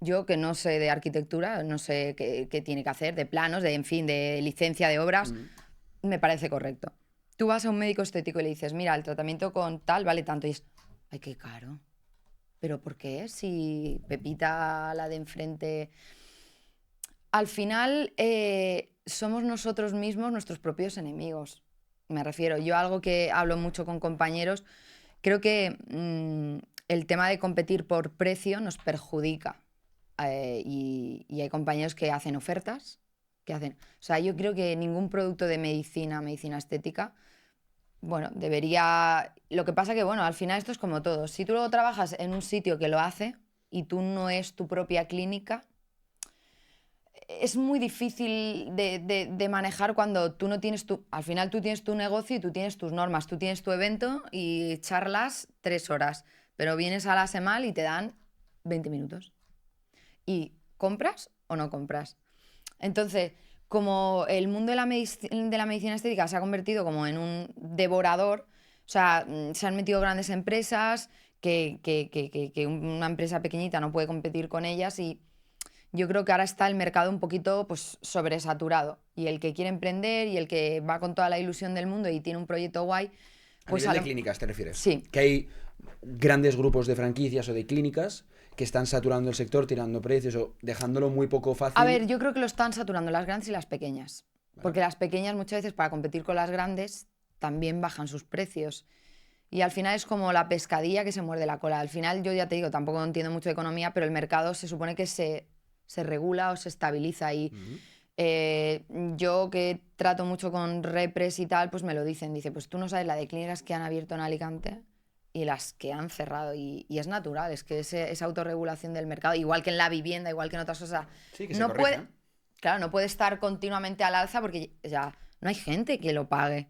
yo que no sé de arquitectura, no sé qué tiene que hacer, de planos, en fin, de licencia de obras, Mm. me parece correcto. tú vas a un médico estético y le dices, mira, el tratamiento con tal vale tanto. Y es, ay, qué caro. ¿Pero por qué? Si Pepita, la de enfrente... Al final, somos nosotros mismos nuestros propios enemigos. Me refiero, yo algo que hablo mucho con compañeros, creo que el tema de competir por precio nos perjudica. Y hay compañeros que hacen ofertas, que hacen... O sea, yo creo que ningún producto de medicina estética, bueno, debería... Lo que pasa que, bueno, al final esto es como todo. Si tú luego trabajas en un sitio que lo hace y tú no es tu propia clínica, es muy difícil de manejar cuando tú no tienes tu... Al final tú tienes tu negocio y tú tienes tus normas, tú tienes tu evento y charlas 3 horas, pero vienes a la semana y te dan 20 minutos. ¿Y compras o no compras? Entonces, como el mundo de la medicina estética se ha convertido como en un devorador, o sea, se han metido grandes empresas que una empresa pequeñita no puede competir con ellas y yo creo que ahora está el mercado un poquito pues, sobresaturado. Y el que quiere emprender y el que va con toda la ilusión del mundo y tiene un proyecto guay... Pues a nivel de clínicas, ¿te refieres? Sí. Que hay grandes grupos de franquicias o de clínicas que están saturando el sector, tirando precios o dejándolo muy poco fácil. A ver, yo creo que lo están saturando las grandes y las pequeñas. Vale. Porque las pequeñas muchas veces para competir con las grandes también bajan sus precios. Y al final es como la pescadilla que se muerde la cola. Al final yo ya te digo, tampoco entiendo mucho de economía, pero el mercado se supone que se regula o se estabiliza. Y yo que trato mucho con repres y tal, pues me lo dicen. Dice, pues tú no sabes la de clínicas que han abierto en Alicante y las que han cerrado. Y es natural, es que esa autorregulación del mercado, igual que en la vivienda, igual que en otras cosas, sí, que se no corrige, puede, claro, no puede estar continuamente al alza porque ya no hay gente que lo pague.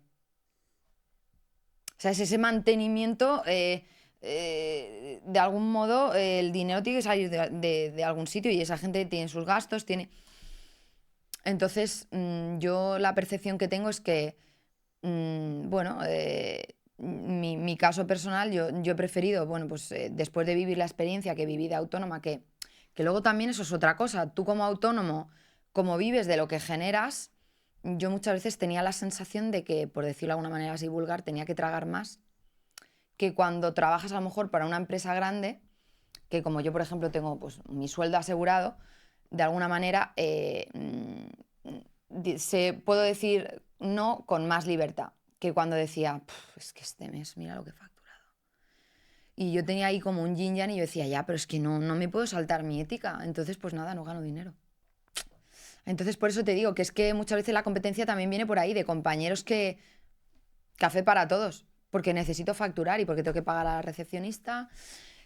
O sea, es ese mantenimiento, de algún modo, el dinero tiene que salir de algún sitio y esa gente tiene sus gastos, tiene... Entonces, yo la percepción que tengo es que, bueno, mi caso personal, yo he preferido, bueno, pues después de vivir la experiencia que viví de autónoma, que luego también eso es otra cosa. Tú como autónomo, como vives de lo que generas, yo muchas veces tenía la sensación de que, por decirlo de alguna manera así vulgar, tenía que tragar más que cuando trabajas a lo mejor para una empresa grande, que como yo, por ejemplo, tengo pues, mi sueldo asegurado, de alguna manera puedo decir no con más libertad que cuando decía, es que este mes mira lo que he facturado. Y yo tenía ahí como un yin yang y yo decía, ya, pero es que no me puedo saltar mi ética. Entonces, pues nada, no gano dinero. Entonces, por eso te digo que es que muchas veces la competencia también viene por ahí, de compañeros que... Café para todos, porque necesito facturar y porque tengo que pagar a la recepcionista.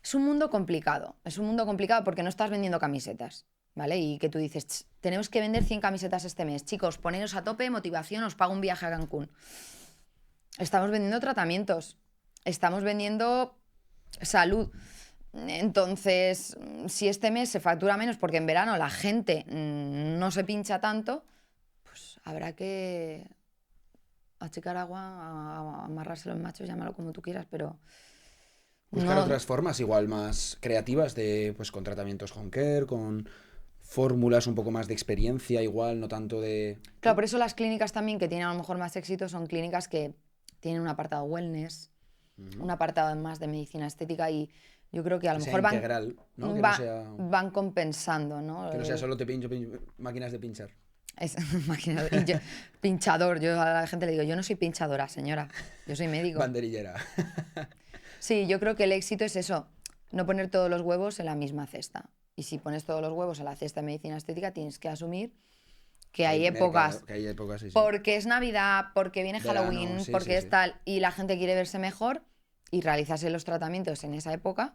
Es un mundo complicado porque no estás vendiendo camisetas, ¿vale? Y que tú dices, tenemos que vender 100 camisetas este mes. Chicos, poneros a tope, motivación, os pago un viaje a Cancún. Estamos vendiendo tratamientos, estamos vendiendo salud. Entonces, si este mes se factura menos porque en verano la gente no se pincha tanto, pues habrá que achicar agua, amarrarse los machos, llámalo como tú quieras, pero... Buscar otras formas igual más creativas de, pues, con tratamientos home care, con fórmulas un poco más de experiencia igual, no tanto de... Claro, por eso las clínicas también que tienen a lo mejor más éxito son clínicas que tienen un apartado wellness, un apartado más de medicina estética y yo creo que a lo mejor van, integral, ¿no? van compensando, ¿no? Que no sea solo te pincho máquinas de pinchar. Es pinchador. Yo a la gente le digo, yo no soy pinchadora, señora, yo soy médico. Banderillera. Sí, yo creo que el éxito es eso, no poner todos los huevos en la misma cesta. Y si pones todos los huevos en la cesta de medicina estética, tienes que asumir que hay épocas. Que hay épocas, sí. Porque es Navidad, porque viene Verano, Halloween, sí, porque sí, es tal, y la gente quiere verse mejor y realizarse los tratamientos en esa época.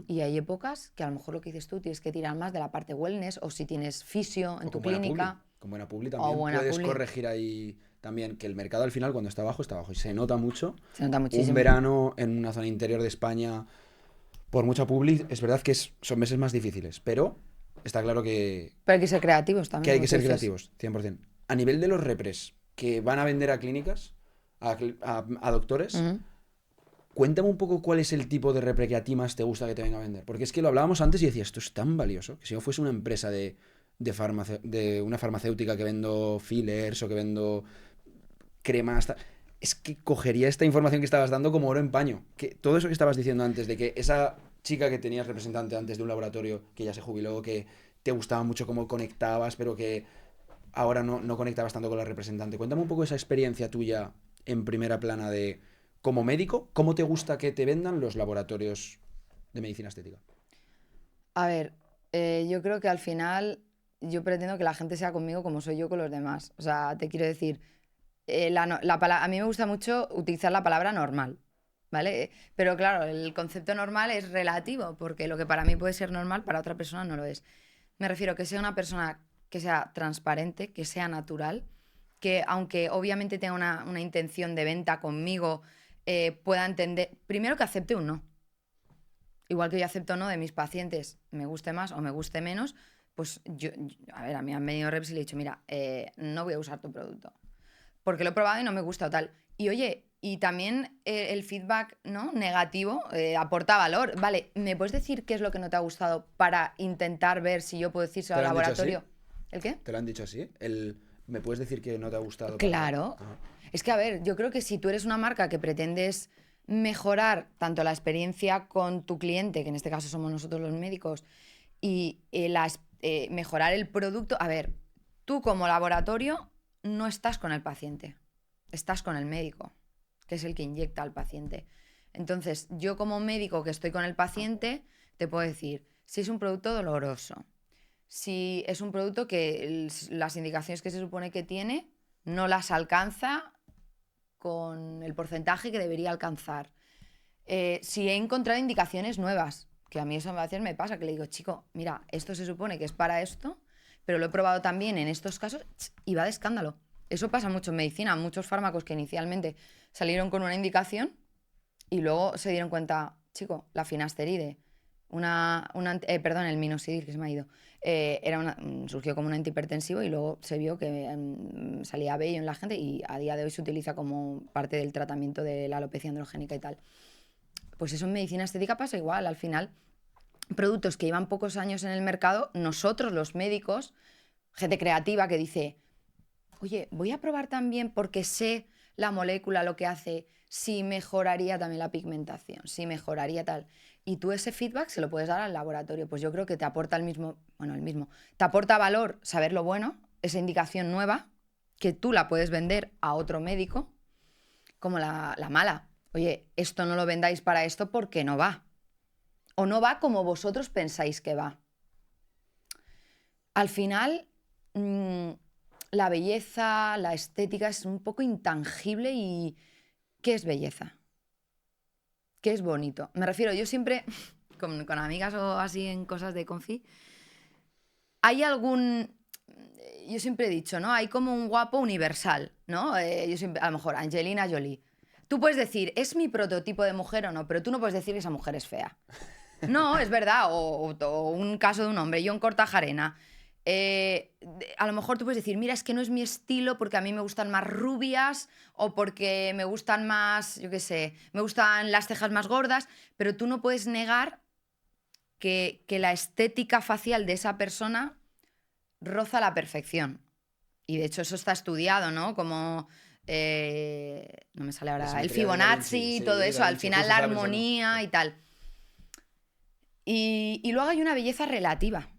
Y hay épocas que a lo mejor lo que dices tú tienes que tirar más de la parte wellness o si tienes fisio en tu clínica. Con buena publi también puedes corregir ahí también, que el mercado al final cuando está bajo y se nota mucho. Se nota muchísimo. Un verano en una zona interior de España, por mucha publi, es verdad que son meses más difíciles, pero está claro que... Pero hay que ser creativos también. Que hay que ser creativos, 100%. A nivel de los repres que van a vender a clínicas, a doctores... Cuéntame un poco cuál es el tipo de repre que a ti más te gusta que te venga a vender. Porque es que lo hablábamos antes y decía, esto es tan valioso, que si yo fuese una empresa de una farmacéutica que vendo fillers o que vendo cremas, es que cogería esta información que estabas dando como oro en paño. Que todo eso que estabas diciendo antes, de que esa chica que tenías representante antes de un laboratorio, que ya se jubiló, que te gustaba mucho cómo conectabas, pero que ahora no conectabas tanto con la representante. Cuéntame un poco esa experiencia tuya en primera plana de, como médico, ¿cómo te gusta que te vendan los laboratorios de medicina estética? A ver, yo creo que al final yo pretendo que la gente sea conmigo como soy yo con los demás. O sea, te quiero decir, a mí me gusta mucho utilizar la palabra normal, ¿vale? Pero claro, el concepto normal es relativo, porque lo que para mí puede ser normal, para otra persona no lo es. Me refiero a que sea una persona que sea transparente, que sea natural, que aunque obviamente tenga una intención de venta conmigo, pueda entender, primero que acepte un no. Igual que yo acepto no de mis pacientes, me guste más o me guste menos, pues a ver, a mí han venido reps y le he dicho, mira, no voy a usar tu producto, porque lo he probado y no me gusta o tal. Y oye, y también el feedback, ¿no?, negativo aporta valor. Vale, ¿me puedes decir qué es lo que no te ha gustado para intentar ver si yo puedo decírselo ¿Te al lo han dicho así? laboratorio? ¿El qué? ¿Te lo han dicho así? ¿Me puedes decir que no te ha gustado? Claro. Ajá. Es que, a ver, yo creo que si tú eres una marca que pretendes mejorar tanto la experiencia con tu cliente, que en este caso somos nosotros los médicos, y mejorar el producto, a ver, tú como laboratorio no estás con el paciente, estás con el médico, que es el que inyecta al paciente. Entonces, yo como médico que estoy con el paciente, te puedo decir, si es un producto doloroso, si es un producto que las indicaciones que se supone que tiene no las alcanza con el porcentaje que debería alcanzar. Si he encontrado indicaciones nuevas, que a mí eso a veces me pasa, que le digo, chico, mira, esto se supone que es para esto, pero lo he probado también en estos casos y va de escándalo. Eso pasa mucho en medicina, muchos fármacos que inicialmente salieron con una indicación y luego se dieron cuenta, chico, la finasteride, perdón, el minoxidil, que se me ha ido, surgió como un antihipertensivo y luego se vio que salía bello en la gente y a día de hoy se utiliza como parte del tratamiento de la alopecia androgénica y tal. Pues eso en medicina estética pasa igual. Al final, productos que llevan pocos años en el mercado, nosotros los médicos, gente creativa que dice, oye, voy a probar también porque sé la molécula, lo que hace, si mejoraría también la pigmentación, si mejoraría tal. Y tú ese feedback se lo puedes dar al laboratorio. Pues yo creo que te aporta te aporta valor saber lo bueno, esa indicación nueva, que tú la puedes vender a otro médico, como la mala. Oye, esto no lo vendáis para esto porque no va. O no va como vosotros pensáis que va. Al final, la belleza, la estética es un poco intangible y ¿qué es belleza? ¿Qué es bonito? Me refiero, yo siempre, con amigas o así en cosas de confi, yo siempre he dicho, ¿no? Hay como un guapo universal, ¿no? Yo siempre, a lo mejor, Angelina Jolie. Tú puedes decir, ¿es mi prototipo de mujer o no? Pero tú no puedes decir que esa mujer es fea. No, es verdad. O un caso de un hombre, John Cortajarena. A lo mejor tú puedes decir, mira, es que no es mi estilo porque a mí me gustan más rubias o porque me gustan más, yo qué sé, me gustan las cejas más gordas, pero tú no puedes negar que la estética facial de esa persona roza la perfección. Y de hecho eso está estudiado, ¿no? Como, no me sale ahora, el Fibonacci y todo eso, al final la armonía y tal. Y luego hay una belleza relativa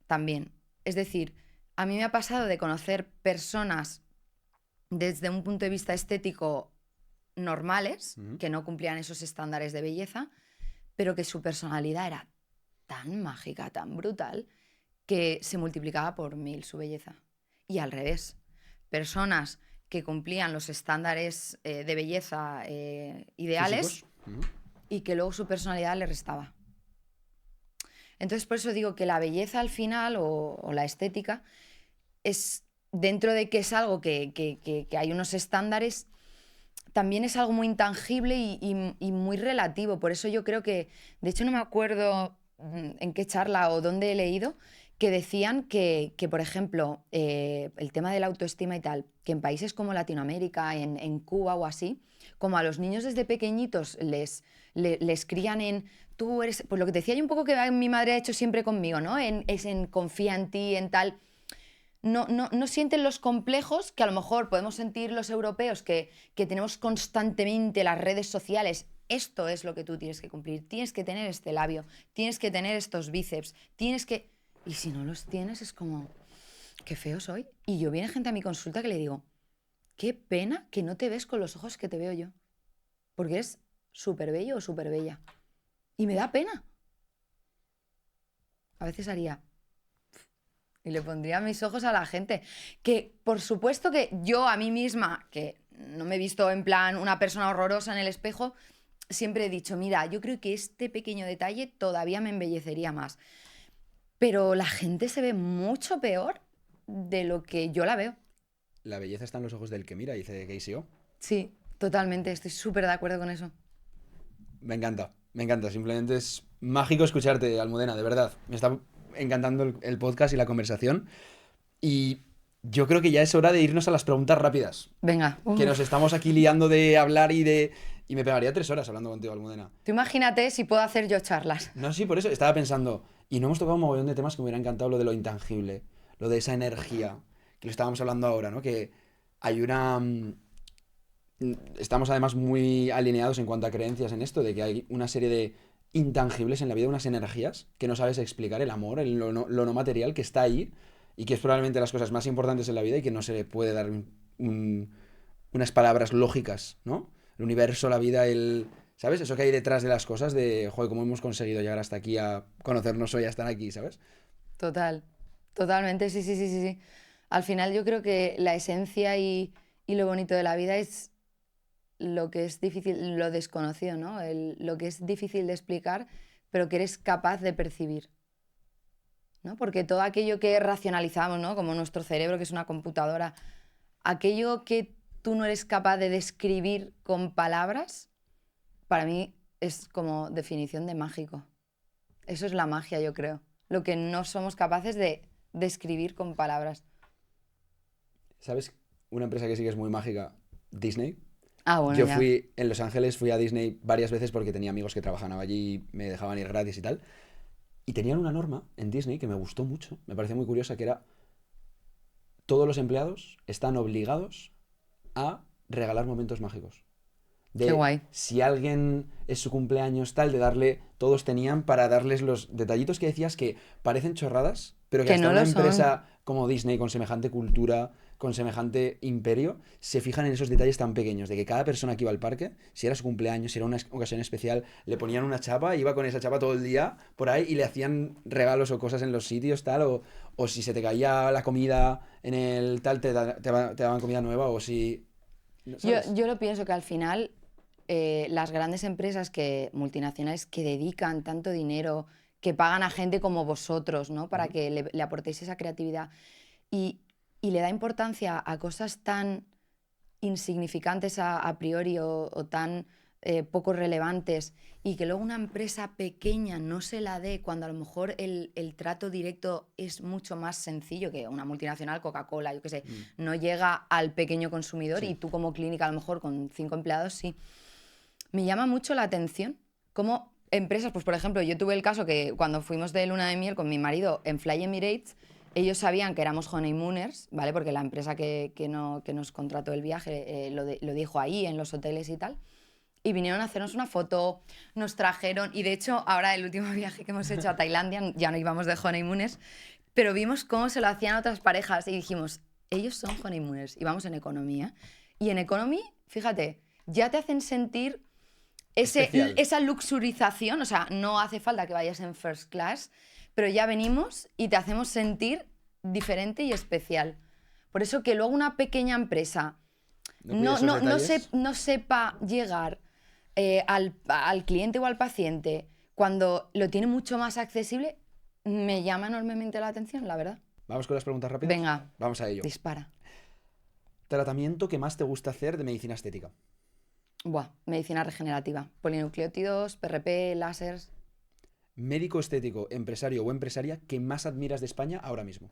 también. Es decir, a mí me ha pasado de conocer personas desde un punto de vista estético normales, que no cumplían esos estándares de belleza, pero que su personalidad era tan mágica, tan brutal, que se multiplicaba por 1000 su belleza. Y al revés, personas que cumplían los estándares de belleza ideales y que luego su personalidad le restaba. Entonces, por eso digo que la belleza al final, o la estética, es dentro de que es algo que hay unos estándares, también es algo muy intangible y muy relativo. Por eso yo creo que, de hecho no me acuerdo en qué charla o dónde he leído, que decían que por ejemplo, el tema de la autoestima y tal, que en países como Latinoamérica, en Cuba o así, como a los niños desde pequeñitos les crían en tú eres, pues lo que te decía yo un poco que mi madre ha hecho siempre conmigo, ¿no? En confía en ti, en tal. no sienten los complejos que a lo mejor podemos sentir los europeos, que tenemos constantemente las redes sociales. Esto es lo que tú tienes que cumplir. Tienes que tener este labio, tienes que tener estos bíceps, tienes que... Y si no los tienes es como, qué feo soy. Y yo viene gente a mi consulta que le digo, qué pena que no te ves con los ojos que te veo yo. Porque eres súper bello o súper bella. Y me da pena. A veces haría... Y le pondría mis ojos a la gente. Que por supuesto que yo a mí misma, que no me he visto en plan una persona horrorosa en el espejo, siempre he dicho, mira, yo creo que este pequeño detalle todavía me embellecería más. Pero la gente se ve mucho peor de lo que yo la veo. La belleza está en los ojos del que mira, dice KCO. Sí, totalmente, estoy súper de acuerdo con eso. Me encanta. Simplemente es mágico escucharte, Almudena, de verdad. Me está encantando el podcast y la conversación. Y yo creo que ya es hora de irnos a las preguntas rápidas. Venga. Que nos estamos aquí liando de hablar y de... Y me pegaría 3 horas hablando contigo, Almudena. Tú imagínate si puedo hacer yo charlas. No, sí, por eso estaba pensando. Y no hemos tocado un mogollón de temas que me hubiera encantado, lo de lo intangible, lo de esa energía, que lo estábamos hablando ahora, ¿no? Que hay una... Estamos además muy alineados en cuanto a creencias en esto, de que hay una serie de intangibles en la vida, unas energías que no sabes explicar, el amor, lo no material que está ahí y que es probablemente las cosas más importantes en la vida y que no se le puede dar unas palabras lógicas, ¿no? El universo, la vida, ¿sabes? Eso que hay detrás de las cosas de, joder, cómo hemos conseguido llegar hasta aquí a conocernos hoy, a estar aquí, ¿sabes? Totalmente, sí. Al final yo creo que la esencia y lo bonito de la vida es lo que es difícil, lo desconocido, ¿no? Lo que es difícil de explicar, pero que eres capaz de percibir, ¿no? Porque todo aquello que racionalizamos, ¿no? Como nuestro cerebro, que es una computadora, aquello que tú no eres capaz de describir con palabras, para mí es como definición de mágico. Eso es la magia, yo creo. Lo que no somos capaces de describir con palabras. ¿Sabes? Una empresa que sí que es muy mágica, Disney. Ah, bueno, Yo ya. fui en Los Ángeles, fui a Disney varias veces porque tenía amigos que trabajaban allí y me dejaban ir gratis y tal. Y tenían una norma en Disney que me gustó mucho, me pareció muy curiosa, que era todos los empleados están obligados a regalar momentos mágicos. Qué guay. Si alguien es su cumpleaños tal, de darle, todos tenían para darles los detallitos que decías que parecen chorradas, pero que Que hasta no una lo son. empresa como Disney, con semejante cultura, con semejante imperio, se fijan en esos detalles tan pequeños, de que cada persona que iba al parque, si era su cumpleaños, si era una ocasión especial, le ponían una chapa, iba con esa chapa todo el día por ahí y le hacían regalos o cosas en los sitios, tal, o si se te caía la comida en el tal, te daban comida nueva, o si... ¿sabes? Yo lo pienso que al final las grandes empresas multinacionales que dedican tanto dinero, que pagan a gente como vosotros, ¿no? Para que le aportéis esa creatividad y le da importancia a cosas tan insignificantes a priori o tan poco relevantes y que luego una empresa pequeña no se la dé cuando a lo mejor el trato directo es mucho más sencillo que una multinacional, Coca-Cola, yo qué sé, no llega al pequeño consumidor Sí. y tú como clínica a lo mejor con 5 empleados sí. Me llama mucho la atención cómo empresas, pues por ejemplo, yo tuve el caso que cuando fuimos de luna de miel con mi marido en Fly Emirates, ellos sabían que éramos honeymooners, ¿vale? Porque la empresa que nos contrató el viaje lo dijo ahí en los hoteles y tal. Y vinieron a hacernos una foto, nos trajeron, y de hecho ahora el último viaje que hemos hecho a Tailandia, ya no íbamos de honeymooners, pero vimos cómo se lo hacían a otras parejas y dijimos, ellos son honeymooners y vamos en economía. Y en economy, fíjate, ya te hacen sentir Especial. esa luxurización, o sea, no hace falta que vayas en first class, pero ya venimos y te hacemos sentir diferente y especial. Por eso que luego una pequeña empresa no sepa llegar al cliente o al paciente cuando lo tiene mucho más accesible, me llama enormemente la atención, la verdad. Vamos con las preguntas rápidas. Venga, Vamos a ello. dispara. ¿Tratamiento que más te gusta hacer de medicina estética? Buah, medicina regenerativa. Polinucleótidos, PRP, láseres. Médico estético, empresario o empresaria que más admiras de España ahora mismo.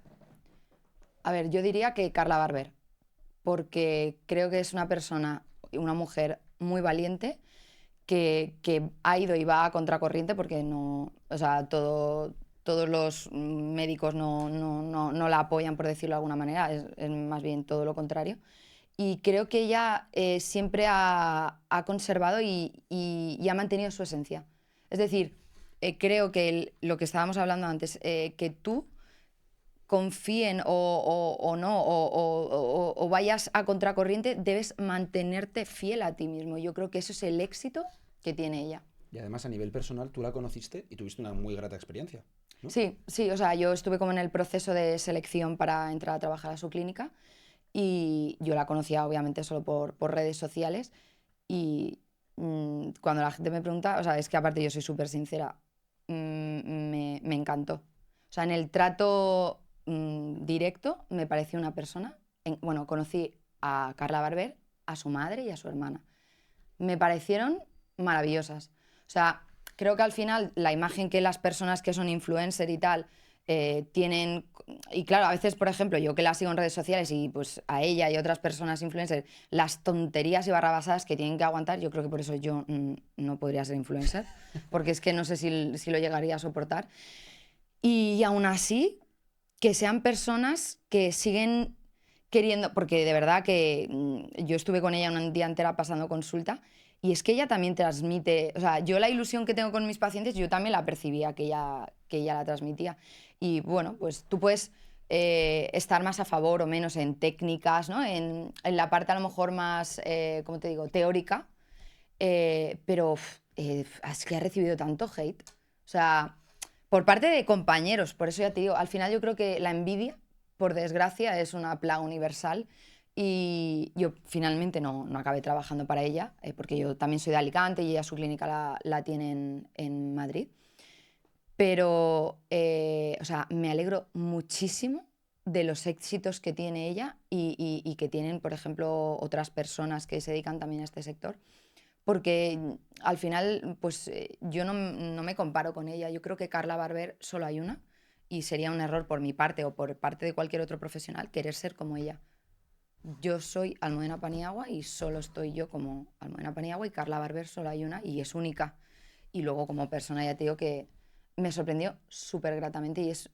A ver, yo diría que Carla Barber, porque creo que es una persona, una mujer muy valiente, que ha ido y va a contracorriente porque no, o sea, todo todos los médicos no la apoyan, por decirlo de alguna manera, es más bien todo lo contrario. Y creo que ella siempre ha conservado y ha mantenido su esencia. Es decir, creo que lo que estábamos hablando antes, que tú confíen o no, o vayas a contracorriente, debes mantenerte fiel a ti mismo. Yo creo que eso es el éxito que tiene ella. Y además a nivel personal tú la conociste y tuviste una muy grata experiencia, ¿no? Sí, sí, o sea, yo estuve como en el proceso de selección para entrar a trabajar a su clínica y yo la conocía obviamente solo por redes sociales y cuando la gente me pregunta, o sea, es que aparte yo soy súper sincera, me encantó. O sea, en el trato directo me pareció una persona, bueno, conocí a Carla Barber, a su madre y a su hermana. Me parecieron maravillosas. O sea, creo que al final la imagen que las personas que son influencer y tal tienen, y claro, a veces, por ejemplo, yo que la sigo en redes sociales y pues a ella y otras personas influencers, las tonterías y barrabasadas que tienen que aguantar, yo creo que por eso yo no podría ser influencer, porque es que no sé si lo llegaría a soportar. Y aún así, que sean personas que siguen queriendo, porque de verdad que yo estuve con ella un día entera pasando consulta y es que ella también transmite, o sea, yo la ilusión que tengo con mis pacientes, yo también la percibía que ella la transmitía. Y bueno, pues tú puedes estar más a favor o menos en técnicas, ¿no? En la parte a lo mejor más, ¿cómo te digo?, teórica, pero es que ha recibido tanto hate. O sea, por parte de compañeros, por eso ya te digo, al final yo creo que la envidia, por desgracia, es una plaga universal y yo finalmente no acabé trabajando para ella, porque yo también soy de Alicante y ella su clínica la tiene en Madrid. Pero, o sea, me alegro muchísimo de los éxitos que tiene ella y que tienen, por ejemplo, otras personas que se dedican también a este sector. Porque al final, pues yo no me comparo con ella. Yo creo que Carla Barber solo hay una y sería un error por mi parte o por parte de cualquier otro profesional querer ser como ella. Yo soy Almudena Paniagua y solo estoy yo como Almudena Paniagua y Carla Barber solo hay una y es única. Y luego como persona ya te digo que me sorprendió súper gratamente y es,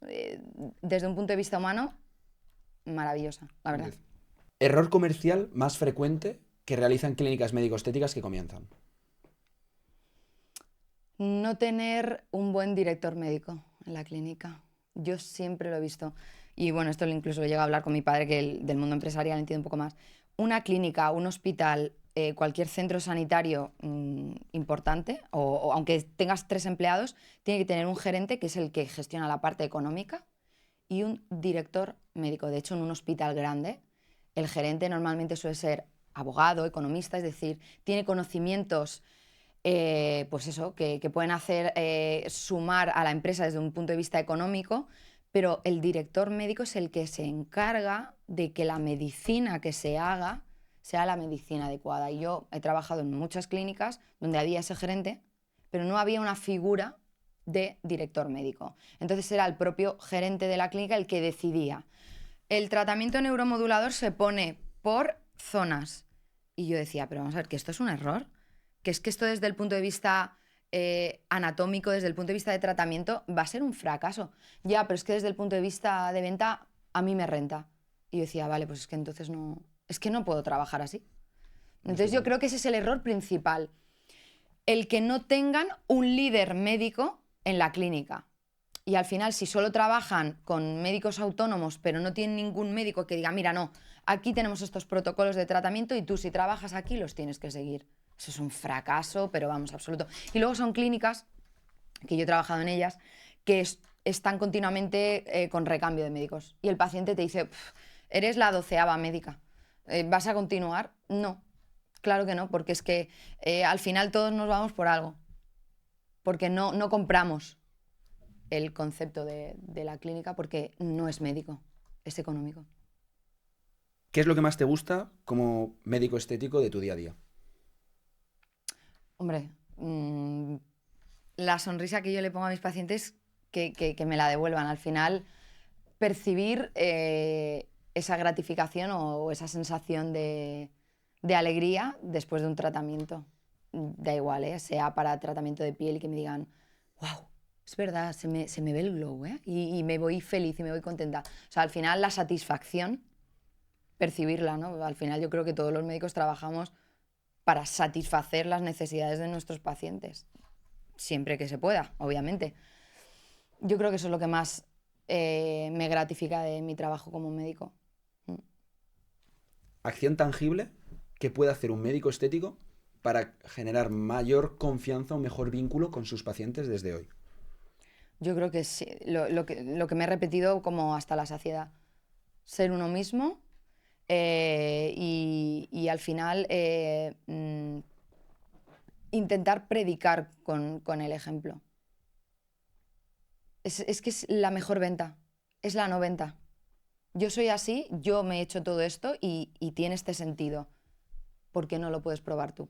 desde un punto de vista humano, maravillosa, la verdad. Error comercial más frecuente que realizan clínicas médico-estéticas que comienzan. No tener un buen director médico en la clínica. Yo siempre lo he visto. Y bueno, esto incluso lo llego a hablar con mi padre, que del mundo empresarial entiende un poco más. Una clínica, un hospital, cualquier centro sanitario importante, o aunque tengas 3 empleados, tiene que tener un gerente que es el que gestiona la parte económica y un director médico. De hecho, en un hospital grande, el gerente normalmente suele ser abogado, economista, es decir, tiene conocimientos pues eso, que pueden hacer sumar a la empresa desde un punto de vista económico, pero el director médico es el que se encarga de que la medicina que se haga sea la medicina adecuada. Y yo he trabajado en muchas clínicas donde había ese gerente, pero no había una figura de director médico. Entonces era el propio gerente de la clínica el que decidía. El tratamiento neuromodulador se pone por zonas. Y yo decía, pero vamos a ver, que esto es un error, que es que esto desde el punto de vista anatómico, desde el punto de vista de tratamiento, va a ser un fracaso. Ya, pero es que desde el punto de vista de venta, a mí me renta. Y yo decía, vale, pues es que entonces es que no puedo trabajar así. Entonces yo creo que ese es el error principal. El que no tengan un líder médico en la clínica. Y al final, si solo trabajan con médicos autónomos, pero no tienen ningún médico que diga, mira, no, aquí tenemos estos protocolos de tratamiento y tú si trabajas aquí los tienes que seguir. Eso es un fracaso, pero vamos, absoluto. Y luego son clínicas, que yo he trabajado en ellas, que están continuamente con recambio de médicos. Y el paciente te dice, eres la 12ª médica, ¿vas a continuar? No, claro que no, porque es que al final todos nos vamos por algo, porque no compramos el concepto de la clínica porque no es médico, es económico. ¿Qué es lo que más te gusta como médico estético de tu día a día? Hombre, la sonrisa que yo le pongo a mis pacientes, que me la devuelvan. Al final, percibir esa gratificación o esa sensación de alegría después de un tratamiento. Da igual, sea para tratamiento de piel y que me digan, wow, es verdad, se me ve el glow, ¿eh? Y me voy feliz y me voy contenta. O sea, al final la satisfacción, percibirla, ¿no? Al final yo creo que todos los médicos trabajamos para satisfacer las necesidades de nuestros pacientes, siempre que se pueda, obviamente. Yo creo que eso es lo que más me gratifica de mi trabajo como médico. Acción tangible que puede hacer un médico estético para generar mayor confianza o mejor vínculo con sus pacientes desde hoy. Yo creo que sí, lo que me he repetido como hasta la saciedad. Ser uno mismo y al final intentar predicar con el ejemplo. Es que es la mejor venta, es la no venta. Yo soy así, yo me he hecho todo esto y tiene este sentido. ¿Por qué no lo puedes probar tú?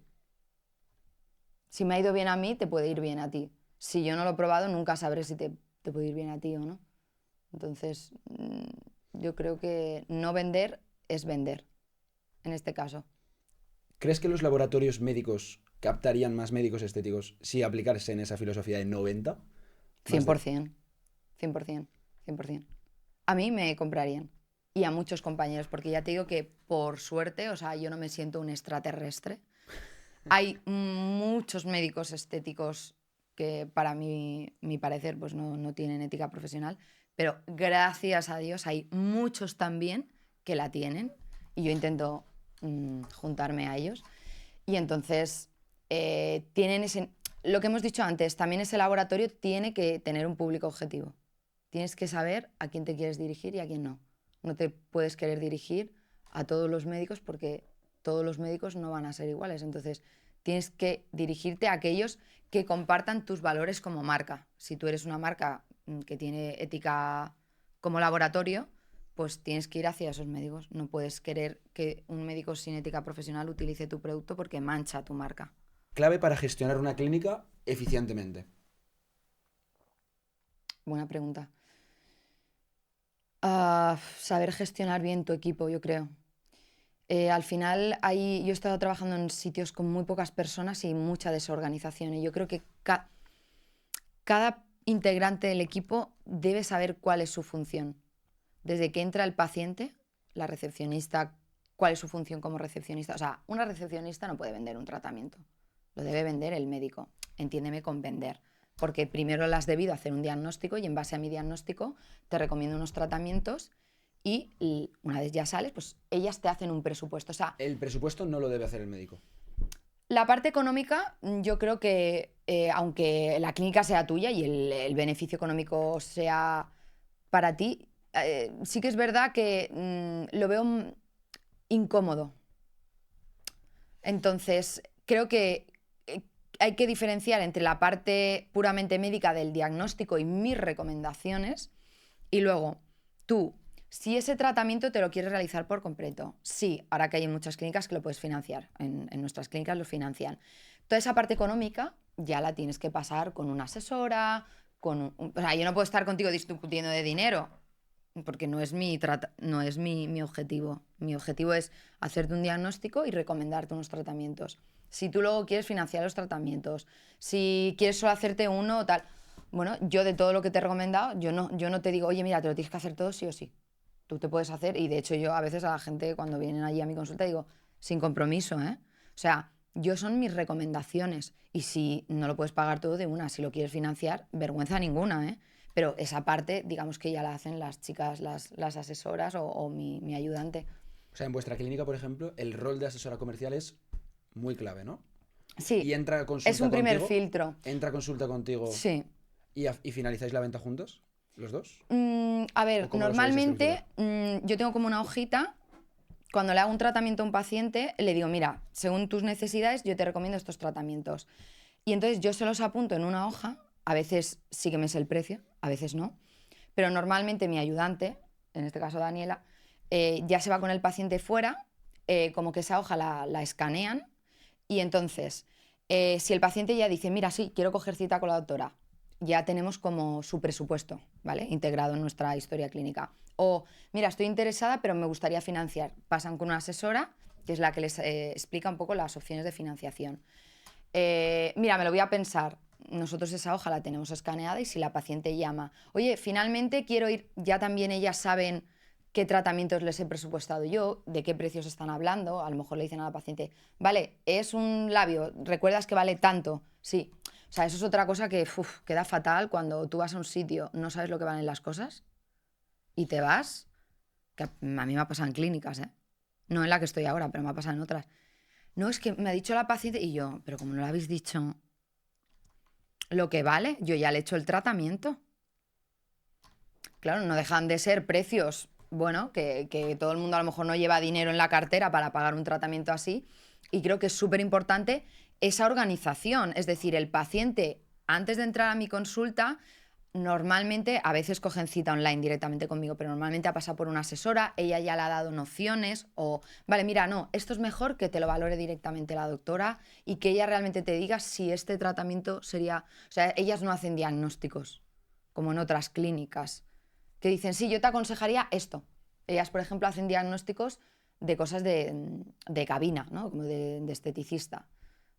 Si me ha ido bien a mí, te puede ir bien a ti. Si yo no lo he probado, nunca sabré si te puede ir bien a ti o no. Entonces, yo creo que no vender es vender, en este caso. ¿Crees que los laboratorios médicos captarían más médicos estéticos si aplicarse en esa filosofía de 90? 100%, 100%, 100%. A mí me comprarían. Y a muchos compañeros, porque ya te digo que por suerte, o sea, yo no me siento un extraterrestre. Hay muchos médicos estéticos que para mi parecer pues no tienen ética profesional, pero gracias a Dios hay muchos también que la tienen y yo intento juntarme a ellos. Y entonces tienen lo que hemos dicho antes, también ese laboratorio tiene que tener un público objetivo. Tienes que saber a quién te quieres dirigir y a quién no. No te puedes querer dirigir a todos los médicos porque todos los médicos no van a ser iguales. Entonces, tienes que dirigirte a aquellos que compartan tus valores como marca. Si tú eres una marca que tiene ética como laboratorio, pues tienes que ir hacia esos médicos. No puedes querer que un médico sin ética profesional utilice tu producto porque mancha tu marca. Clave para gestionar una clínica eficientemente. Buena pregunta. Saber gestionar bien tu equipo, yo creo. Al final, yo he estado trabajando en sitios con muy pocas personas y mucha desorganización. Y yo creo que cada integrante del equipo debe saber cuál es su función. Desde que entra el paciente, la recepcionista, cuál es su función como recepcionista. O sea, una recepcionista no puede vender un tratamiento. Lo debe vender el médico. Entiéndeme con vender. Porque primero le has debido hacer un diagnóstico y en base a mi diagnóstico te recomiendo unos tratamientos y una vez ya sales, pues ellas te hacen un presupuesto. O sea, El presupuesto no lo debe hacer el médico. la parte económica, yo creo que aunque la clínica sea tuya y el beneficio económico sea para ti, sí que es verdad que lo veo incómodo. Entonces, creo que hay que diferenciar entre la parte puramente médica del diagnóstico y mis recomendaciones y luego tú, si ese tratamiento te lo quieres realizar por completo, sí, ahora que hay en muchas clínicas que lo puedes financiar, en nuestras clínicas lo financian. Toda esa parte económica ya la tienes que pasar con una asesora, o sea, yo no puedo estar contigo discutiendo de dinero, porque no es mi objetivo. Mi objetivo es hacerte un diagnóstico y recomendarte unos tratamientos. Si tú luego quieres financiar los tratamientos, si quieres solo hacerte uno o tal, bueno, yo de todo lo que te he recomendado, yo no te digo, oye, mira, te lo tienes que hacer todo sí o sí. Tú te puedes hacer, y de hecho yo a veces a la gente cuando vienen allí a mi consulta digo, sin compromiso, ¿eh? O sea, yo son mis recomendaciones y si no lo puedes pagar todo de una, si lo quieres financiar, vergüenza ninguna, ¿eh? Pero esa parte, digamos que ya la hacen las chicas, las asesoras o mi ayudante. O sea, en vuestra clínica, por ejemplo, el rol de asesora comercial es muy clave, ¿no? Sí, Y entra a consulta es un primer contigo, filtro. entra a consulta contigo Sí. y finalizáis la venta juntos, los dos. A ¿O ver, cómo lo soléis normalmente estructurar? yo tengo como una hojita. Cuando le hago un tratamiento a un paciente, le digo, mira, según tus necesidades, yo te recomiendo estos tratamientos. Y entonces yo se los apunto en una hoja, a veces sí que me sé el precio, a veces no, pero normalmente mi ayudante, en este caso Daniela, ya se va con el paciente fuera, como que esa hoja la escanean y entonces, si el paciente ya dice, mira, sí, quiero coger cita con la doctora, ya tenemos como su presupuesto, ¿vale? Integrado en nuestra historia clínica. O, mira, estoy interesada, pero me gustaría financiar. Pasan con una asesora, que es la que les explica un poco las opciones de financiación. Mira, me lo voy a pensar. nosotros esa hoja la tenemos escaneada y si la paciente llama, oye, finalmente quiero ir, ya también ellas saben qué tratamientos les he presupuestado yo, de qué precios están hablando. A lo mejor le dicen a la paciente, vale, es un labio, ¿recuerdas que vale tanto? Sí. O sea, eso es otra cosa que queda fatal cuando tú vas a un sitio, no sabes lo que valen las cosas y te vas, que a mí me ha pasado en clínicas, ¿eh? No en la que estoy ahora, pero me ha pasado en otras. No, es que me ha dicho la paciente y yo, pero como no le habéis dicho lo que vale, yo ya le he hecho el tratamiento. Claro, no dejan de ser precios, bueno, que todo el mundo a lo mejor no lleva dinero en la cartera para pagar un tratamiento así. Y creo que es súper importante esa organización. Es decir, el paciente, antes de entrar a mi consulta, normalmente, a veces cogen cita online directamente conmigo, pero normalmente ha pasado por una asesora, ella ya le ha dado nociones o, vale, mira, no, esto es mejor que te lo valore directamente la doctora y que ella realmente te diga si este tratamiento sería... O sea, ellas no hacen diagnósticos, como en otras clínicas, que dicen, sí, yo te aconsejaría esto. Ellas, por ejemplo, hacen diagnósticos de cosas de cabina, ¿no? Como de esteticista,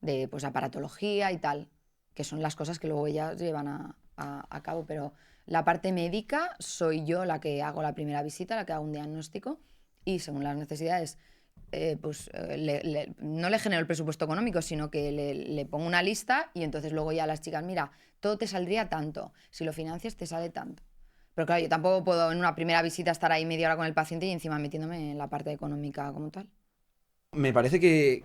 de pues aparatología y tal, que son las cosas que luego ellas llevan a cabo, pero la parte médica soy yo la que hago la primera visita, la que hago un diagnóstico y según las necesidades, no le genero el presupuesto económico, sino que le pongo una lista y entonces luego ya las chicas, mira, todo te saldría tanto, si lo financias te sale tanto. Pero claro, yo tampoco puedo en una primera visita estar ahí media hora con el paciente y encima metiéndome en la parte económica como tal. Me parece que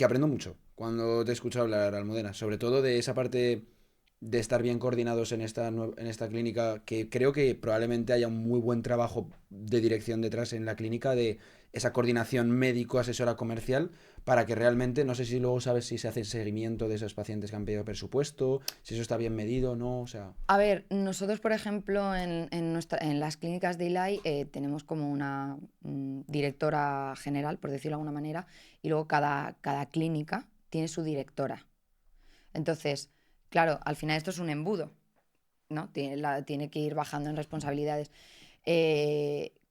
aprendo mucho cuando te escucho hablar, Almudena, sobre todo de esa parte de estar bien coordinados en esta clínica, que creo que probablemente haya un muy buen trabajo de dirección detrás en la clínica, de esa coordinación médico-asesora comercial, para que realmente, no sé si luego sabes si se hace seguimiento de esos pacientes que han pedido presupuesto, si eso está bien medido, ¿no? O sea... A ver, nosotros, por ejemplo, en las clínicas de ILAI tenemos como una directora general, por decirlo de alguna manera, y luego cada clínica tiene su directora. Entonces, claro, al final esto es un embudo, ¿no? Tiene que ir bajando en responsabilidades.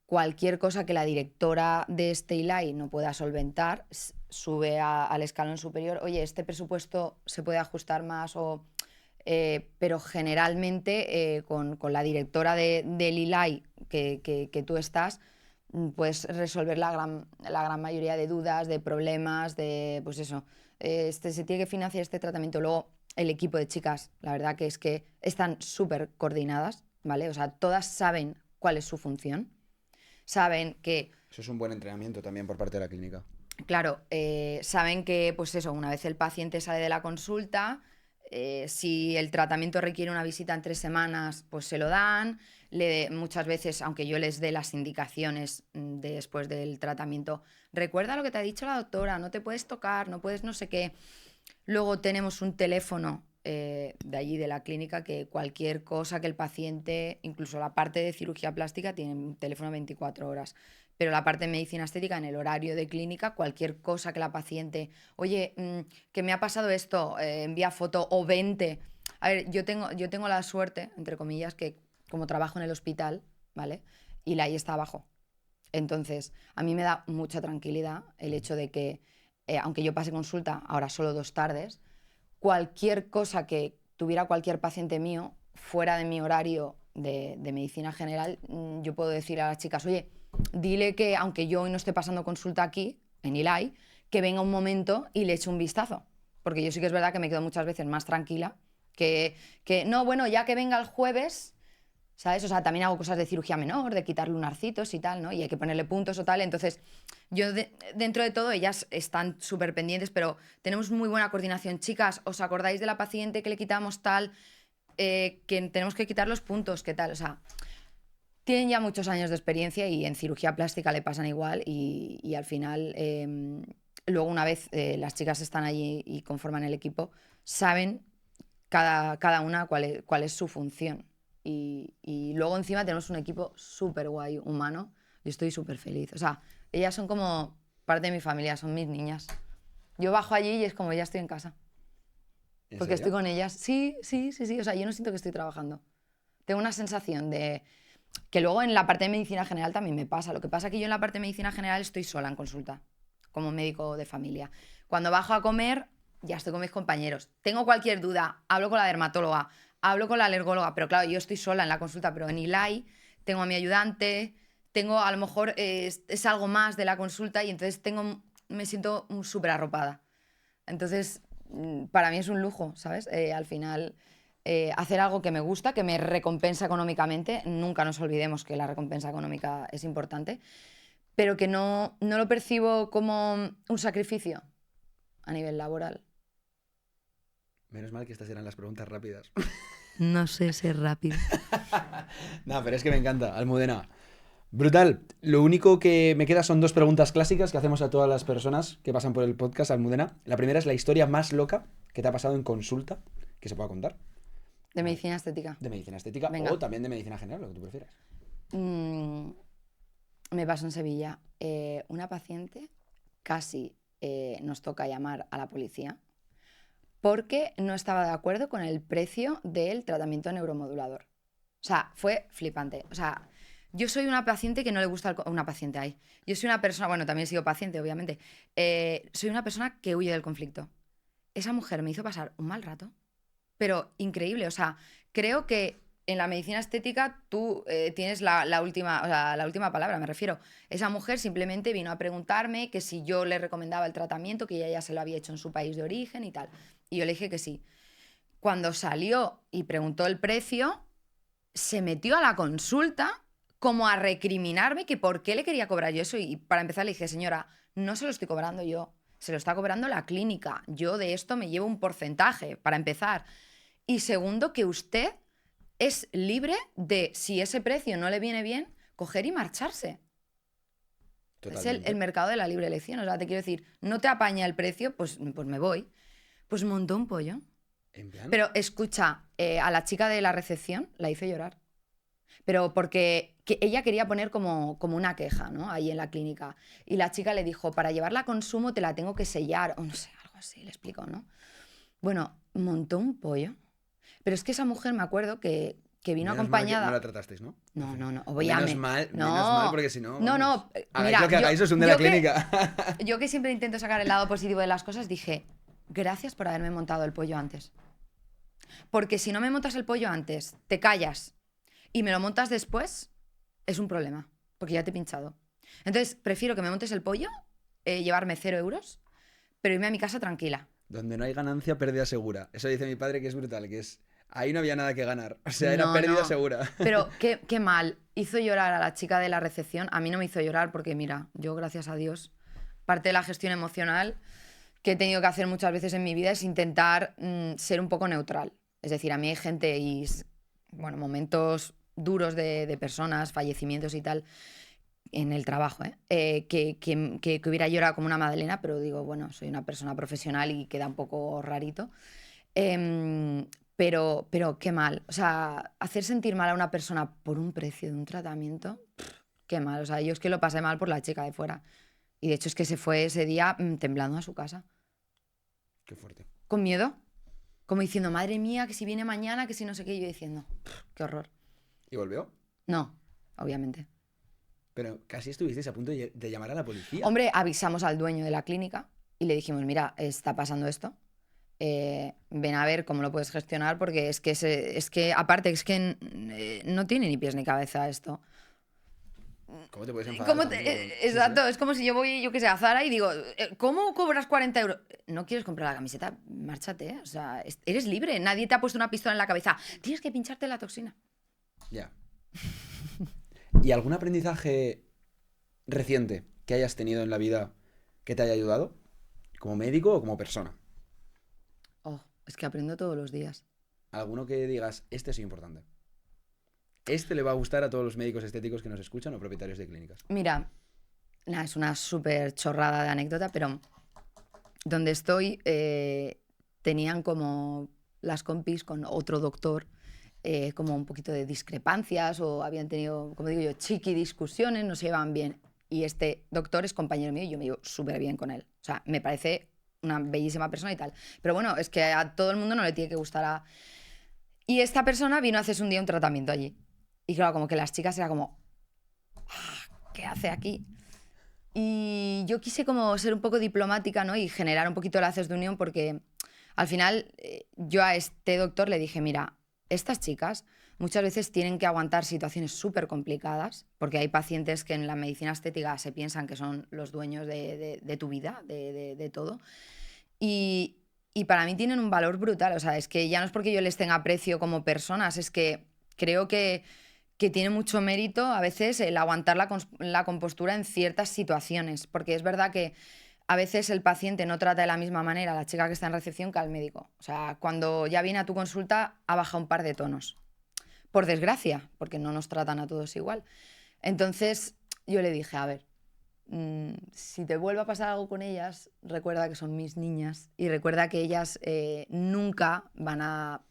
Cualquier cosa que la directora de este ILAI no pueda solventar, sube al escalón superior, oye, este presupuesto se puede ajustar más o... pero generalmente con la directora del ILAI que tú estás, puedes resolver la gran mayoría de dudas, de problemas, de pues eso, se tiene que financiar este tratamiento. Luego, el equipo de chicas, la verdad que es que están súper coordinadas, ¿vale? O sea, todas saben cuál es su función, saben que, Eso es un buen entrenamiento también por parte de la clínica. claro, saben que, pues eso, una vez el paciente sale de la consulta, si el tratamiento requiere una visita en 3 semanas, pues se lo dan. Muchas veces, aunque yo les dé las indicaciones después del tratamiento, recuerda lo que te ha dicho la doctora, no te puedes tocar, no puedes no sé qué. Luego tenemos un teléfono de allí de la clínica que cualquier cosa que el paciente, incluso la parte de cirugía plástica, tiene un teléfono 24 horas. Pero la parte de medicina estética, en el horario de clínica, cualquier cosa que la paciente, oye, que me ha pasado esto, envía foto o vente. A ver, yo tengo la suerte, entre comillas, que como trabajo en el hospital, ¿vale? Y la I está abajo. Entonces, a mí me da mucha tranquilidad el hecho de que, aunque yo pase consulta ahora solo 2 tardes, cualquier cosa que tuviera cualquier paciente mío fuera de mi horario de medicina general, yo puedo decir a las chicas, oye, dile que aunque yo hoy no esté pasando consulta aquí, en ILAI, que venga un momento y le eche un vistazo. Porque yo sí que es verdad que me quedo muchas veces más tranquila que no, bueno, ya que venga el jueves, ¿sabes? O sea, también hago cosas de cirugía menor, de quitar lunarcitos y tal, ¿no? Y hay que ponerle puntos o tal. Entonces, yo dentro de todo, ellas están súper pendientes, pero tenemos muy buena coordinación. Chicas, ¿os acordáis de la paciente que le quitamos tal? Que tenemos que quitar los puntos, ¿qué tal? O sea, tienen ya muchos años de experiencia y en cirugía plástica le pasan igual y al final, luego una vez las chicas están allí y conforman el equipo, saben cada una cuál es su función. Y luego encima tenemos un equipo súper guay, humano. Yo estoy súper feliz. O sea, ellas son como parte de mi familia, son mis niñas. Yo bajo allí y es como ya estoy en casa. ¿En Porque estoy serio? con ellas. Sí, sí, sí, sí. O sea, yo no siento que estoy trabajando. Tengo una sensación de... Que luego en la parte de medicina general también me pasa. Lo que pasa es que yo en la parte de medicina general estoy sola en consulta, como médico de familia. Cuando bajo a comer, ya estoy con mis compañeros. Tengo cualquier duda, hablo con la dermatóloga, hablo con la alergóloga, pero claro, yo estoy sola en la consulta, pero en Ilai tengo a mi ayudante, tengo a lo mejor es algo más de la consulta y entonces me siento súper arropada. Entonces, para mí es un lujo, ¿sabes? Al final, hacer algo que me gusta, que me recompensa económicamente, nunca nos olvidemos que la recompensa económica es importante, pero que no lo percibo como un sacrificio a nivel laboral. Menos mal que estas eran las preguntas rápidas. No sé ser rápido. No, pero es que me encanta, Almudena. Brutal. Lo único que me queda son 2 preguntas clásicas que hacemos a todas las personas que pasan por el podcast, Almudena. La primera es la historia más loca que te ha pasado en consulta, que se pueda contar. De medicina estética. De medicina estética. Venga. O también de medicina general, lo que tú prefieras. Me pasó en Sevilla. Una paciente casi nos toca llamar a la policía porque no estaba de acuerdo con el precio del tratamiento neuromodulador. O sea, fue flipante. O sea, yo soy una paciente que no le gusta una paciente ahí. Yo soy una persona, bueno, también he sido paciente, obviamente. Soy una persona que huye del conflicto. Esa mujer me hizo pasar un mal rato, pero increíble. O sea, creo que en la medicina estética tú tienes la última, o sea, la última palabra, me refiero. Esa mujer simplemente vino a preguntarme que si yo le recomendaba el tratamiento, que ella ya se lo había hecho en su país de origen y tal. Y yo le dije que sí. Cuando salió y preguntó el precio, se metió a la consulta como a recriminarme que por qué le quería cobrar yo eso. Y para empezar le dije, señora, no se lo estoy cobrando yo, se lo está cobrando la clínica. Yo de esto me llevo un porcentaje, para empezar. Y segundo, que usted es libre de, si ese precio no le viene bien, coger y marcharse. Totalmente. Es el mercado de la libre elección. O sea, te quiero decir, no te apaña el precio, pues me voy. Pues montó un pollo. ¿En plan? Pero escucha, a la chica de la recepción la hizo llorar. Pero porque ella quería poner como una queja, ¿no? Ahí en la clínica. Y la chica le dijo, para llevarla a consumo te la tengo que sellar. O no sé, algo así, le explicó, ¿no? Bueno, montó un pollo. Pero es que esa mujer, me acuerdo que vino Menos acompañada... mal que no la tratasteis, ¿no? No, obviamente. Menos no. mal, porque si no... No, hagáis mira, lo que hagáis, os hunde la clínica. Yo que siempre intento sacar el lado positivo de las cosas, dije, gracias por haberme montado el pollo antes. Porque si no me montas el pollo antes, te callas y me lo montas después, es un problema, porque ya te he pinchado. Entonces, prefiero que me montes el pollo, llevarme 0 euros, pero irme a mi casa tranquila. Donde no hay ganancia, pérdida segura. Eso dice mi padre, que es brutal, que es... Ahí no había nada que ganar. O sea, era pérdida segura. Pero qué mal. Hizo llorar a la chica de la recepción. A mí no me hizo llorar porque, mira, yo, gracias a Dios, parte de la gestión emocional que he tenido que hacer muchas veces en mi vida es intentar ser un poco neutral. Es decir, a mí hay gente y, bueno, momentos duros de personas, fallecimientos y tal, en el trabajo, que hubiera llorado como una magdalena, pero digo, bueno, soy una persona profesional y queda un poco rarito. Pero qué mal. O sea, hacer sentir mal a una persona por un precio de un tratamiento, qué mal. O sea, yo es que lo pasé mal por la chica de fuera. Y de hecho es que se fue ese día temblando a su casa. Qué fuerte. Con miedo. Como diciendo, madre mía, que si viene mañana, que si no sé qué. Y yo diciendo, qué horror. ¿Y volvió? No, obviamente. Pero casi estuvisteis a punto de llamar a la policía. Hombre, avisamos al dueño de la clínica y le dijimos, mira, está pasando esto. Ven a ver cómo lo puedes gestionar, porque es que aparte, es que no tiene ni pies ni cabeza esto. ¿Cómo te puedes enfadar? Exacto, sí. Es como si yo voy, yo que sé, a Zara y digo, ¿cómo cobras 40 euros? ¿No quieres comprar la camiseta? Márchate, ¿eh? O sea, eres libre, nadie te ha puesto una pistola en la cabeza. Tienes que pincharte la toxina. Ya. ¿Y algún aprendizaje reciente que hayas tenido en la vida que te haya ayudado? ¿Como médico o como persona? Oh, es que aprendo todos los días. ¿Alguno que digas, este es importante? Este le va a gustar a todos los médicos estéticos que nos escuchan o propietarios de clínicas. Mira, es una súper chorrada de anécdota, pero donde estoy tenían como las compis con otro doctor como un poquito de discrepancias o habían tenido, como digo yo, chiqui discusiones, no se llevaban bien. Y este doctor es compañero mío y yo me llevo súper bien con él. O sea, me parece una bellísima persona y tal. Pero bueno, es que a todo el mundo no le tiene que gustar a... Y esta persona vino a hacerse un día un tratamiento allí. Y claro, como que las chicas era como, ¿qué hace aquí? Y yo quise como ser un poco diplomática, ¿no? Y generar un poquito lazos de unión porque al final yo a este doctor le dije, mira, estas chicas muchas veces tienen que aguantar situaciones súper complicadas porque hay pacientes que en la medicina estética se piensan que son los dueños de tu vida, de todo. Y para mí tienen un valor brutal. O sea, es que ya no es porque yo les tenga aprecio como personas, es que creo que tiene mucho mérito a veces el aguantar la compostura en ciertas situaciones, porque es verdad que a veces el paciente no trata de la misma manera a la chica que está en recepción que al médico. O sea, cuando ya viene a tu consulta ha bajado un par de tonos. Por desgracia, porque no nos tratan a todos igual. Entonces yo le dije, a ver, si te vuelve a pasar algo con ellas, recuerda que son mis niñas y recuerda que ellas nunca van a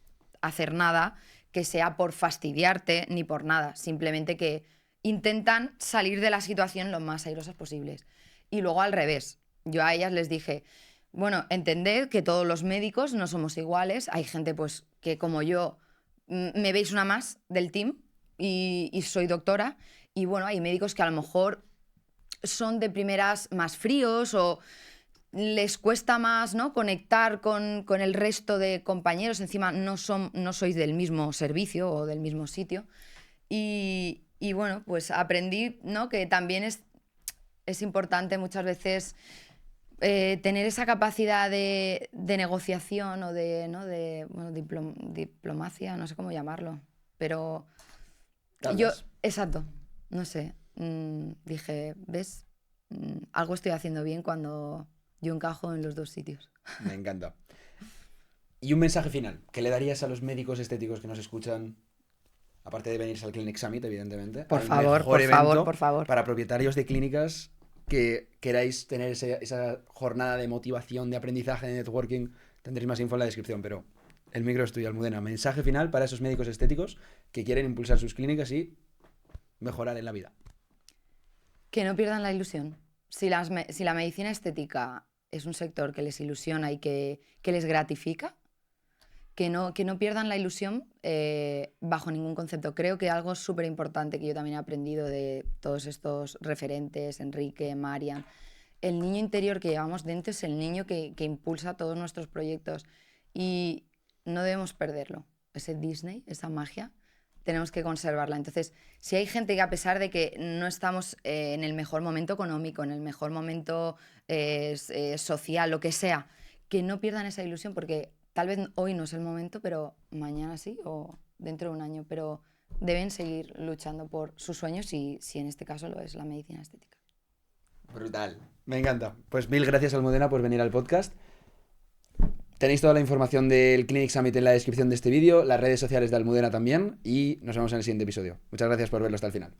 hacer nada que sea por fastidiarte ni por nada, simplemente que intentan salir de la situación lo más airosas posibles. Y luego al revés, yo a ellas les dije, bueno, entended que todos los médicos no somos iguales, hay gente pues que como yo me veis una más del team y soy doctora y bueno, hay médicos que a lo mejor son de primeras más fríos o les cuesta más, ¿no?, conectar con el resto de compañeros. Encima no sois del mismo servicio o del mismo sitio. Y bueno, pues aprendí, ¿no?, que también es importante muchas veces tener esa capacidad de negociación o de, ¿no?, bueno, diplomacia, no sé cómo llamarlo. Pero yo, Tablas. exacto, no sé. Dije, ¿ves? Algo estoy haciendo bien cuando yo encajo en los dos sitios. Me encanta. Y un mensaje final, ¿qué le darías a los médicos estéticos que nos escuchan? Aparte de venirse al Clinic Summit, evidentemente. Por al favor, mejor por favor, evento por favor. para propietarios de clínicas que queráis tener esa jornada de motivación, de aprendizaje, de networking. Tendréis más info en la descripción, pero el micro es tuyo, Almudena. Mensaje final para esos médicos estéticos que quieren impulsar sus clínicas y mejorar en la vida. Que no pierdan la ilusión. Si la medicina estética es un sector que les ilusiona y que les gratifica, que no pierdan la ilusión bajo ningún concepto. Creo que algo súper importante que yo también he aprendido de todos estos referentes, Enrique, Marian, el niño interior que llevamos dentro es el niño que impulsa todos nuestros proyectos y no debemos perderlo. Ese Disney, esa magia, tenemos que conservarla. Entonces, si hay gente que a pesar de que no estamos en el mejor momento económico, en el mejor momento social, lo que sea, que no pierdan esa ilusión porque tal vez hoy no es el momento, pero mañana sí o dentro de un año. Pero deben seguir luchando por sus sueños y si en este caso lo es la medicina estética. Brutal. Me encanta. Pues mil gracias, Almudena, por venir al podcast. Tenéis toda la información del Clinic Summit en la descripción de este vídeo, las redes sociales de Almudena también y nos vemos en el siguiente episodio. Muchas gracias por verlo hasta el final.